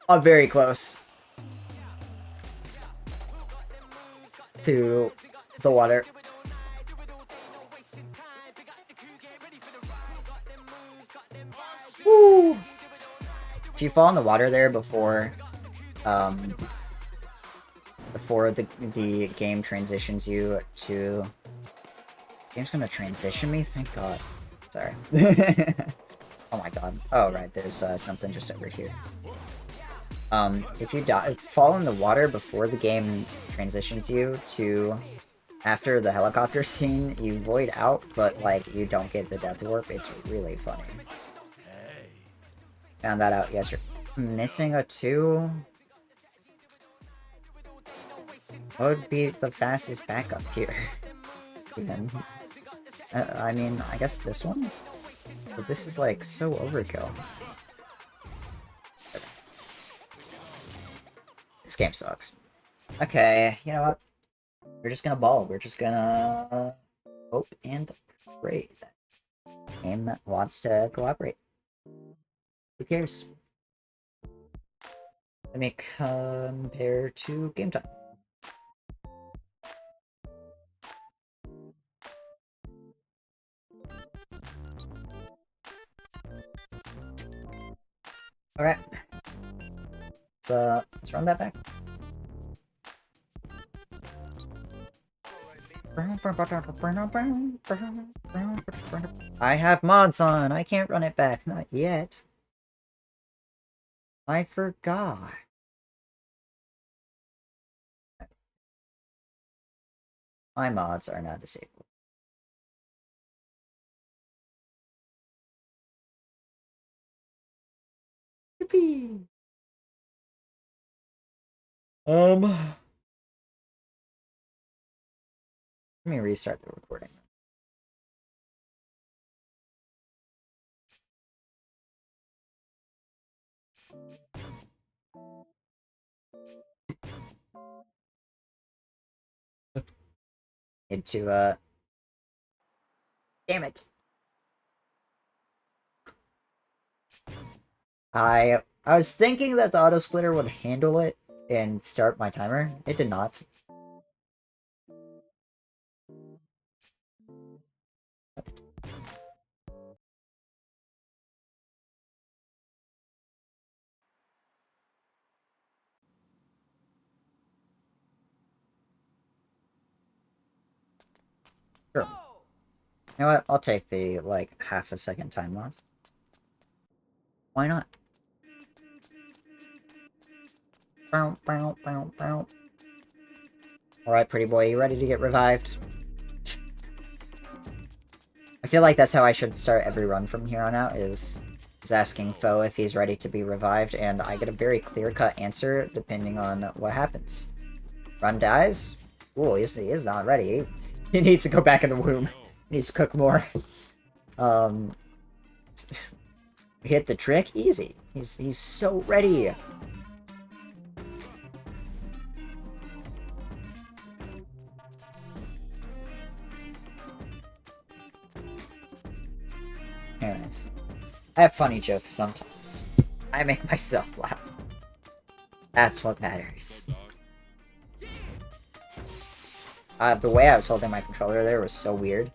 Oh, very close to the water. Woo! If you fall in the water there before the game transitions you to... Game's gonna transition me? Thank God. Sorry. Oh my God. Oh, right, there's something just over here. If you fall in the water before the game transitions you to after the helicopter scene, you void out, but, like, you don't get the Death Warp. It's really funny. Found that out yesterday. Missing a 2? What would be the fastest backup here? Even. I mean, I guess this one? But this is, like, so overkill. This game sucks. Okay, you know what? We're just gonna ball. We're just gonna hope and pray that the game wants to cooperate. Who cares? Let me compare to game time. Alright. Let's run that back. I have mods on. I can't run it back. Not yet. I forgot. My mods are not disabled. Yippee! Let me restart the recording. Need to, damn it. I was thinking that the auto splitter would handle it and start my timer. It did not. Sure. You know what? I'll take the, like, half a second time loss. Why not? Bow, bow, bow, bow. Alright, pretty boy, you ready to get revived? I feel like that's how I should start every run from here on out, is asking Foe if he's ready to be revived, and I get a very clear-cut answer depending on what happens. Run dies? Ooh, he's not ready. He needs to go back in the womb. He needs to cook more. Hit the trick? Easy. He's so ready. Anyways. I have funny jokes sometimes. I make myself laugh. That's what matters. The way I was holding my controller there was so weird.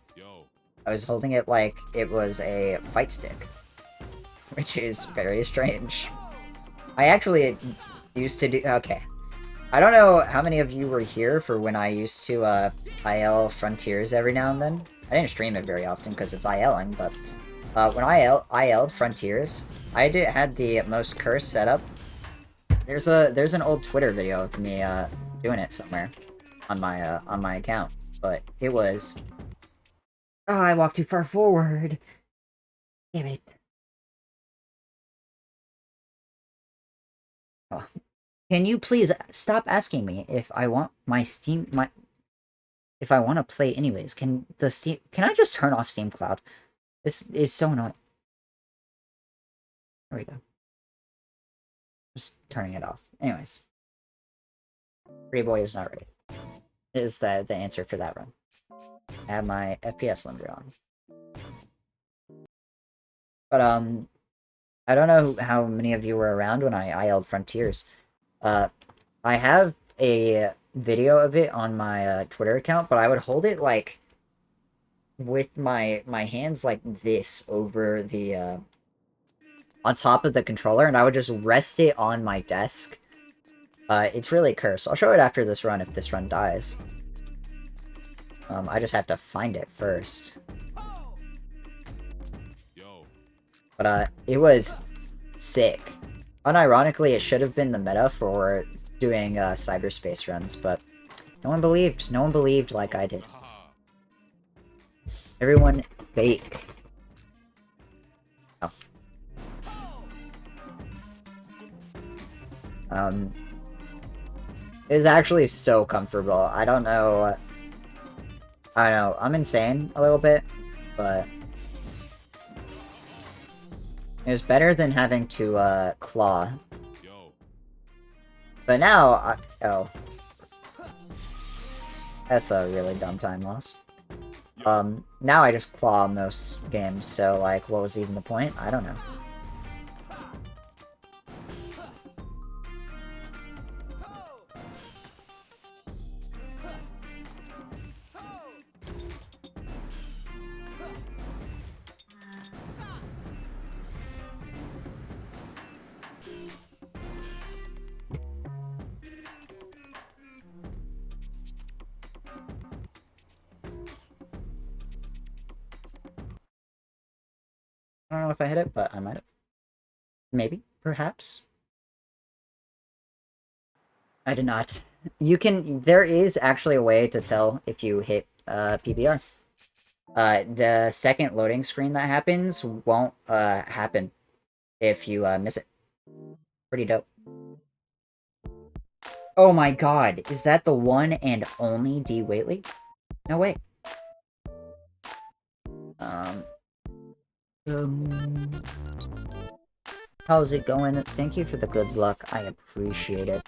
I was holding it like it was a fight stick. Which is very strange. I actually used to do... Okay. I don't know how many of you were here for when I used to IL Frontiers every now and then. I didn't stream it very often because it's ILing, but... when I IL'd Frontiers, I had the most cursed setup. There's an old Twitter video of me doing it somewhere on my account, but it was... Oh, I walked too far forward. Damn it. Oh. Can you please stop asking me if I want my Steam if I want to play anyways? Can I just turn off Steam Cloud? This is so annoying. There we go. Just turning it off. Anyways. Pretty boy is not ready. Is the answer for that run. I have my FPS limiter on. But I don't know how many of you were around when I IL'd Frontiers. I have a video of it on my Twitter account, but I would hold it like with my hands like this over the on top of the controller, and I would just rest it on my desk. It's really cursed. I'll show it after this run if this run dies. I just have to find it first. But it was sick. Unironically, it should have been the meta for doing cyberspace runs, but no one believed. No one believed like I did. Everyone fake. Oh. It was actually so comfortable. I don't know. I don't know. I'm insane a little bit, but it was better than having to claw. But now, oh, that's a really dumb time loss. Now I just claw most games, so like, what was even the point? I don't know. I don't know if I hit it, but I might have. Maybe. Perhaps. I did not. You can... There is actually a way to tell if you hit PBR. The second loading screen that happens won't happen if you miss it. Pretty dope. Oh my god, is that the one and only D. Waitley? No way. How's it going? Thank you for the good luck. I appreciate it.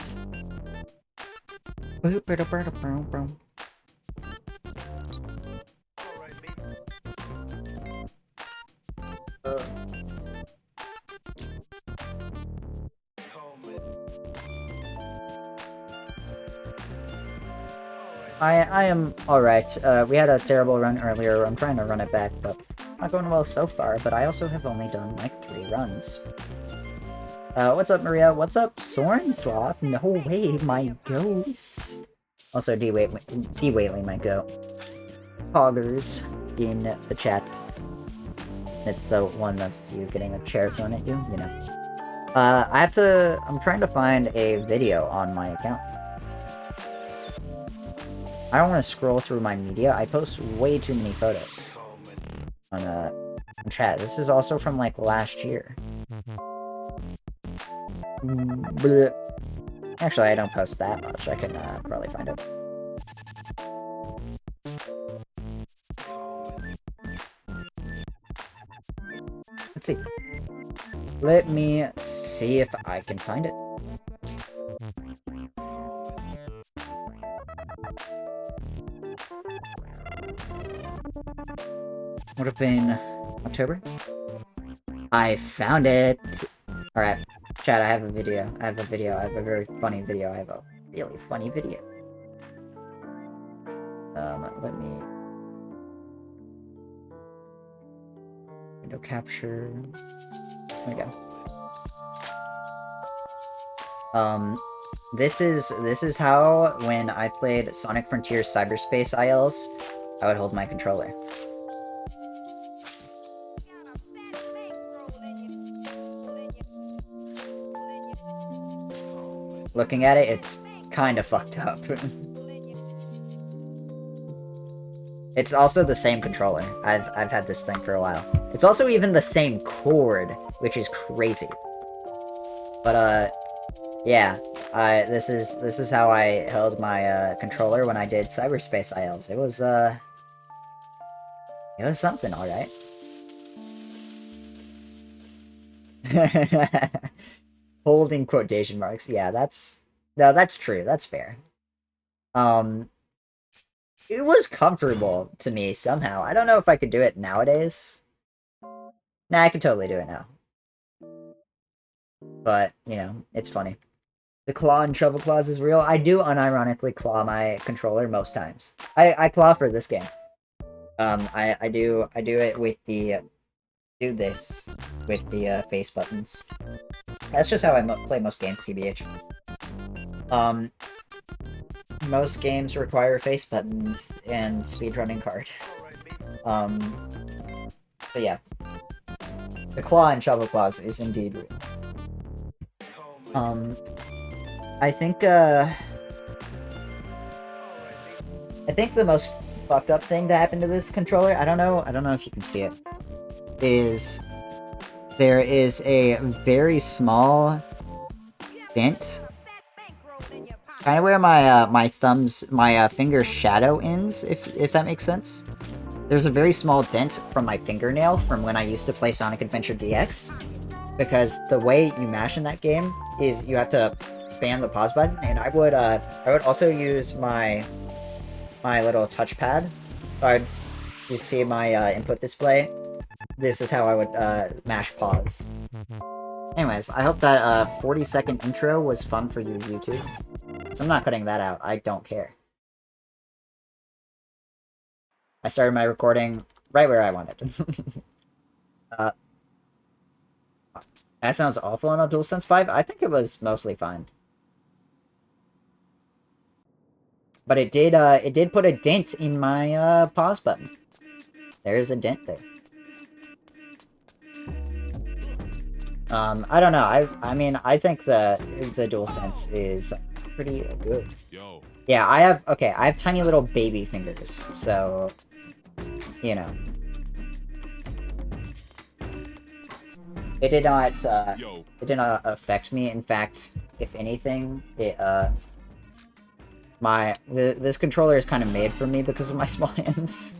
I am alright. We had a terrible run earlier. I'm trying to run it back, but not going well so far. But I also have only done like 3 runs. What's up, Maria? What's up, Soren Sloth? No way, my goat. Also, D-Waitley, my goat. Poggers in the chat. It's the one of you getting a chair thrown at you, you know. I'm trying to find a video on my account. I don't want to scroll through my media. I post way too many photos on chat. This is also from, like, last year. Blech. Actually, I don't post that much. I can probably find it. Let's see. Let me see if I can find it. Would have been October. I found it! Alright, chat, I have a video. I have a very funny video. I have a really funny video. Let me... Window capture... There we go. This is how, when I played Sonic Frontiers Cyberspace ILs, I would hold my controller. Looking at it, it's kind of fucked up. It's also the same controller. I've had this thing for a while. It's also even the same cord, which is crazy. But yeah, this is how I held my controller when I did Cyberspace ILs. It was something, all right. Holding quotation marks. Yeah, that's true. That's fair. It was comfortable to me somehow. I don't know if I could do it nowadays. Nah, I could totally do it now. But, you know, it's funny. The claw and shovel claws is real. I do unironically claw my controller most times. I claw for this game. I do it with the do this with the face buttons. That's just how I play most games, TBH. Most games require face buttons and speedrunning card. But yeah. The claw and shovel claws is indeed real. I think the most fucked up thing to happen to this controller, I don't know if you can see it, is there is a very small dent kind of where my my finger shadow ends, if that makes sense. There's a very small dent from my fingernail from when I used to play Sonic Adventure DX, because the way you mash in that game is you have to spam the pause button, and I would also use my little touchpad. You see my input display. This is how I would mash pause. Anyways, I hope that 40-second intro was fun for you, YouTube. So I'm not cutting that out. I don't care. I started my recording right where I wanted. That sounds awful on a DualSense 5. I think it was mostly fine. But it did put a dent in my pause button. There's a dent there. I don't know. I mean, I think the DualSense is pretty good. Yeah, I have tiny little baby fingers, so you know. It did not affect me. In fact, if anything, this controller is kind of made for me because of my small hands.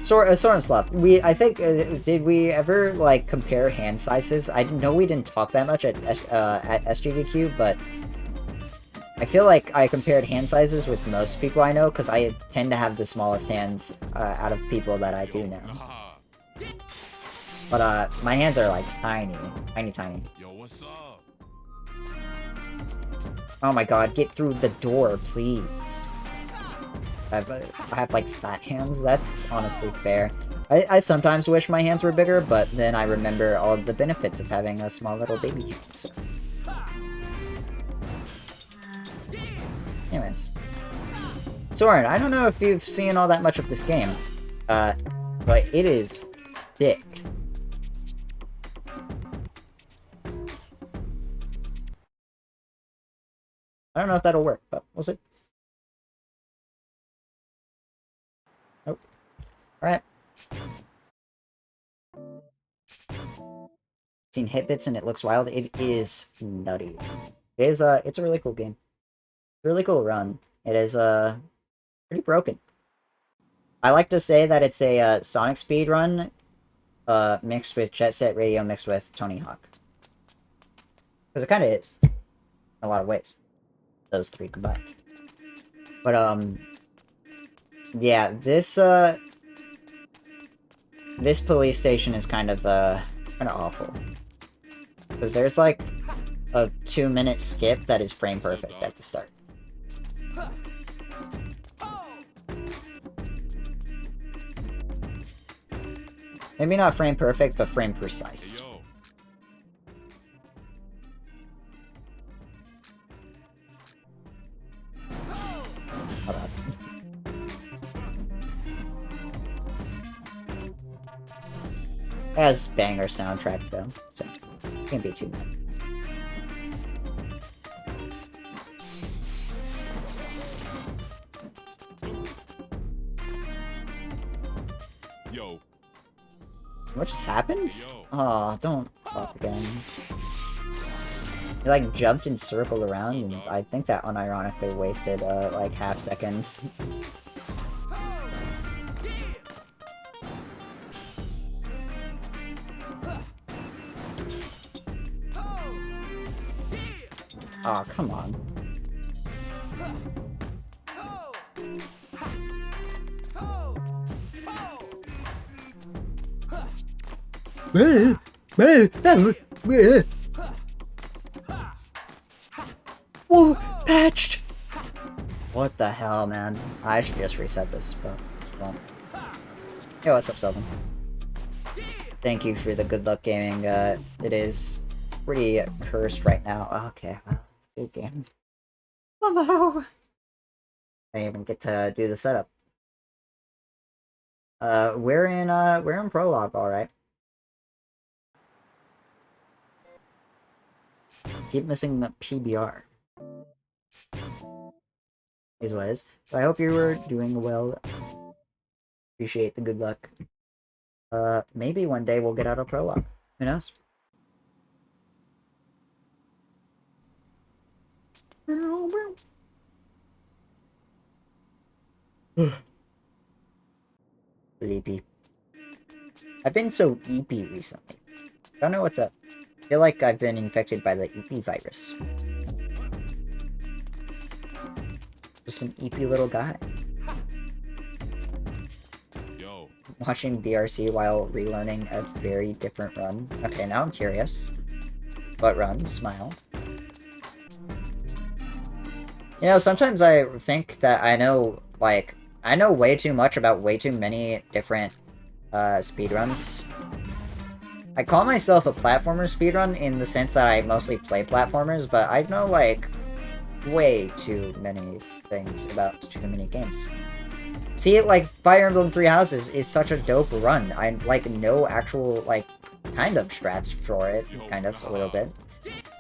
Soren Sloth, I think, did we ever, like, compare hand sizes? I know we didn't talk that much at SGDQ, but I feel like I compared hand sizes with most people I know, because I tend to have the smallest hands out of people that I do know. But, my hands are, like, tiny. Tiny. Yo, what's up? Oh my god, get through the door, please. I have like fat hands. That's honestly fair. I sometimes wish my hands were bigger, but then I remember all of the benefits of having a small little baby hand. So, anyways, Soren, I don't know if you've seen all that much of this game, but it is thick. I don't know if that'll work, but we'll see. Nope. Alright. Seen hit bits and it looks wild. It is nutty. It is it's a really cool game. Really cool run. It is pretty broken. I like to say that it's a Sonic speed run mixed with Jet Set Radio mixed with Tony Hawk. Because it kind of is. In a lot of ways. Those three combined. But yeah, this police station is kind of awful. Because there's like a 2-minute skip that is frame perfect at the start. Maybe not frame perfect, but frame precise. Hold on. It has banger soundtrack though, so it can't be too bad. Yo. What just happened? Oh, don't fuck again. He like jumped and circled around, and I think that unironically wasted like half second. Oh, come on. Whoa, patched! What the hell, man? I should just reset this, but well. Hey, what's up, Selvin? Thank you for the good luck gaming. It is pretty cursed right now. Okay, well, good game. Hello! I didn't even get to do the setup. We're in prologue, alright. Keep missing the PBR. Is what is. So I hope you were doing well. Appreciate the good luck. Maybe one day we'll get out of prologue. Who knows? Sleepy. I've been so eepy recently. I don't know what's up. I feel like I've been infected by the eepy virus. Just an eepy little guy. Yo. Watching BRC while relearning a very different run. Okay, now I'm curious. What run? Smile. You know, sometimes I think that I know way too much about way too many different speedruns. I call myself a platformer speedrun in the sense that I mostly play platformers, but I know, like, way too many things about too many games. See, like, Fire Emblem Three Houses is such a dope run. I, like, know actual, like, kind of strats for it, kind of, a little bit.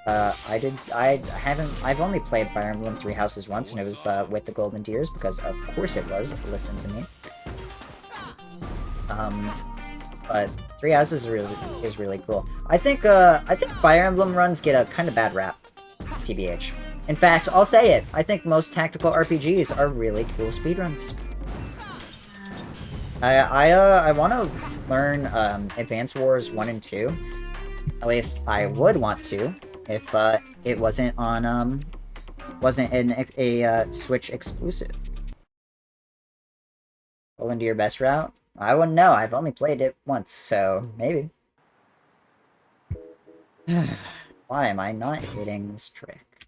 I've only played Fire Emblem Three Houses once, and it was, with the Golden Deers, because of course it was, listen to me. But Three Houses is really cool. I think Fire Emblem runs get a kind of bad rap, TBH. In fact, I'll say it, I think most tactical RPGs are really cool speedruns. I want to learn, Advance Wars 1 and 2. At least I would want to, if, it wasn't on, wasn't a Switch exclusive. Pull into your best route? I wouldn't know, I've only played it once, so maybe. Why am I not hitting this trick?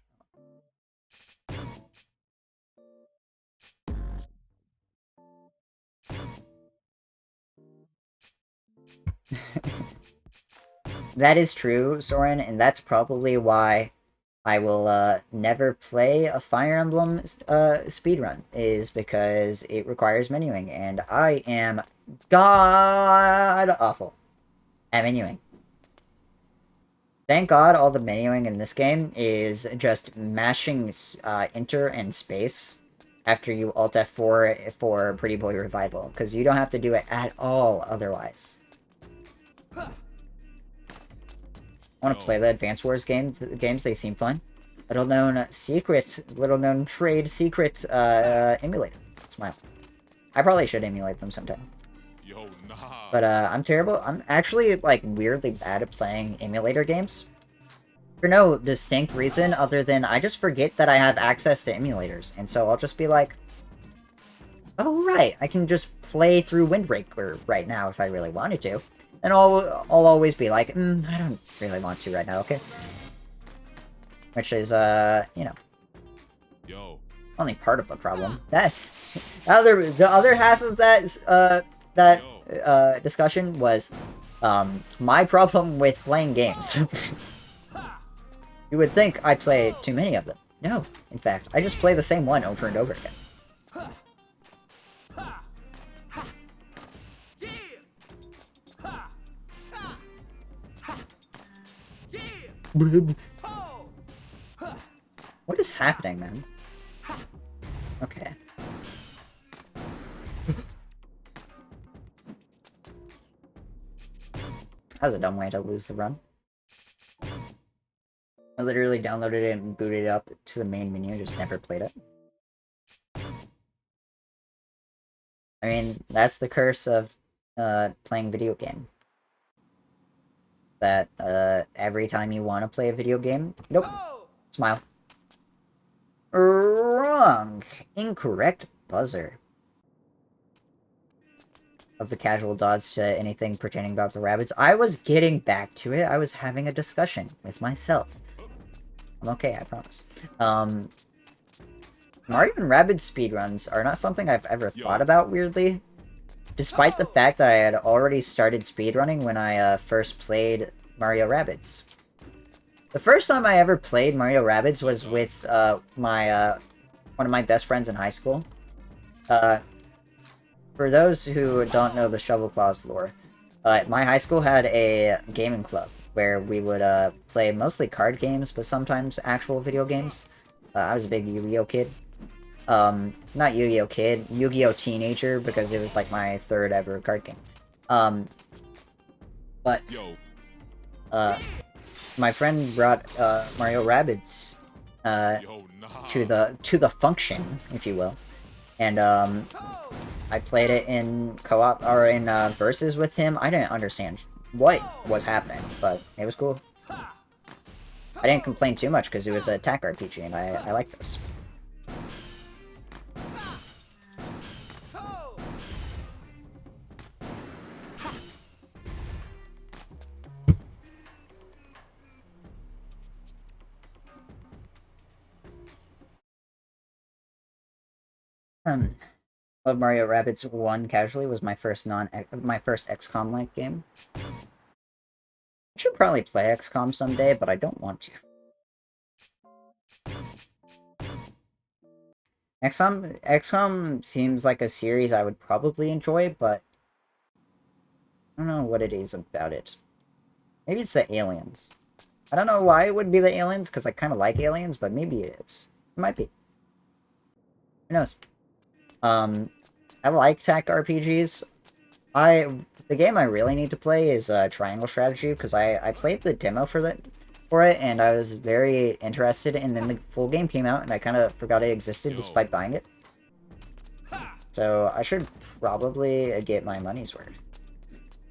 That is true, Soren, and that's probably why I will never play a Fire Emblem speedrun, is because it requires menuing, and I am god awful at menuing. Thank God all the menuing in this game is just mashing enter and space after you Alt F4 for Pretty Boy Revival, because you don't have to do it at all otherwise. I want to play the Advance Wars games, they seem fun. Little known trade secret emulator. Smile. I probably should emulate them sometime. Yo, nah. But I'm terrible. I'm actually like weirdly bad at playing emulator games. For no distinct reason other than I just forget that I have access to emulators, and so I'll just be like, oh right, I can just play through Wind Waker right now if I really wanted to. And I'll always be like, I don't really want to right now, okay? Which is, you know, Yo. only part of the problem. The other half of that discussion was my problem with playing games. You would think I play too many of them. No, in fact, I just play the same one over and over again. What is happening, man? Okay. That was a dumb way to lose the run. I literally downloaded it and booted it up to the main menu, just never played it. I mean, that's the curse of playing video game. That every time you want to play a video game, nope, smile. Wrong! Incorrect buzzer. Of the casual dodge to anything pertaining about the rabbits. I was getting back to it. I was having a discussion with myself. I'm okay, I promise. Mario and Rabbids speedruns are not something I've ever thought about, weirdly. Despite the fact that I had already started speedrunning when I first played Mario Rabbids. The first time I ever played Mario Rabbids was with one of my best friends in high school. For those who don't know the Shovel Claws lore, my high school had a gaming club where we would play mostly card games, but sometimes actual video games. I was a big Yu-Gi-Oh kid. Not Yu-Gi-Oh kid, Yu-Gi-Oh teenager, because it was like my third ever card game. But my friend brought Mario Rabbids to the function, if you will, and I played it in co-op or in versus with him. I didn't understand what was happening, but it was cool. I didn't complain too much because it was an attack RPG, and I like those. Love Mario Rabbids 1 casually was my first XCOM-like game. I should probably play XCOM someday, but I don't want to. XCOM seems like a series I would probably enjoy, but I don't know what it is about it. Maybe it's the aliens. I don't know why it would be the aliens, because I kind of like aliens, but maybe it is. It might be. Who knows? I like tech RPGs. The game I really need to play is Triangle Strategy, because I played the demo for it, and I was very interested, and then the full game came out, and I kind of forgot it existed despite buying it. So I should probably get my money's worth.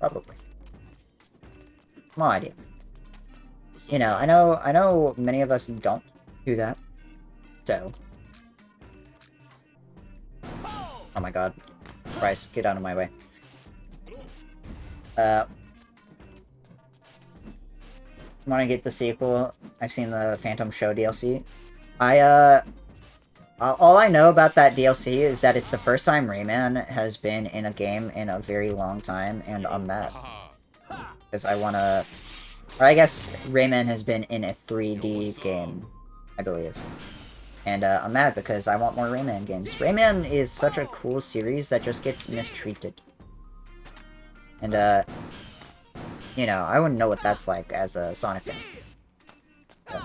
Probably. Small idea. You know, I know many of us don't do that. So. Oh my god. Bryce, get out of my way. Want to get the sequel? I've seen the Phantom Show DLC. All I know about that DLC is that it's the first time Rayman has been in a game in a very long time, and I'm mad. Because I want to... Or I guess Rayman has been in a 3D game, I believe. And I'm mad because I want more Rayman games. Rayman is such a cool series that just gets mistreated. And, you know, I wouldn't know what that's like as a Sonic fan. But,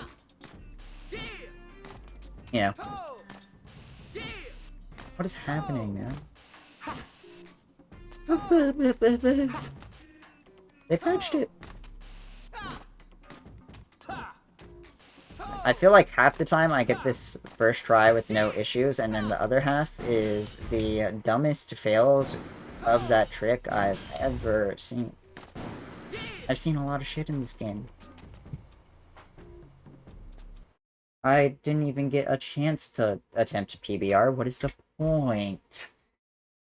you know. What is happening, man? They patched it. I feel like half the time I get this first try with no issues, and then the other half is the dumbest fails of that trick I've ever seen. I've seen a lot of shit in this game. I didn't even get a chance to attempt PBR. What is the point?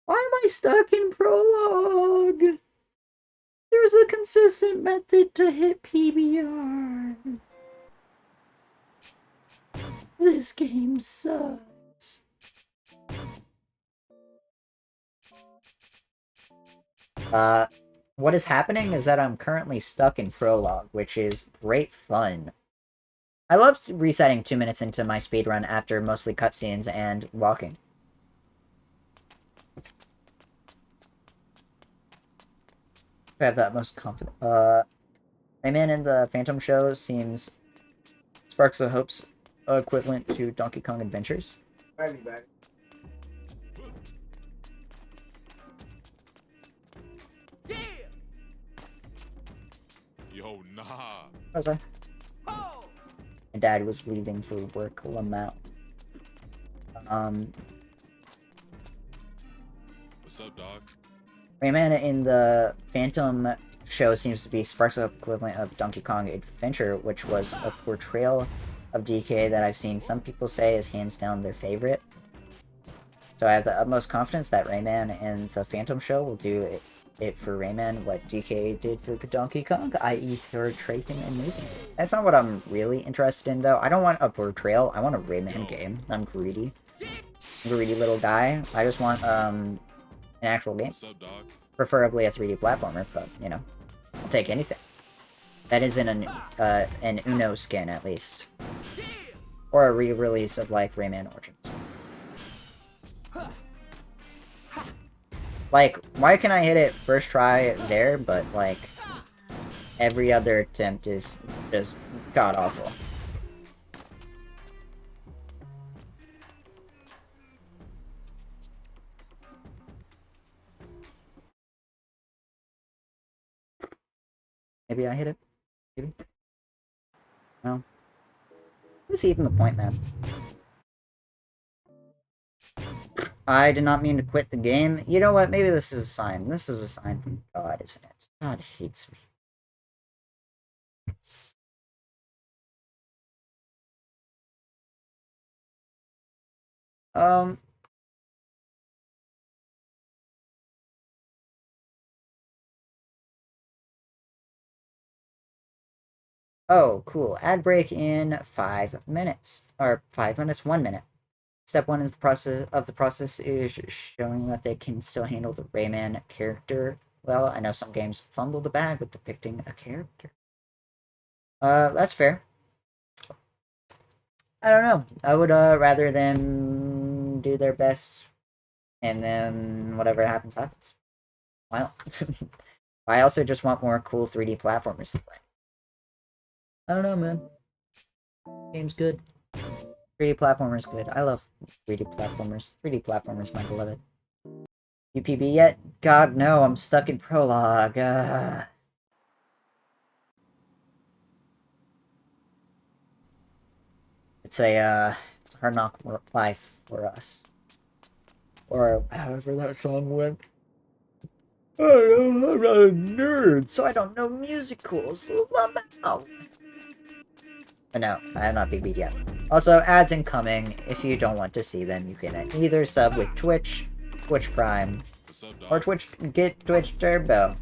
Why am I stuck in Prologue? There's a consistent method to hit PBR. This game sucks. What is happening is that I'm currently stuck in Prologue, which is great fun. I loved resetting 2 minutes into my speedrun after mostly cutscenes and walking. I have that most confident. Rayman in the Phantom Show seems Sparks of Hope's equivalent to Donkey Kong Adventures. I'll be back. Yo, nah. Was I? My dad was leaving for work, Lamau. What's up, dog? Rayman in the Phantom Show seems to be Sparks of Hope equivalent of Donkey Kong Adventure, which was a portrayal of DK that I've seen some people say is hands down their favorite. So I have the utmost confidence that Rayman and the Phantom Show will do it for Rayman what DK did for Donkey Kong, i.e. portray him amazingly. That's not what I'm really interested in, though. I don't want a portrayal. I want a Rayman game. I'm greedy. Greedy little guy. I just want an actual game. What's up, dog? Preferably a 3D platformer, but, you know, I'll take anything. That isn't an Uno skin, at least. Or a re-release of, like, Rayman Origins. Like, why can I hit it first try there, but, like, every other attempt is just god-awful. Maybe I hit it? Maybe? No. What's even the point, man? I did not mean to quit the game. You know what? Maybe this is a sign. This is a sign from God, isn't it? God hates me. Oh, cool. Ad break in 5 minutes. Or 5 minutes, 1 minute. Step 1 is the process is showing that they can still handle the Rayman character well. I know some games fumble the bag with depicting a character. That's fair. I don't know. I would rather them do their best and then whatever happens, happens. Well, I also just want more cool 3D platformers to play. I don't know, man. Game's good. 3D platformers good. I love 3D platformers. 3D platformers, my beloved. UPB yet? God, no. I'm stuck in Prologue. It's a hard knock life for us. Or however that song went. I don't know, I'm not a nerd, so I don't know musicals. But no, I have not BB'd yet. Also, ads incoming. If you don't want to see them, you can either sub with Twitch, Twitch Prime, What's up, dog? or get Twitch Turbo.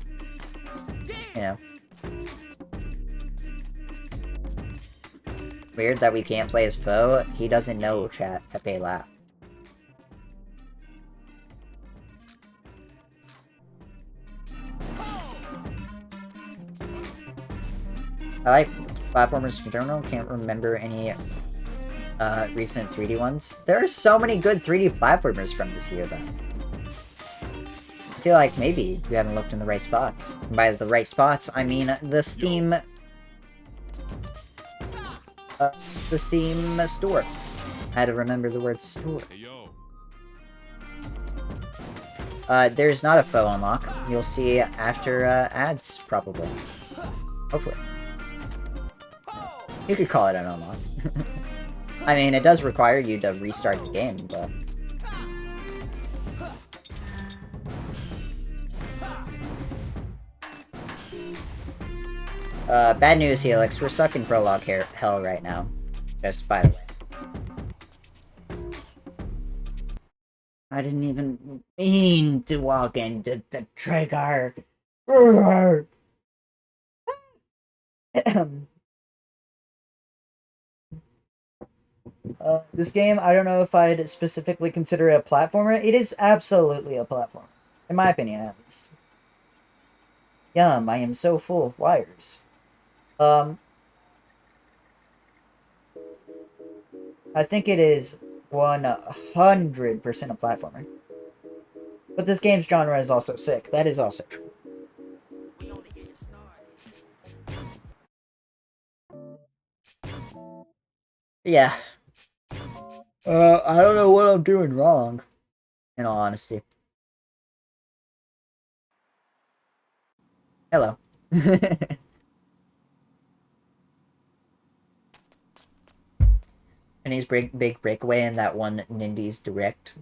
You know. Weird that we can't play as foe. He doesn't know chat. Pepe laugh. I like platformers in general. Can't remember any recent 3D ones. There are so many good 3D platformers from this year, though. I feel like maybe you haven't looked in the right spots. And by the right spots, I mean the Steam... the Steam store. I had to remember the word store. Hey, yo. There's not a faux unlock. You'll see after ads, probably. Hopefully. You could call it an unlock. I mean, it does require you to restart the game, but... bad news, Helix. We're stuck in prologue hell right now. Just by the way. I didn't even mean to walk into the trigger. This game, I don't know if I'd specifically consider it a platformer. It is absolutely a platformer. In my opinion, at least. Yum, I am so full of wires. I think it is 100% a platformer. But this game's genre is also sick. That is also true. Yeah. I don't know what I'm doing wrong, in all honesty. Hello. Penny's Big Breakaway and that one Nindies Direct.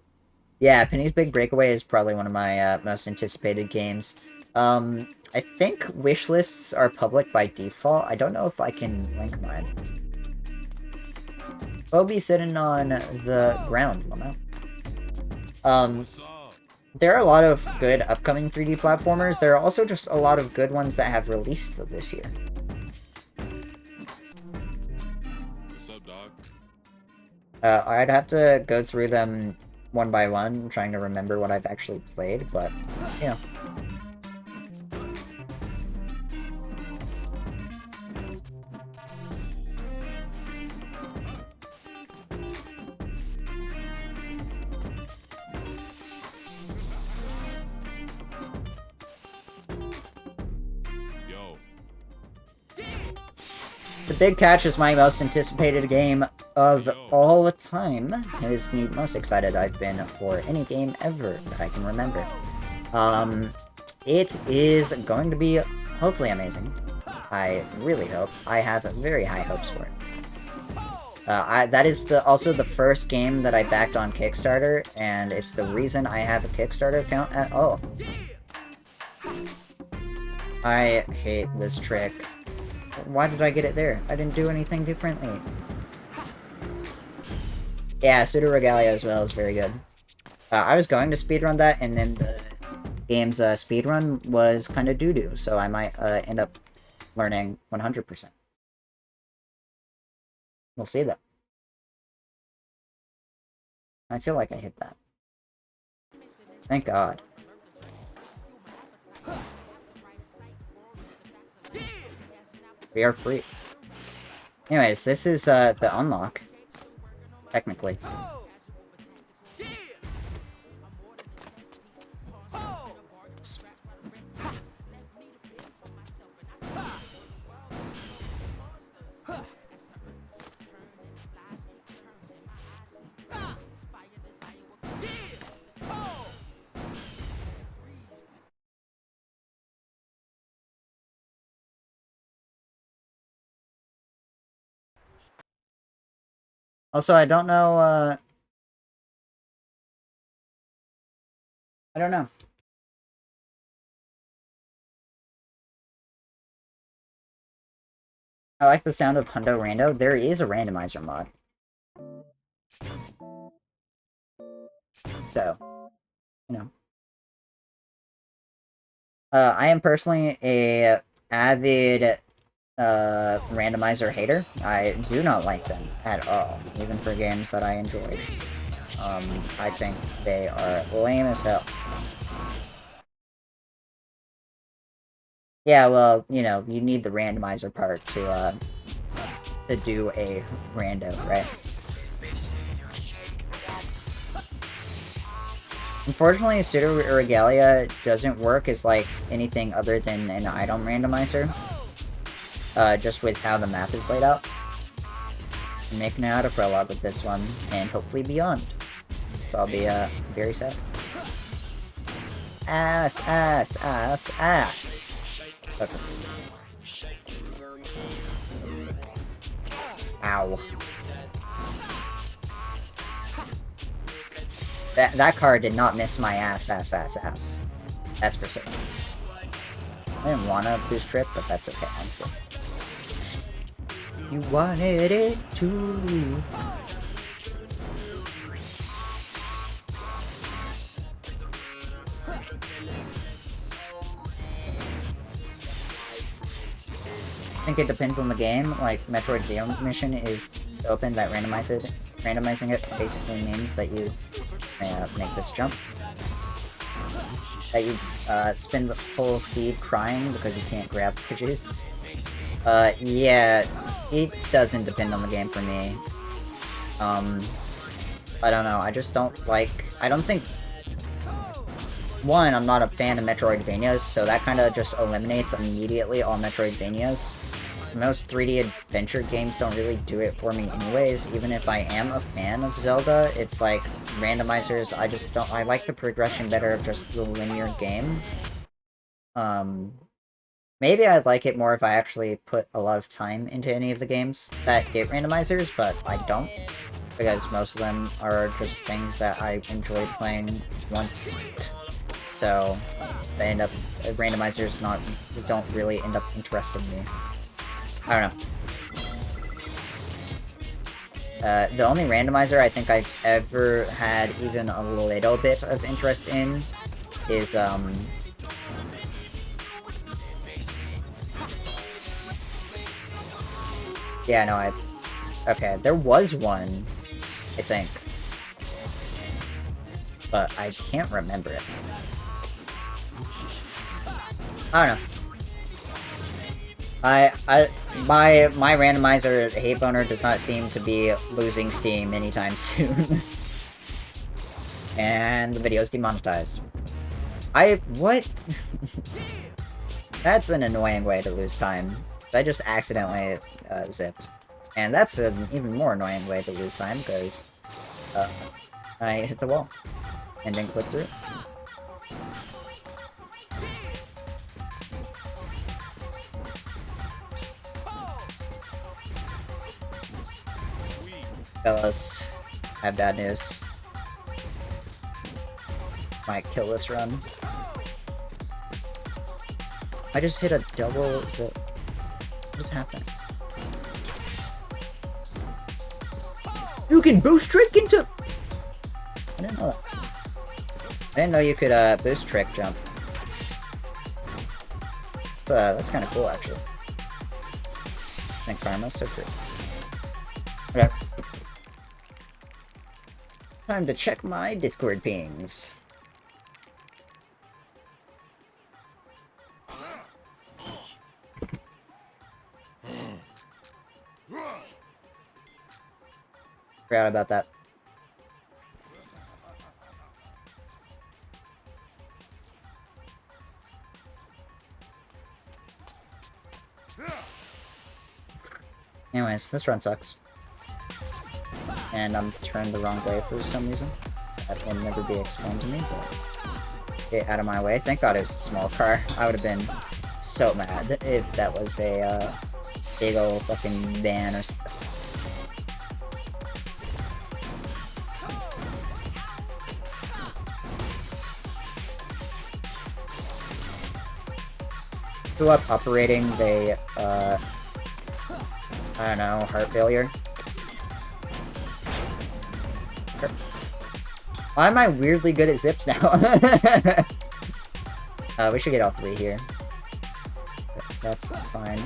Yeah, Penny's Big Breakaway is probably one of my most anticipated games. I think wishlists are public by default. I don't know if I can link mine. Bo be sitting on the ground, Lamo. What's up? There are a lot of good upcoming 3D platformers. There are also just a lot of good ones that have released this year. What's up, dog? I'd have to go through them one by one, trying to remember what I've actually played, but, you know. Yo. The Big Catch is my most anticipated game of all time. It is the most excited I've been for any game ever that I can remember. It is going to be hopefully amazing. I really hope. I have very high hopes for it. That is also the first game that I backed on Kickstarter, and it's the reason I have a Kickstarter account at all. I hate this trick. Why did I get it there? I didn't do anything differently. Yeah, Pseudo Regalia as well is very good. I was going to speedrun that, and then the game's speedrun was kind of doo-doo, so I might end up learning 100%. We'll see, though. I feel like I hit that. Thank God. We are free. Anyways, this is the unlock. Technically. Also, I don't know, I don't know. I like the sound of Hundo Rando. There is a randomizer mod. So, you know. I am personally a avid randomizer hater. I do not like them at all, even for games that I enjoy. I think they are lame as hell. Yeah, well, you know, you need the randomizer part to do a rando, right? Unfortunately, Pseudo Regalia doesn't work as, like, anything other than an item randomizer. Just with how the map is laid out. I'm making it out of prologue with this one, and hopefully beyond. So I'll be, very sad. Ass, ass, ass, ass. Okay. Ow. That card did not miss my ass, ass, ass, ass. That's for certain. I didn't want to boost trip, but that's okay, honestly. You wanted it too. I think it depends on the game. Like, Metroid Zero mission is open that randomizing it basically means that you make this jump. That you spin the full seed crying because you can't grab pitches. Yeah, it doesn't depend on the game for me. I don't know, I just don't like... I don't think... One, I'm not a fan of Metroidvanias, so that kind of just eliminates immediately all Metroidvanias. Most 3D adventure games don't really do it for me anyways. Even if I am a fan of Zelda, it's like randomizers, I just don't... I like the progression better of just the linear game. Maybe I'd like it more if I actually put a lot of time into any of the games that get randomizers, but I don't. Because most of them are just things that I enjoy playing once. So, they end up... randomizers don't really end up interesting me. I don't know. The only randomizer I think I've ever had even a little bit of interest in is, yeah, no, okay, there was one, I think. But I can't remember it. I don't know. My randomizer hate boner does not seem to be losing steam anytime soon. And the video is demonetized. What? That's an annoying way to lose time. I just accidentally zipped. And that's an even more annoying way to lose time, because I hit the wall and didn't click through it. Fellas, I have bad news. Might kill this run. I just hit a double. What is happening? You can boost trick into. I didn't know that. I didn't know you could boost trick jump. That's kind of cool actually. Sync karma, so true. Okay. Time to check my Discord pings. Forgot about that. Anyways, this run sucks. And I'm turned the wrong way for some reason. That will never be explained to me, but get out of my way. Thank God it was a small car. I would have been so mad if that was a big ol' fucking van or something. Who up operating the I don't know, heart failure? Why am I weirdly good at zips now? We should get all three here. That's fine.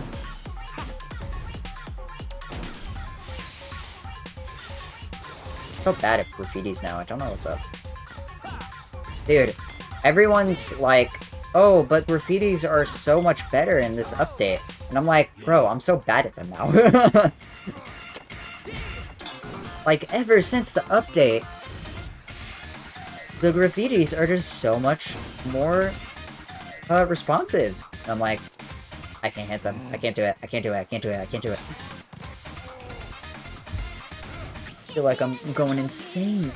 I'm so bad at graffitis now, I don't know what's up. Dude, everyone's like, oh, but graffitis are so much better in this update. And I'm like, bro, I'm so bad at them now. Like, ever since the update, the graffitis are just so much more responsive. And I'm like, I can't hit them. I can't do it. I can't do it. I can't do it. I can't do it. I feel like I'm going insane.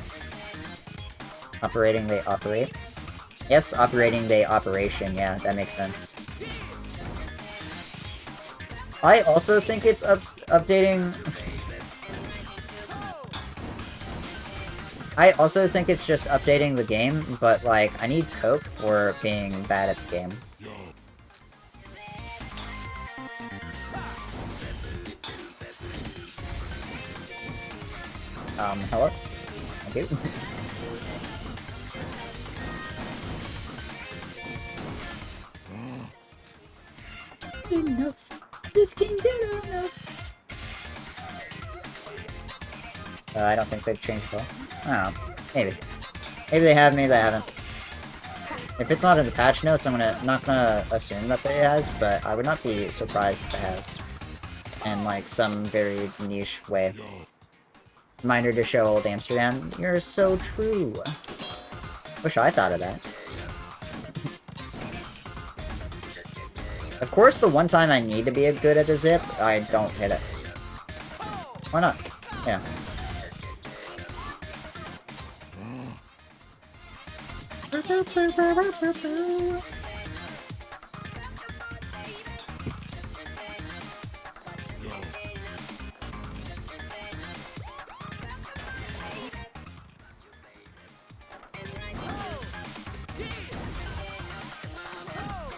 Operating, they operate. Yes, operating, they operation. Yeah, that makes sense. I also think it's updating... I also think it's just updating the game, but, like, I need cope for being bad at the game. Hello? Thank you. Enough. Just can't get enough. I don't think they've changed at all. I don't know. Maybe. Maybe they have, maybe they haven't. If it's not in the patch notes, I'm not gonna assume that it has, but I would not be surprised if it has. In, like, some very niche way. Reminder to show old Amsterdam. You're so true. Wish I thought of that. Of course, the one time I need to be good at a zip, I don't hit it. Why not? Yeah.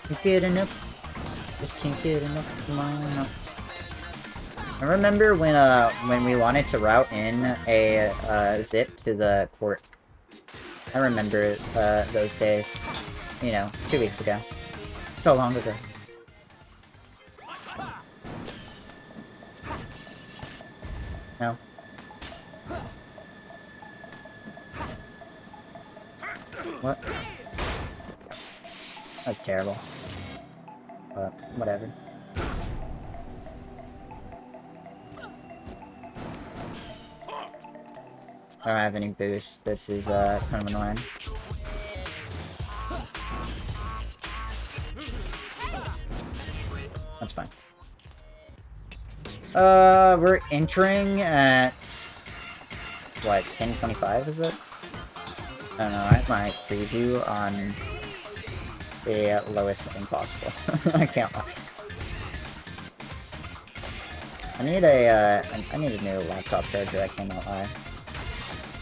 Can't get enough. Just can't get enough. Come on. I remember when we wanted to route in a zip to the court. I remember those days. You know, 2 weeks ago. So long ago. No. What? That was terrible. But, whatever. I don't have any boost. This is, kind of annoying. That's fine. We're entering at... what, 10:25 is it? I don't know, I have my preview on the lowest setting possible. I can't lie. I need a new laptop charger, I cannot lie.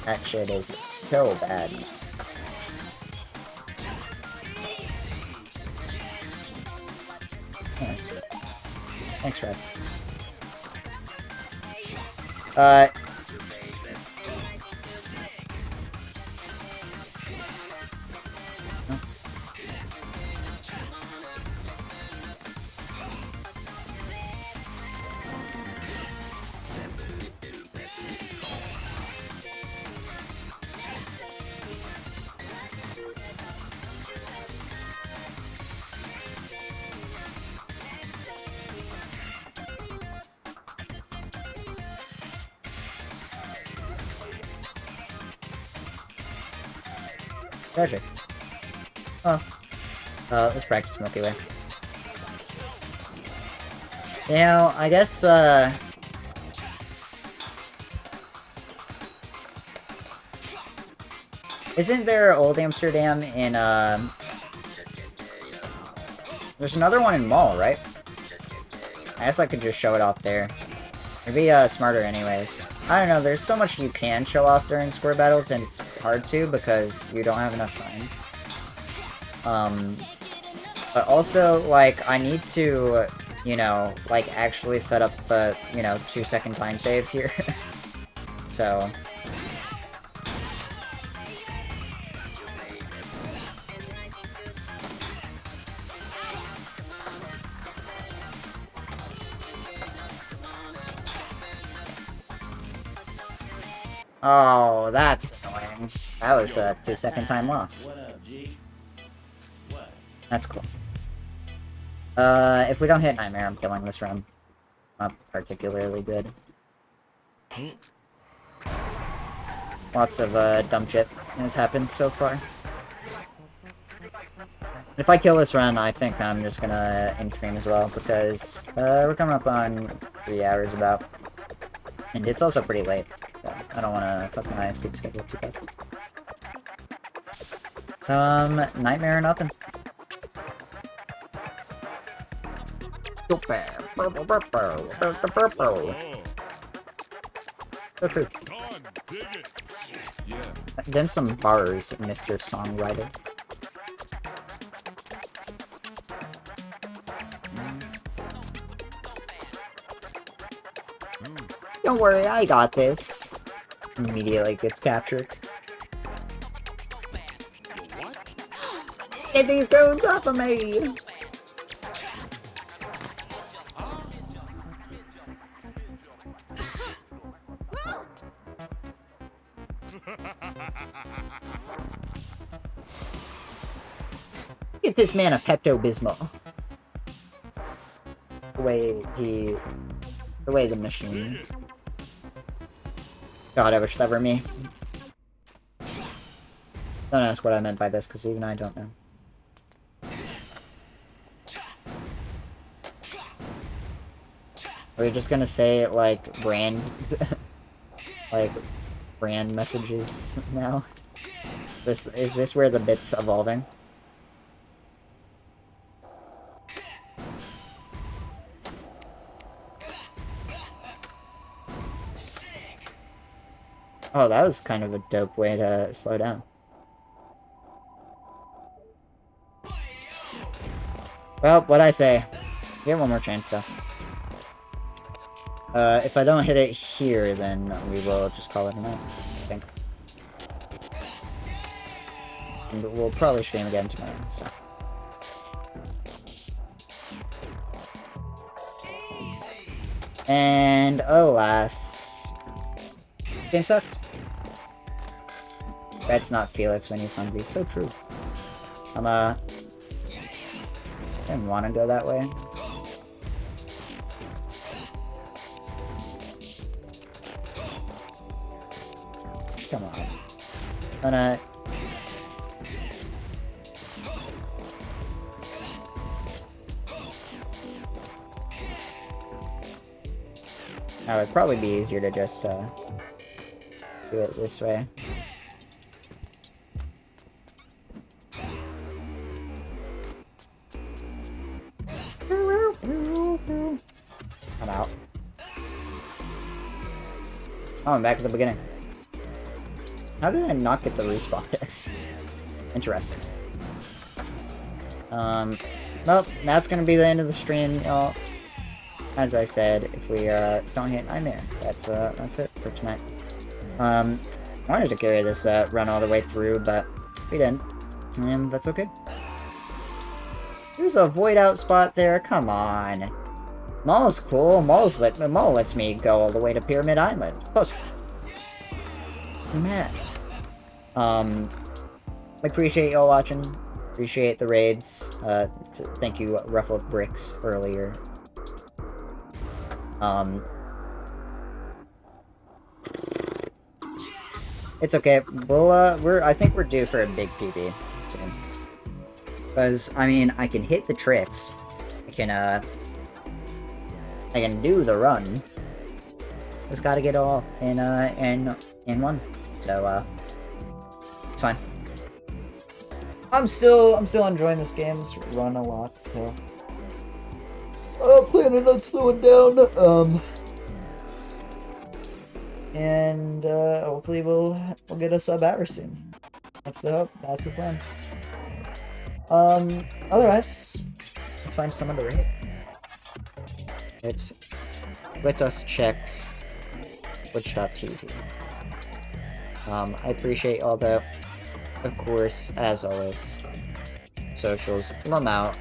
That shit is so bad. Nice. Thanks, Red. Treasure. Oh. Let's practice Milky Way. You know, I guess, isn't there Old Amsterdam in, there's another one in Mall, right? I guess I could just show it off there. It'd be, smarter anyways. I don't know, there's so much you can show off during square battles, and it's hard to because you don't have enough time. But also, like, I need to, you know, like, actually set up the, you know, 2-second time save here. So... Oh, that's annoying. That was a 2-second time loss. What up, G? What? That's cool. If we don't hit Nightmare, I'm killing this run. Not particularly good. Lots of, dumb shit has happened so far. If I kill this run, I think I'm just gonna end stream as well, because, we're coming up on 3 hours about. And it's also pretty late, so I don't wanna fuck my sleep schedule too bad. Some Nightmare or nothing. So true. God, dig it. Yeah. Them some bars, Mr. Songwriter. Don't worry, I got this. Immediately gets captured. What? Get these goons off of me! Get this man a Pepto-Bismol. The way the machine. God, I wish that were me. Don't ask what I meant by this, because even I don't know. Are we just gonna say, like, brand... like, brand messages now? Is this where the bit's evolving? Oh, that was kind of a dope way to slow down. Well, what'd I say? Get one more chance, though. If I don't hit it here, then we will just call it a night, I think. And we'll probably stream again tomorrow, so. And alas... game sucks. That's not Felix when he's hungry. So true. I didn't want to go that way. Come on. Now it'd probably be easier to just, do it this way. I'm out. Oh, I'm back at the beginning. How did I not get the respawn there? Interesting. Well, that's gonna be the end of the stream, y'all. As I said, if we, don't hit Nightmare, that's it for tonight. I wanted to carry this, run all the way through, but we didn't. And that's okay. There's a void out spot there, come on. Maul's cool, Maul lets me go all the way to Pyramid Island. Fuck. Man. I appreciate y'all watching. Appreciate the raids. Thank you, Ruffled Bricks, earlier. It's okay. We'll, I think we're due for a big PB soon. Because, I mean, I can hit the tricks. I can do the run. Just gotta get it all in one. So, it's fine. I'm still enjoying this game's run a lot, so. Planning on slowing down, and, hopefully we'll get a sub-hour soon. That's the hope, that's the plan. Otherwise, let's find someone to rate. Let us check Twitch.tv. I appreciate all that. Of course, as always, socials, lum out.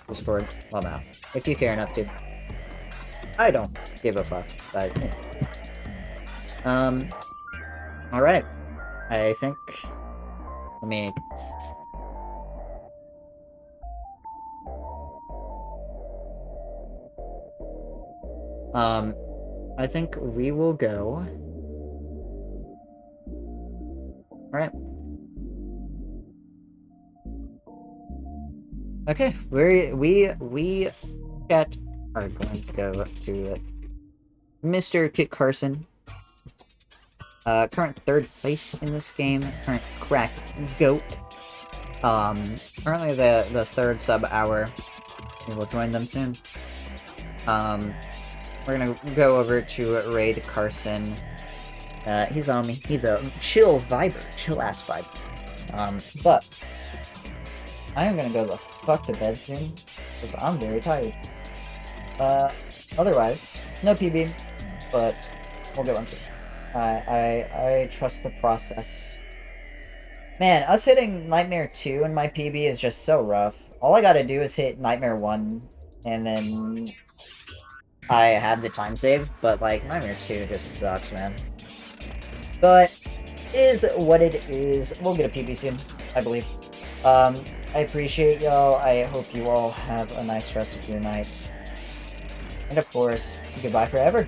Discord, lum out. If you care enough to. I don't give a fuck, but, alright. I think, let me I think we will go. Alright. Okay, we chat are going to go to Mr. Kit Carson. Current 3rd place in this game, current crack goat. Currently the 3rd sub hour. We will join them soon. We're gonna go over to raid Carson. He's on me. He's a chill viber, chill ass vibe. But I am gonna go the fuck to bed soon because I'm very tired. Otherwise, no PB, but we'll get one soon. I trust the process. Man, us hitting Nightmare 2 in my PB is just so rough. All I gotta do is hit Nightmare 1, and then I have the time save, but like, Nightmare 2 just sucks, man. But it is what it is. We'll get a PB soon, I believe. I appreciate y'all. I hope you all have a nice rest of your night. And of course, goodbye forever.